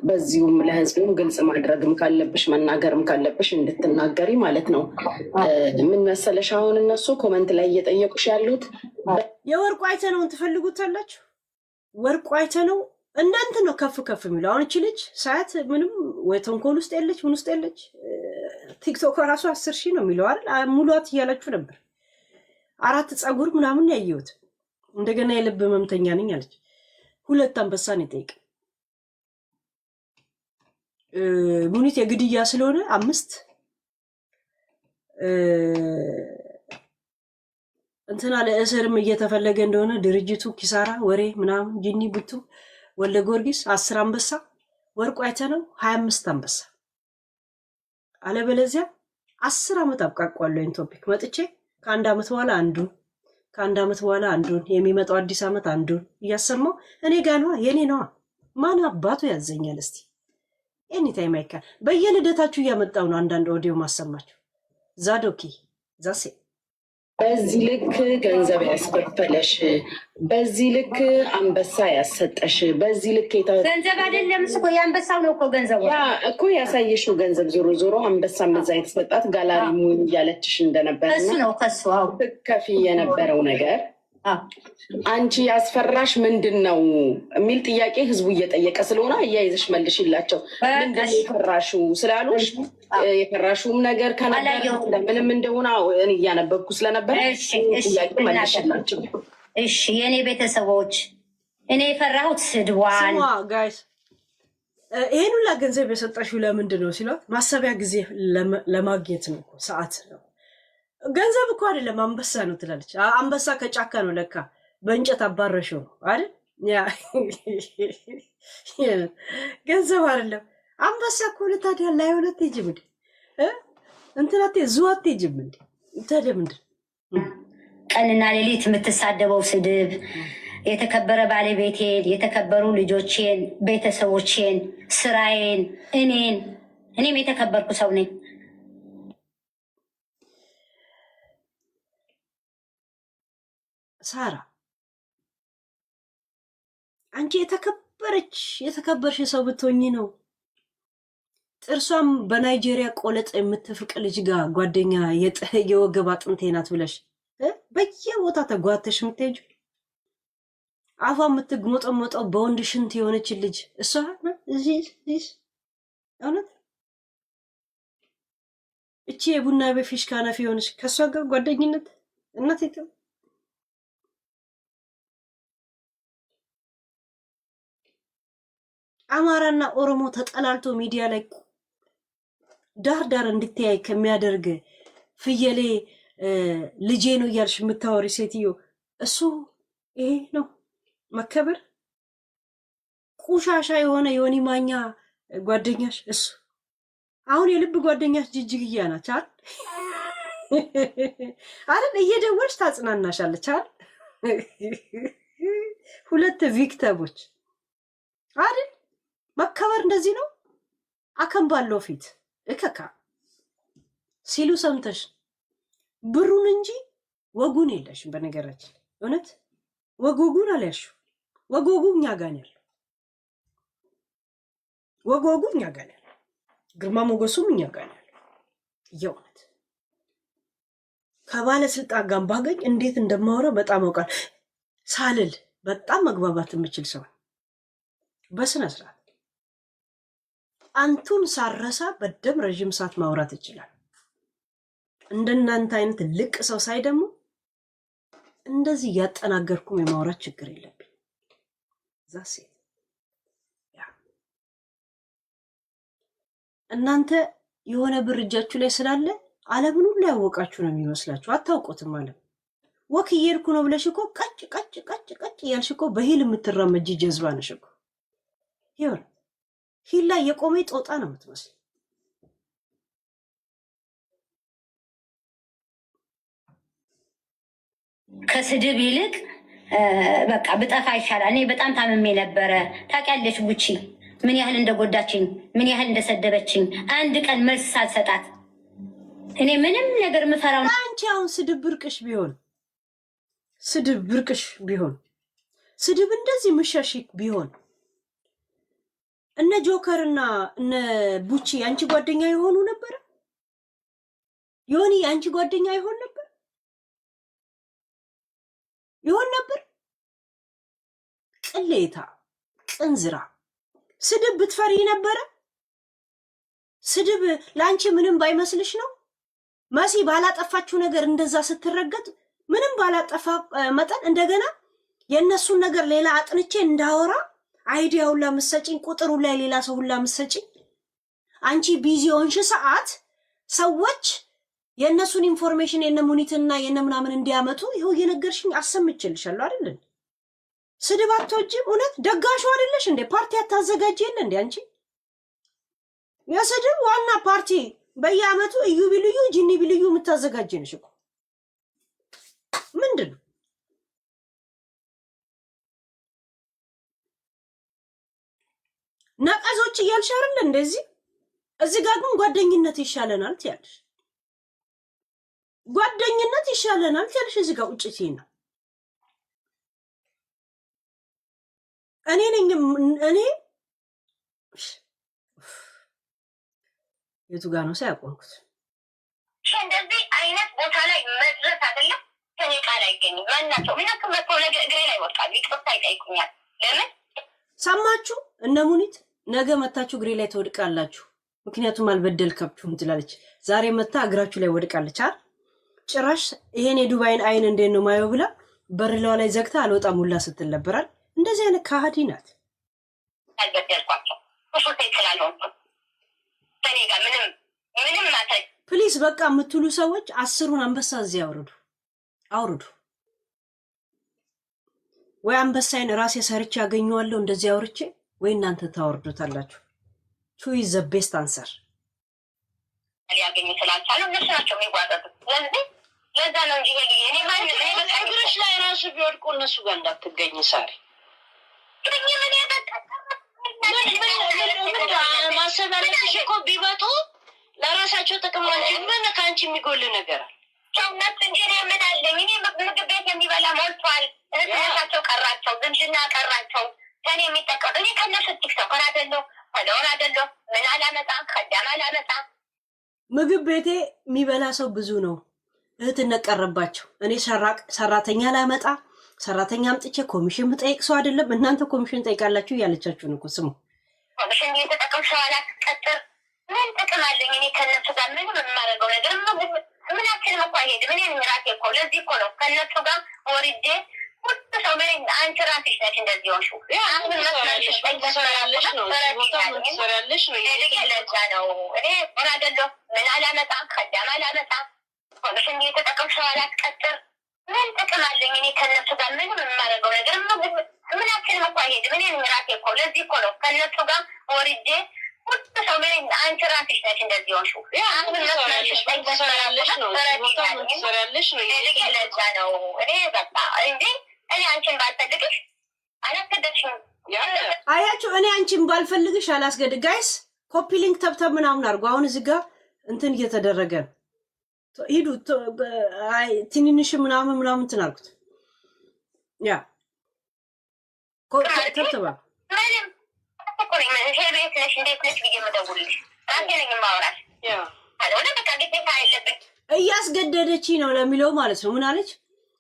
በዚሁም ለህዝብም ግልጽ ማድረግም ካለብሽ መናገርም ካለብሽ እንድትናገሪ ማለት ነው። ምን መሰለሽ፣ አሁን እነሱ ኮመንት ላይ እየጠየቁሽ ያሉት የወርቁ አይተነውን ትፈልጉታላችሁ። ወርቁ አይተነው እናንተ ነው ከፍ የሚለው። አሁን እቺ ልጅ ሳያት ምንም ወይ ተንኮል ውስጥ የለች ምን ውስጥ የለች። ቲክቶክ ራሱ 10,000 ነው የሚለው አይደል? ሙሏት እያላችሁ ነበር። 4 ፀጉር ምናምን ያየሁት። እንደገና የልብ ህመምተኛ ነኝ አለች። 2 አንበሳን ይጠይቅ ሙኒት የግድያ ስለሆነ 5 እንትና ለእስርም እየተፈለገ እንደሆነ ድርጅቱ ኪሳራ ወሬ ምናምን ጂኒ ቡቱ ወለ ጊዮርጊስ 10 አንበሳ ወርቁ አይተነው 25 አንበሳ አለበለዚያ 10 ዓመት አብቃቋለሁ። ይሄን ቶፒክ መጥቼ ከአንድ ዓመት በኋላ አንዱን ከአንድ ዓመት በኋላ አንዱን የሚመጣው አዲስ ዓመት አንዱን እያሰማው እኔ ጋር ነዋ፣ የኔ ነዋ። ማን አባቱ ያዘኛል? እስቲ ኤኒታይም አይካ በየልደታችሁ እያመጣው ነው አንዳንድ ኦዲዮ ማሰማችሁ። ዛዶኪ ዛሴ በዚህ ልክ ገንዘብ ያስከፈለሽ፣ በዚህ ልክ አንበሳ ያሰጠሽ፣ በዚህ ልክ ገንዘብ አይደለም እኮ የአንበሳው ነው እኮ ገንዘቡ እኮ ያሳየሽው ገንዘብ። ዞሮ ዞሮ አንበሳ በዛ የተሰጣት ጋላሪ ሙን እያለችሽ እንደነበር እሱ ነው ከሱ ከፊ የነበረው ነገር አንቺ ያስፈራሽ ምንድን ነው የሚል ጥያቄ ህዝቡ እየጠየቀ ስለሆነ አያይዘሽ መልሽላቸው። ምንድን ነው የፈራሽው ስላሉሽ የፈራሽውም ነገር ከነበር ለምንም እንደሆነ እያነበብኩ ስለነበር ጥያቄ መልሽላቸው። እሺ የእኔ ቤተሰቦች እኔ የፈራሁት ስድዋን ጋይስ ይሄን ሁላ ገንዘብ የሰጠሽው ለምንድን ነው ሲሏት ማሰቢያ ጊዜ ለማግኘት ነው፣ ሰዓት ነው። ገንዘብ እኮ አይደለም አንበሳ ነው ትላለች። አንበሳ ከጫካ ነው ለካ በእንጨት አባረሽው አይደል? ያ ገንዘብ አይደለም አንበሳ እኮ ታዲያ ላይ ሆነ አትሄጂም እንዴ? እንትናቴ ዙ አትሄጂም እንዴ? ታዲያ ምንድን ቀንና ሌሊት የምትሳደበው ስድብ የተከበረ ባለቤቴን፣ የተከበሩ ልጆቼን፣ ቤተሰቦቼን፣ ስራዬን፣ እኔም የተከበርኩ ሰው ነኝ። ሳራ አንቺ የተከበርሽ ሰው ብትሆኚ ነው ጥርሷም በናይጄሪያ ቆለጥ የምትፍቅ ልጅ ጋር ጓደኛ የወገብ አጥንቴ ናት ብለሽ በየቦታ ተጓተሽ የምትሄጂው። አፏ የምትግሞጠሞጠው በወንድ ሽንት የሆነች ልጅ እሷ እውነት እቺ የቡና በፊሽካ ነፊ የሆነች ከእሷ ጋር ጓደኝነት እናት የለም። አማራና ኦሮሞ ተጠላልቶ ሚዲያ ላይ ዳር እንድትያይ ከሚያደርግ ፍየሌ ልጄ ነው እያልሽ የምታወሪ ሴትዮ እሱ ይሄ ነው መከበር? ቁሻሻ የሆነ ዮኒ ማኛ ጓደኛሽ እሱ አሁን የልብ ጓደኛሽ ጅጅግያ ናት አይደል? እየደወልሽ ታጽናናሻለች አይደል? ሁለት ቪክተሞች አይደል? መከበር እንደዚህ ነው። አከም ባለው ፊት እከካ ሲሉ ሰምተሽ ብሩን እንጂ ወጉን የለሽም። በነገራችን እውነት ወጉን አልያሽው። ወጉ እኛ ጋር ያለው ወጉ እኛ ጋር ያለው ግርማ ሞገሱም እኛ ጋር ያለው የእውነት ከባለስልጣን ጋር ባገኝ እንዴት እንደማወራ በጣም አውቃል። ሳልል በጣም መግባባት የምችል ሰው በስነ ስርዓት አንቱን ሳረሳ በደም ረዥም ሰዓት ማውራት ይችላል። እንደናንተ አይነት ልቅ ሰው ሳይ ደግሞ እንደዚህ ያጠናገርኩም የማውራት ችግር የለብኝ። ዛሴ እናንተ የሆነ ብር እጃችሁ ላይ ስላለ ዓለምን ሁሉ ያወቃችሁ ነው የሚመስላችሁ። አታውቁትም። ዓለም ወክ እየሄድኩ ነው ብለሽ እኮ ቀጭ እያልሽ እኮ በሂል የምትራመጂ ጀዝባ ነሽ እኮ። ይሁን ሂል ላይ የቆመ ጦጣ ነው የምትመስል። ከስድብ ይልቅ በቃ ብጠፋ ይሻላል። እኔ በጣም ታምሜ ነበረ። ታውቂያለሽ ቡቺ ምን ያህል እንደጎዳችኝ፣ ምን ያህል እንደሰደበችኝ አንድ ቀን መልስ ሳልሰጣት እኔ ምንም ነገር የምፈራው። አንቺ አሁን ስድብ ብርቅሽ ቢሆን ስድብ እንደዚህ ምሻሽ ቢሆን እነ ጆከርና እነ ቡቺ አንቺ ጓደኛ የሆኑ ነበር? ዮኒ አንቺ ጓደኛ ይሆን ነበር? ቅሌታ ቅንዝራ ስድብ ብትፈሪ ነበረ? ስድብ ለአንቺ ምንም ባይመስልሽ ነው? መሲ ባላጠፋችሁ ነገር እንደዛ ስትረገጥ ምንም ባላጠፋ መጠን እንደገና የእነሱን ነገር ሌላ አጥንቼ እንዳወራ አይዲያ ሁላ ምሰጪኝ፣ ቁጥሩ ላይ ሌላ ሰው ሁላ ምሰጪኝ። አንቺ ቢዚ ሆንሽ ሰዓት ሰዎች የእነሱን ኢንፎርሜሽን የነ ሙኒትና የነ ምናምን እንዲያመጡ ይኸው እየነገርሽኝ አሰምችልሻለሁ አይደል? ስድብ አትወጂም? እውነት ደጋሹ አይደለሽ እንዴ? ፓርቲ አታዘጋጅ የለ እንዴ አንቺ? የስድብ ዋና ፓርቲ በየአመቱ እዩ ቢልዩ ጂኒ ቢልዩ የምታዘጋጀንሽ እኮ ምንድን ነው? ነቀዞች እያልሽ አይደል እንደዚህ? እዚህ ጋር ግን ጓደኝነት ይሻለናል ትያለሽ። ጓደኝነት ይሻለናል ትያለሽ። እዚህ ጋር ውጭ ሲና እኔ የቱ ጋር ነው ሳያቆምኩት? እንደዚህ አይነት ቦታ ላይ መድረስ አይደለም ከኔ ቃል አይገኝም። ማናቸው ምናቸው መጥቶ ነገ እግሬ ላይ ወጣሉ ይቅርታ ይጠይቁኛል። ለምን ሰማችሁ? እነ ሙኒት ነገ መታችሁ እግሬ ላይ ትወድቃላችሁ፣ ምክንያቱም አልበደልካችሁም ትላለች። ዛሬ መታ እግራችሁ ላይ ወድቃለች አይደል? ጭራሽ ይሄን የዱባይን አይን እንዴት ነው ማየው ብላ በርላዋ ላይ ዘግታ አልወጣም ሁላ ስትል ነበራል። እንደዚህ አይነት ከሃዲ ናት። አልበደልኳቸው እሱ ስላልሆንኩ ከኔ ጋር ምንም ማታጅ ፕሊዝ በቃ የምትሉ ሰዎች 10ን አንበሳ እዚህ አውርዱ። ወይ አንበሳይን ራሴ ሰርቼ ያገኘዋለሁ እንደዚህ አውርቼ፣ ወይ እናንተ ታወርዱታላችሁ። ቹ ኢዝ ዘ ቤስት አንሰር። ሊያገኙ ስላልቻሉ እነሱ ናቸው የሚጓዘቱት። ስለዚህ ለዛ ነው እንጂ እኔ እግርሽ ላይ ራሱ ቢወድቁ እነሱ ጋር እንዳትገኝ ሳሪ። ማሰብ ያለብሽ እኮ ቢመጡ ለራሳቸው ጥቅም እንጂ ምን ከአንቺ የሚጎል ነገር አለ? ሰውነት እንጂ እኔ ምን አለኝ? እኔ ምግብ ቤት የሚበላ ሞልቷል። እህትነታቸው ቀራቸው፣ ዝምድና ቀራቸው። ከኔ የሚጠቀም እኔ ከነሱ ቲክቶከር አይደለሁ፣ ፈለወር አይደለሁ። ምን አላመጣ ከዳም አላመጣ። ምግብ ቤቴ የሚበላ ሰው ብዙ ነው። እህትነት ቀረባቸው። እኔ ሰራተኛ ላመጣ ሰራተኛ አምጥቼ ኮሚሽን ምጠይቅ ሰው አይደለም። እናንተ ኮሚሽን ጠይቃላችሁ እያለቻችሁ ነው እኮ። ስሙ ኮሚሽን እየተጠቀም ሰው አላስቀጥር ምን ጥቅም አለኝ? እኔ ከነሱ ጋር ምንም የማደርገው ነገር ምናችንም እኮ አይሄድም። እኔ ራሴ እኮ ለዚህ እኮ ነው ከነሱ ጋር ወርጄ ሁሉ ሰው ምን አንቺ ራስሽ ነሽ እንደዚህ ሆንሹ ትሰሪያለሽ ነው ለዛ ነው እኔ ሆን አይደለሁ። ምን አላመጣ ከዳም አላመጣ ኮሚሽን እየተጠቀም ሰው አላስቀጥር ምን ጥቅም አለኝ? እኔ ከነሱ ጋር ምንም የማደርገው ነገር ምናችንም እኮ አይሄድም። እኔ ራሴ እኮ ለዚህ እኮ ነው ከነሱ ጋር ወርጄ ሁሉ ሰው ምን አንቺ ራስሽ ነሽ እንደዚህ ሆንሹ ትሰሪያለሽ ነው ለዛ ነው እኔ በቃ እንጂ እኔ አንቺን ባልፈልግሽ አላስገደድሽም። አያችሁ፣ እኔ አንቺን ባልፈልግሽ አላስገድድ። ጋይስ ኮፒ ሊንክ ተብተብ ምናምን አድርጎ አሁን እዚህ ጋር እንትን እየተደረገ ነው። ሂዱ ትንንሽ ምናምን እንትን አልኩት። ያ ተብተባ ቤት ነሽ እንዴት ነሽ ብዬ የምደውልልሽ ራሴ ነኝ የማወራሽ። አለሆነ በቃ ግዴታ የለብኝ እያስገደደች ነው ለሚለው ማለት ነው። ምን አለች?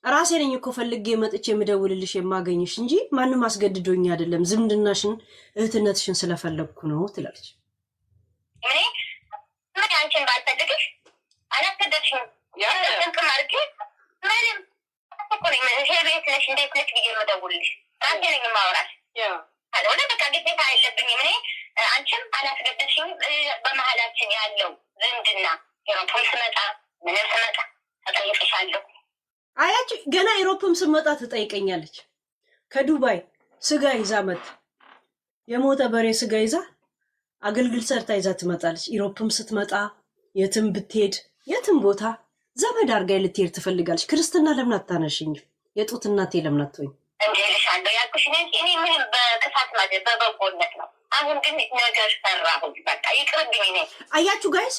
ራሴ ነኝ እኮ ፈልጌ መጥቼ የምደውልልሽ የማገኝሽ እንጂ ማንም አስገድዶኝ አይደለም፣ ዝምድናሽን እህትነትሽን ስለፈለግኩ ነው ትላለች። ምን አንቺን ባልፈልግሽ አላስገደድሽም። ጥንቅም አድርጌ ምንም ቤት ነሽ እንዴት ነሽ ብዬ የምደውልልሽ ራሴ ነኝ የማወራሽ። አለሆነ በቃ ግዴታ የለብኝም። እኔ አንቺም አላስገደድሽም። በመሀላችን ያለው ዝምድና ኤሮፕም ስመጣ ምንም ስመጣ ተጠይቅሻለሁ። አያችሁ ገና ኤሮፕም ስመጣ ትጠይቀኛለች። ከዱባይ ስጋ ይዛ መት የሞተ በሬ ስጋ ይዛ አገልግል ሰርታ ይዛ ትመጣለች። ኤሮፕም ስትመጣ የትም ብትሄድ የትም ቦታ ዘመድ አድርጋ ልትሄድ ትፈልጋለች። ክርስትና ለምን አታነሽኝ? የጡት እናቴ ለምን አትሆኝ? እንዲልሻለሁ ያልኩሽ እኔ ምንም በክፋት ማለት በበጎነት ነው። አሁን ግን ነገር ሰራሁኝ። በቃ ይቅርብኝ። እኔ አያችሁ ጋይስ፣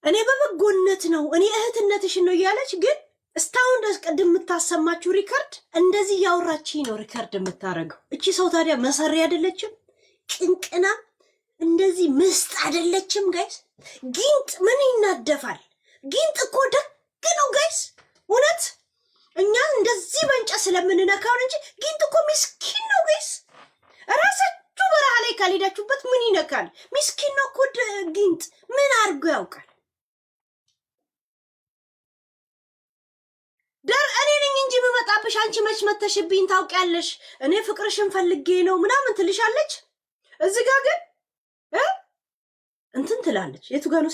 እኔ በበጎነት ነው እኔ እህትነትሽን ነው እያለች ግን እስካሁን ድረስ ቅድም የምታሰማችሁ ሪከርድ እንደዚህ ያወራችኝ ነው ሪከርድ የምታደርገው። እቺ ሰው ታዲያ መሰሪ አይደለችም? ቅንቅና እንደዚህ ምስጥ አይደለችም? ጋይስ ጊንጥ ምን ይናደፋል? ጊንጥ እኮ ደግ ነው ጋይስ። እውነት እኛ እንደዚህ በእንጨት ስለምንነካውን እንጂ ጊንጥ እኮ ሚስኪን ነው ጋይስ። ራሳችሁ በረሃ ላይ ካልሄዳችሁበት ምን ይነካል? ሚስኪን ነው እኮ ጊንጥ። ምን አድርጎ ያውቃል? እኔ ነኝ እንጂ በመጣብሽ አንቺ መች መተሽብኝ ታውቂያለሽ? እኔ ፍቅርሽን ፈልጌ ነው ምናምን ትልሻለች። እዚህ ጋር ግን እንትን ትላለች። የቱ ጋር ነው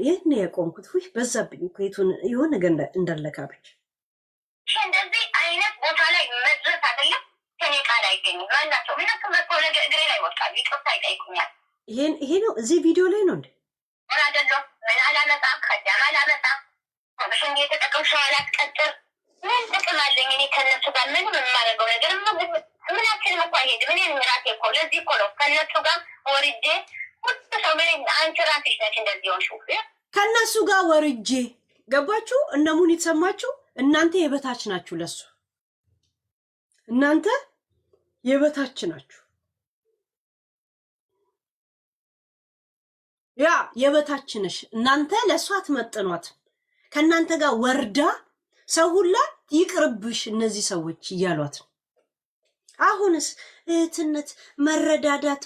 የት ነው ያቆምኩት? ውይ በዛብኝ እኮ የቱን የሆነ ነገር እንዳለካብች። እንደዚህ አይነት ቦታ ላይ መድረስ አይደለም ከኔ ቃል አይገኝም። ማናቸው ምናቸው መጥቶ ነገ እግሬ ላይ ወጣሉ ይቅርታ ይጠይቁኛል። ይሄ ነው እዚህ ቪዲዮ ላይ ነው እንዴ? አይደለም ምን አላመጣ ከዚያም አላመጣ አብሽ እንዴት ተጠቅም ሰው አላስቀጥር ምን ጥቅም አለኝ እኔ ከነሱ ጋር ምንም የማደርገው ነገር ምናችን እኮ አይሄድም። እኔ ራሴ እኮ ለዚህ እኮ ነው ከነሱ ጋር ወርጄ ሁሉ ሰው ምን አንቺ ራስሽ ነሽ እንደዚህ ሆንሽው ከነሱ ጋር ወርጄ ገባችሁ? እነሙን የተሰማችሁ እናንተ የበታች ናችሁ ለሱ እናንተ የበታች ናችሁ። ያ የበታች ነሽ እናንተ ለሷ አትመጥኗት። ከእናንተ ጋር ወርዳ ሰው ሁላ ይቅርብሽ እነዚህ ሰዎች እያሏት። አሁንስ እህትነት መረዳዳቱ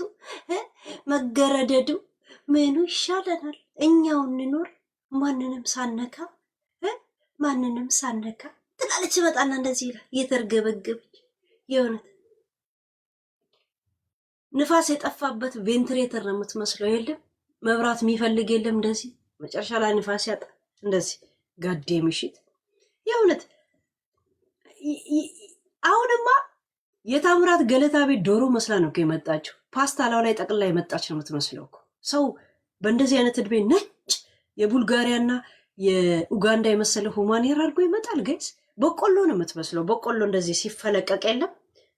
መገረደዱ ምኑ ይሻለናል? እኛው እንኖር ማንንም ሳነካ ማንንም ሳነካ ትላለች። መጣና እንደዚህ ይላል እየተርገበገበች የእውነት ንፋስ የጠፋበት ቬንትሬተር ነው የምትመስለው። የለም መብራት የሚፈልግ የለም። እንደዚህ መጨረሻ ላይ ንፋስ ያጣ እንደዚህ ጋዴ ምሽት የእውነት አሁንማ የታምራት ገለታ ቤት ዶሮ መስላ ነው እኮ የመጣችው። ፓስታ ላው ላይ ጠቅላ የመጣች ነው የምትመስለው እኮ። ሰው በእንደዚህ አይነት እድሜ ነጭ የቡልጋሪያና የኡጋንዳ የመሰለ ሁማኔር አድርጎ ይመጣል። ጋይስ በቆሎ ነው የምትመስለው። በቆሎ እንደዚህ ሲፈለቀቅ የለም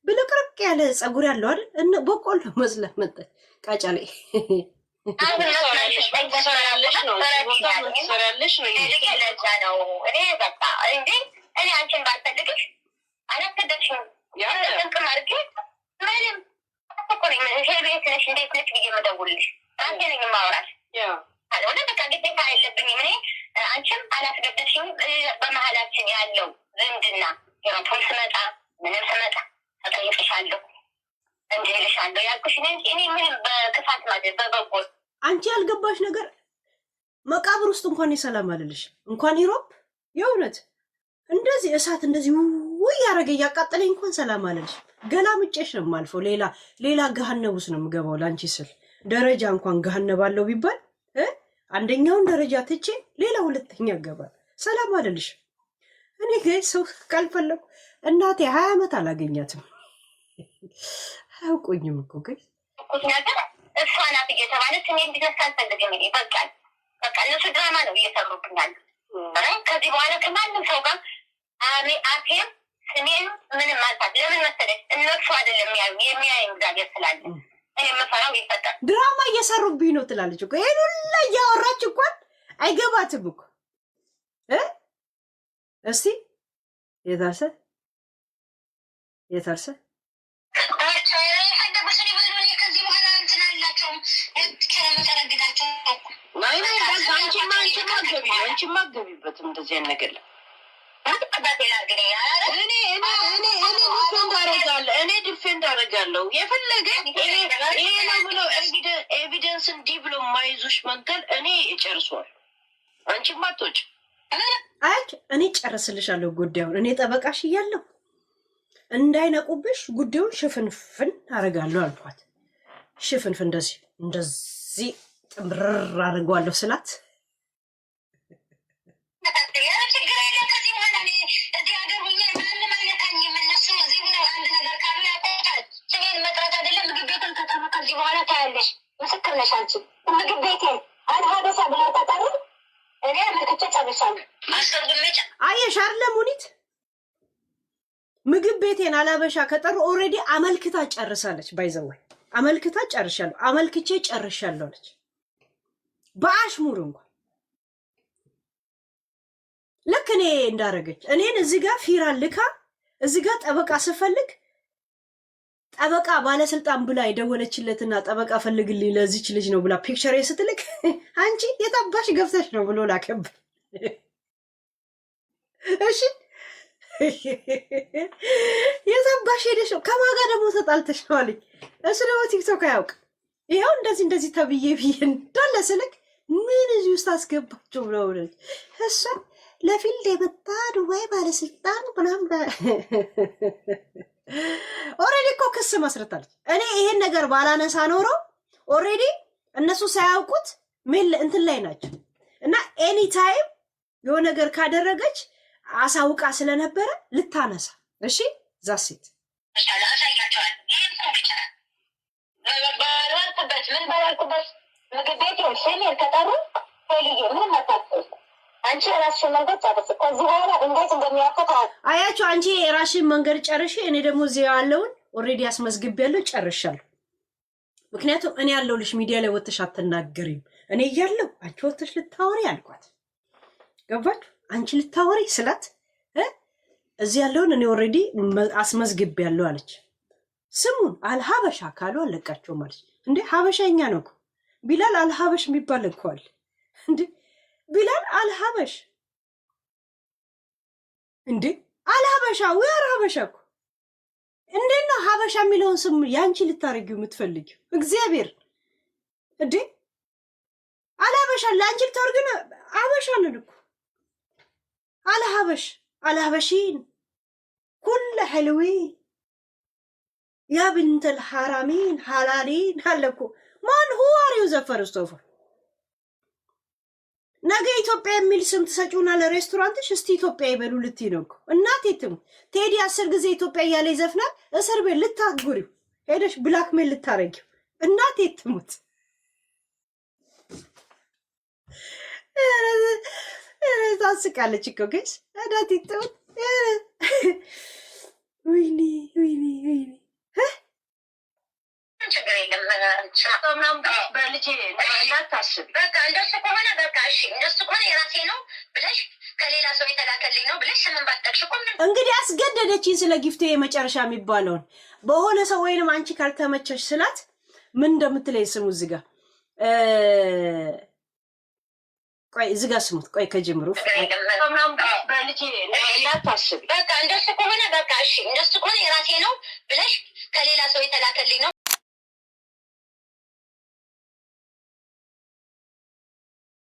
ብልቅርቅ ያለ ጸጉር ያለው አይደል? እነ በቆሎ መስላ መጣች። ቃጫ ላይ እኔ አንቺን ባልፈልግሽ አላስገደድሽም። ጥንቅም አድርጌ ምንም ቤት ነሽ እንዴት ነች ብዬ መደውልሽ አንቺ ነኝ የማወራሽ ካልሆነ በቃ ግዴታ የለብኝም። እኔ አንቺም አላስገደድሽም። በመሀላችን ያለው ዝምድና የሮቶን ስመጣ ምንም ስመጣ ተጠይቅሻለሁ እንዲልሻለሁ ያልኩሽ እኔ ምንም በክፋት ማለት በበጎ አንቺ ያልገባሽ ነገር መቃብር ውስጥ እንኳን የሰላም አልልሽ እንኳን ኢሮፕ የእውነት እንደዚህ እሳት እንደዚህ ውይ ያረገ እያቃጠለኝ እንኳን ሰላም አልልሽ። ገላምጬሽ ነው የማልፈው። ሌላ ገሃነብ ውስጥ ነው የምገባው ላንቺ ስል። ደረጃ እንኳን ገሃነብ አለው ቢባል አንደኛውን ደረጃ ትቼ ሌላ ሁለተኛ ገባል። ሰላም አልልሽ። እኔ ጋይ ሰው ካልፈለኩ እናቴ 20 ዓመት አላገኛትም። አያውቁኝም እኮ ጋይ እሷ ናት እየተባለች እኔ እንዲነሳ አልፈልግም። በቃ እነሱ ድራማ ነው እየሰሩብኛል። ከዚህ በኋላ ከማንም ሰው ጋር አፌም ስሜን ምንም ማንሳት ለምን መሰለሽ እነሱ አይደለም የሚያይ እግዚአብሔር ስላለ የምፈራው ይፈጠር ድራማ እየሰሩብኝ ነው ትላለች እኮ። ይሄን ሁላ እያወራች እንኳን አይገባትም እኮ። እስቲ የታርሰ አንቺማ ገቢበትም እንደዚህ አይነት ነገር እኔ ዲፌንድ አደርጋለሁ። የፈለገ ይሄ ነው ብሎ ኤቪደንስ እንዲህ ብሎ የማይዙሽ መንገድ እኔ እጨርሷል። አንቺማ አትወጪ። እኔ ጨርስልሻለሁ ጉዳዩን። እኔ ጠበቃሽ እያለሁ እንዳይነቁብሽ ጉዳዩን ሽፍንፍን አደርጋለሁ አልኳት። ሽፍንፍን እንደዚህ ጥምርር አድርገዋለሁ ስላት ከዚህ በኋላ ታያለሽ። ምስክር ነሽ አንቺ። ምግብ ቤቴን አልሀበሻ ብለው ተጠሩ። እኔ አመልክቼ ጨርሻለሁ። አየሽ አይደለ ሙኒት፣ ምግብ ቤቴን አልሀበሻ ከጠሩ ኦልሬዲ አመልክታ ጨርሳለች። ባይዘወይ አመልክታ ጨርሻለሁ፣ አመልክቼ ጨርሻለሁ አለች። በአሽሙር እንኳን ልክ እኔ እንዳረገች እኔን እዚህ ጋር ፊራ ልካ እዚህ ጋር ጠበቃ ስፈልግ ጠበቃ ባለስልጣን ብላ የደወለችለትና ጠበቃ ፈልግልኝ ለዚች ልጅ ነው ብላ ፒክቸር ስትልክ አንቺ የታባሽ ገብተሽ ነው ብሎ ላከብ። እሺ የታባሽ ሄደሽ ነው ከማን ጋር ደግሞ ተጣልተሽ ነው አለኝ። እሱ ደግሞ ቲክቶክ አያውቅ። ይኸው እንደዚህ ተብዬ ብዬ እንዳለ ስልክ ምን እዚህ ውስጥ አስገባቸው ብለው እሷ ለፊልድ የመጣ ዱባይ ባለስልጣን ምናምን ኦሬዲ እኮ ክስ መስርታለች። እኔ ይሄን ነገር ባላነሳ ኖሮ ኦሬዲ እነሱ ሳያውቁት ሜል እንትን ላይ ናቸው እና ኤኒ ታይም የሆነ ነገር ካደረገች አሳውቃ ስለነበረ ልታነሳ። እሺ ዛሴት ባላልኩበት ምግብ ቤት ሸሜር ከጠሩ ሄልዬ ምን መታጠል አንቺ ራስሽን መንገድ ጨርስ። ከዚህ በኋላ እንዴት እንደሚያፈታ አያችሁ። አንቺ የራስሽን መንገድ ጨርሽ፣ እኔ ደግሞ እዚህ ያለውን ኦልሬዲ አስመዝግቤያለሁ፣ ጨርሻለሁ። ምክንያቱም እኔ ያለሁልሽ ሚዲያ ላይ ወጥተሽ አትናገሪም። እኔ እያለሁ አንቺ ወጥተሽ ልታወሪ አልኳት። ገባችሁ? አንቺ ልታወሪ ስላት እዚህ ያለውን እኔ ኦልሬዲ አስመዝግቤያለሁ አለች። ስሙን አልሀበሻ ካሉ አለቃቸውም አለች። እንዴ ሀበሻኛ ነው እኮ ቢላል አልሀበሽ የሚባል እኮ አለ እንዴ ቢላል አልሀበሽ እንዴ አልሀበሻ ወይ ሀበሻ እኮ እንዴት ነው ሀበሻ የሚለውን ስም ያንቺ ልታረጊው የምትፈልጊው? እግዚአብሔር እንዴ አልሀበሻ ለአንቺ ልታረጊው ነው። ሀበሻ ነን እኮ አልሀበሽ አልሀበሺን ኩለ ሐልዊ ያ ብንተል ሐራሚን ሐላሊን አለኩ ማን ሁዋ አሪው ዘፈር ስቶፈ ነገ ኢትዮጵያ የሚል ስም ትሰጪውና ለሬስቶራንትሽ እስቲ ኢትዮጵያ ይበሉ ልትይ ነው እኮ እናቴ ትሙት። ቴዲ 10 ጊዜ ኢትዮጵያ እያለ ይዘፍናል። እስር ቤት ልታጉሪው ሄደሽ ብላክሜል ልታረጊው እናቴ ትሙት። ታስቃለች እኮ ግን እናቴ ትሙት። ወይኔ ወይኔ ወይኔ ችግር የለም በልጄ እንዳታስብ። በቃ እንደሱ ከሆነ በቃ እሺ፣ እንደሱ ከሆነ የራሴ ነው ብለሽ ከሌላ ሰው የተላከልኝ ነው ብለሽ ስምን ባጠቅሽ እኮ እንግዲህ አስገደደችኝ። ስለ ጊፍቴ የመጨረሻ የሚባለውን በሆነ ሰው ወይንም አንቺ ካልተመቸሽ ስላት ምን እንደምትለኝ ስሙ። እዚህ ጋር ቆይ እዚህ ጋር ስሙት። ቆይ ከጀምሩ በልጄ እንዳታስብ። በቃ እንደሱ ከሆነ በቃ እሺ፣ እንደሱ ከሆነ የራሴ ነው ብለሽ ከሌላ ሰው የተላከልኝ ነው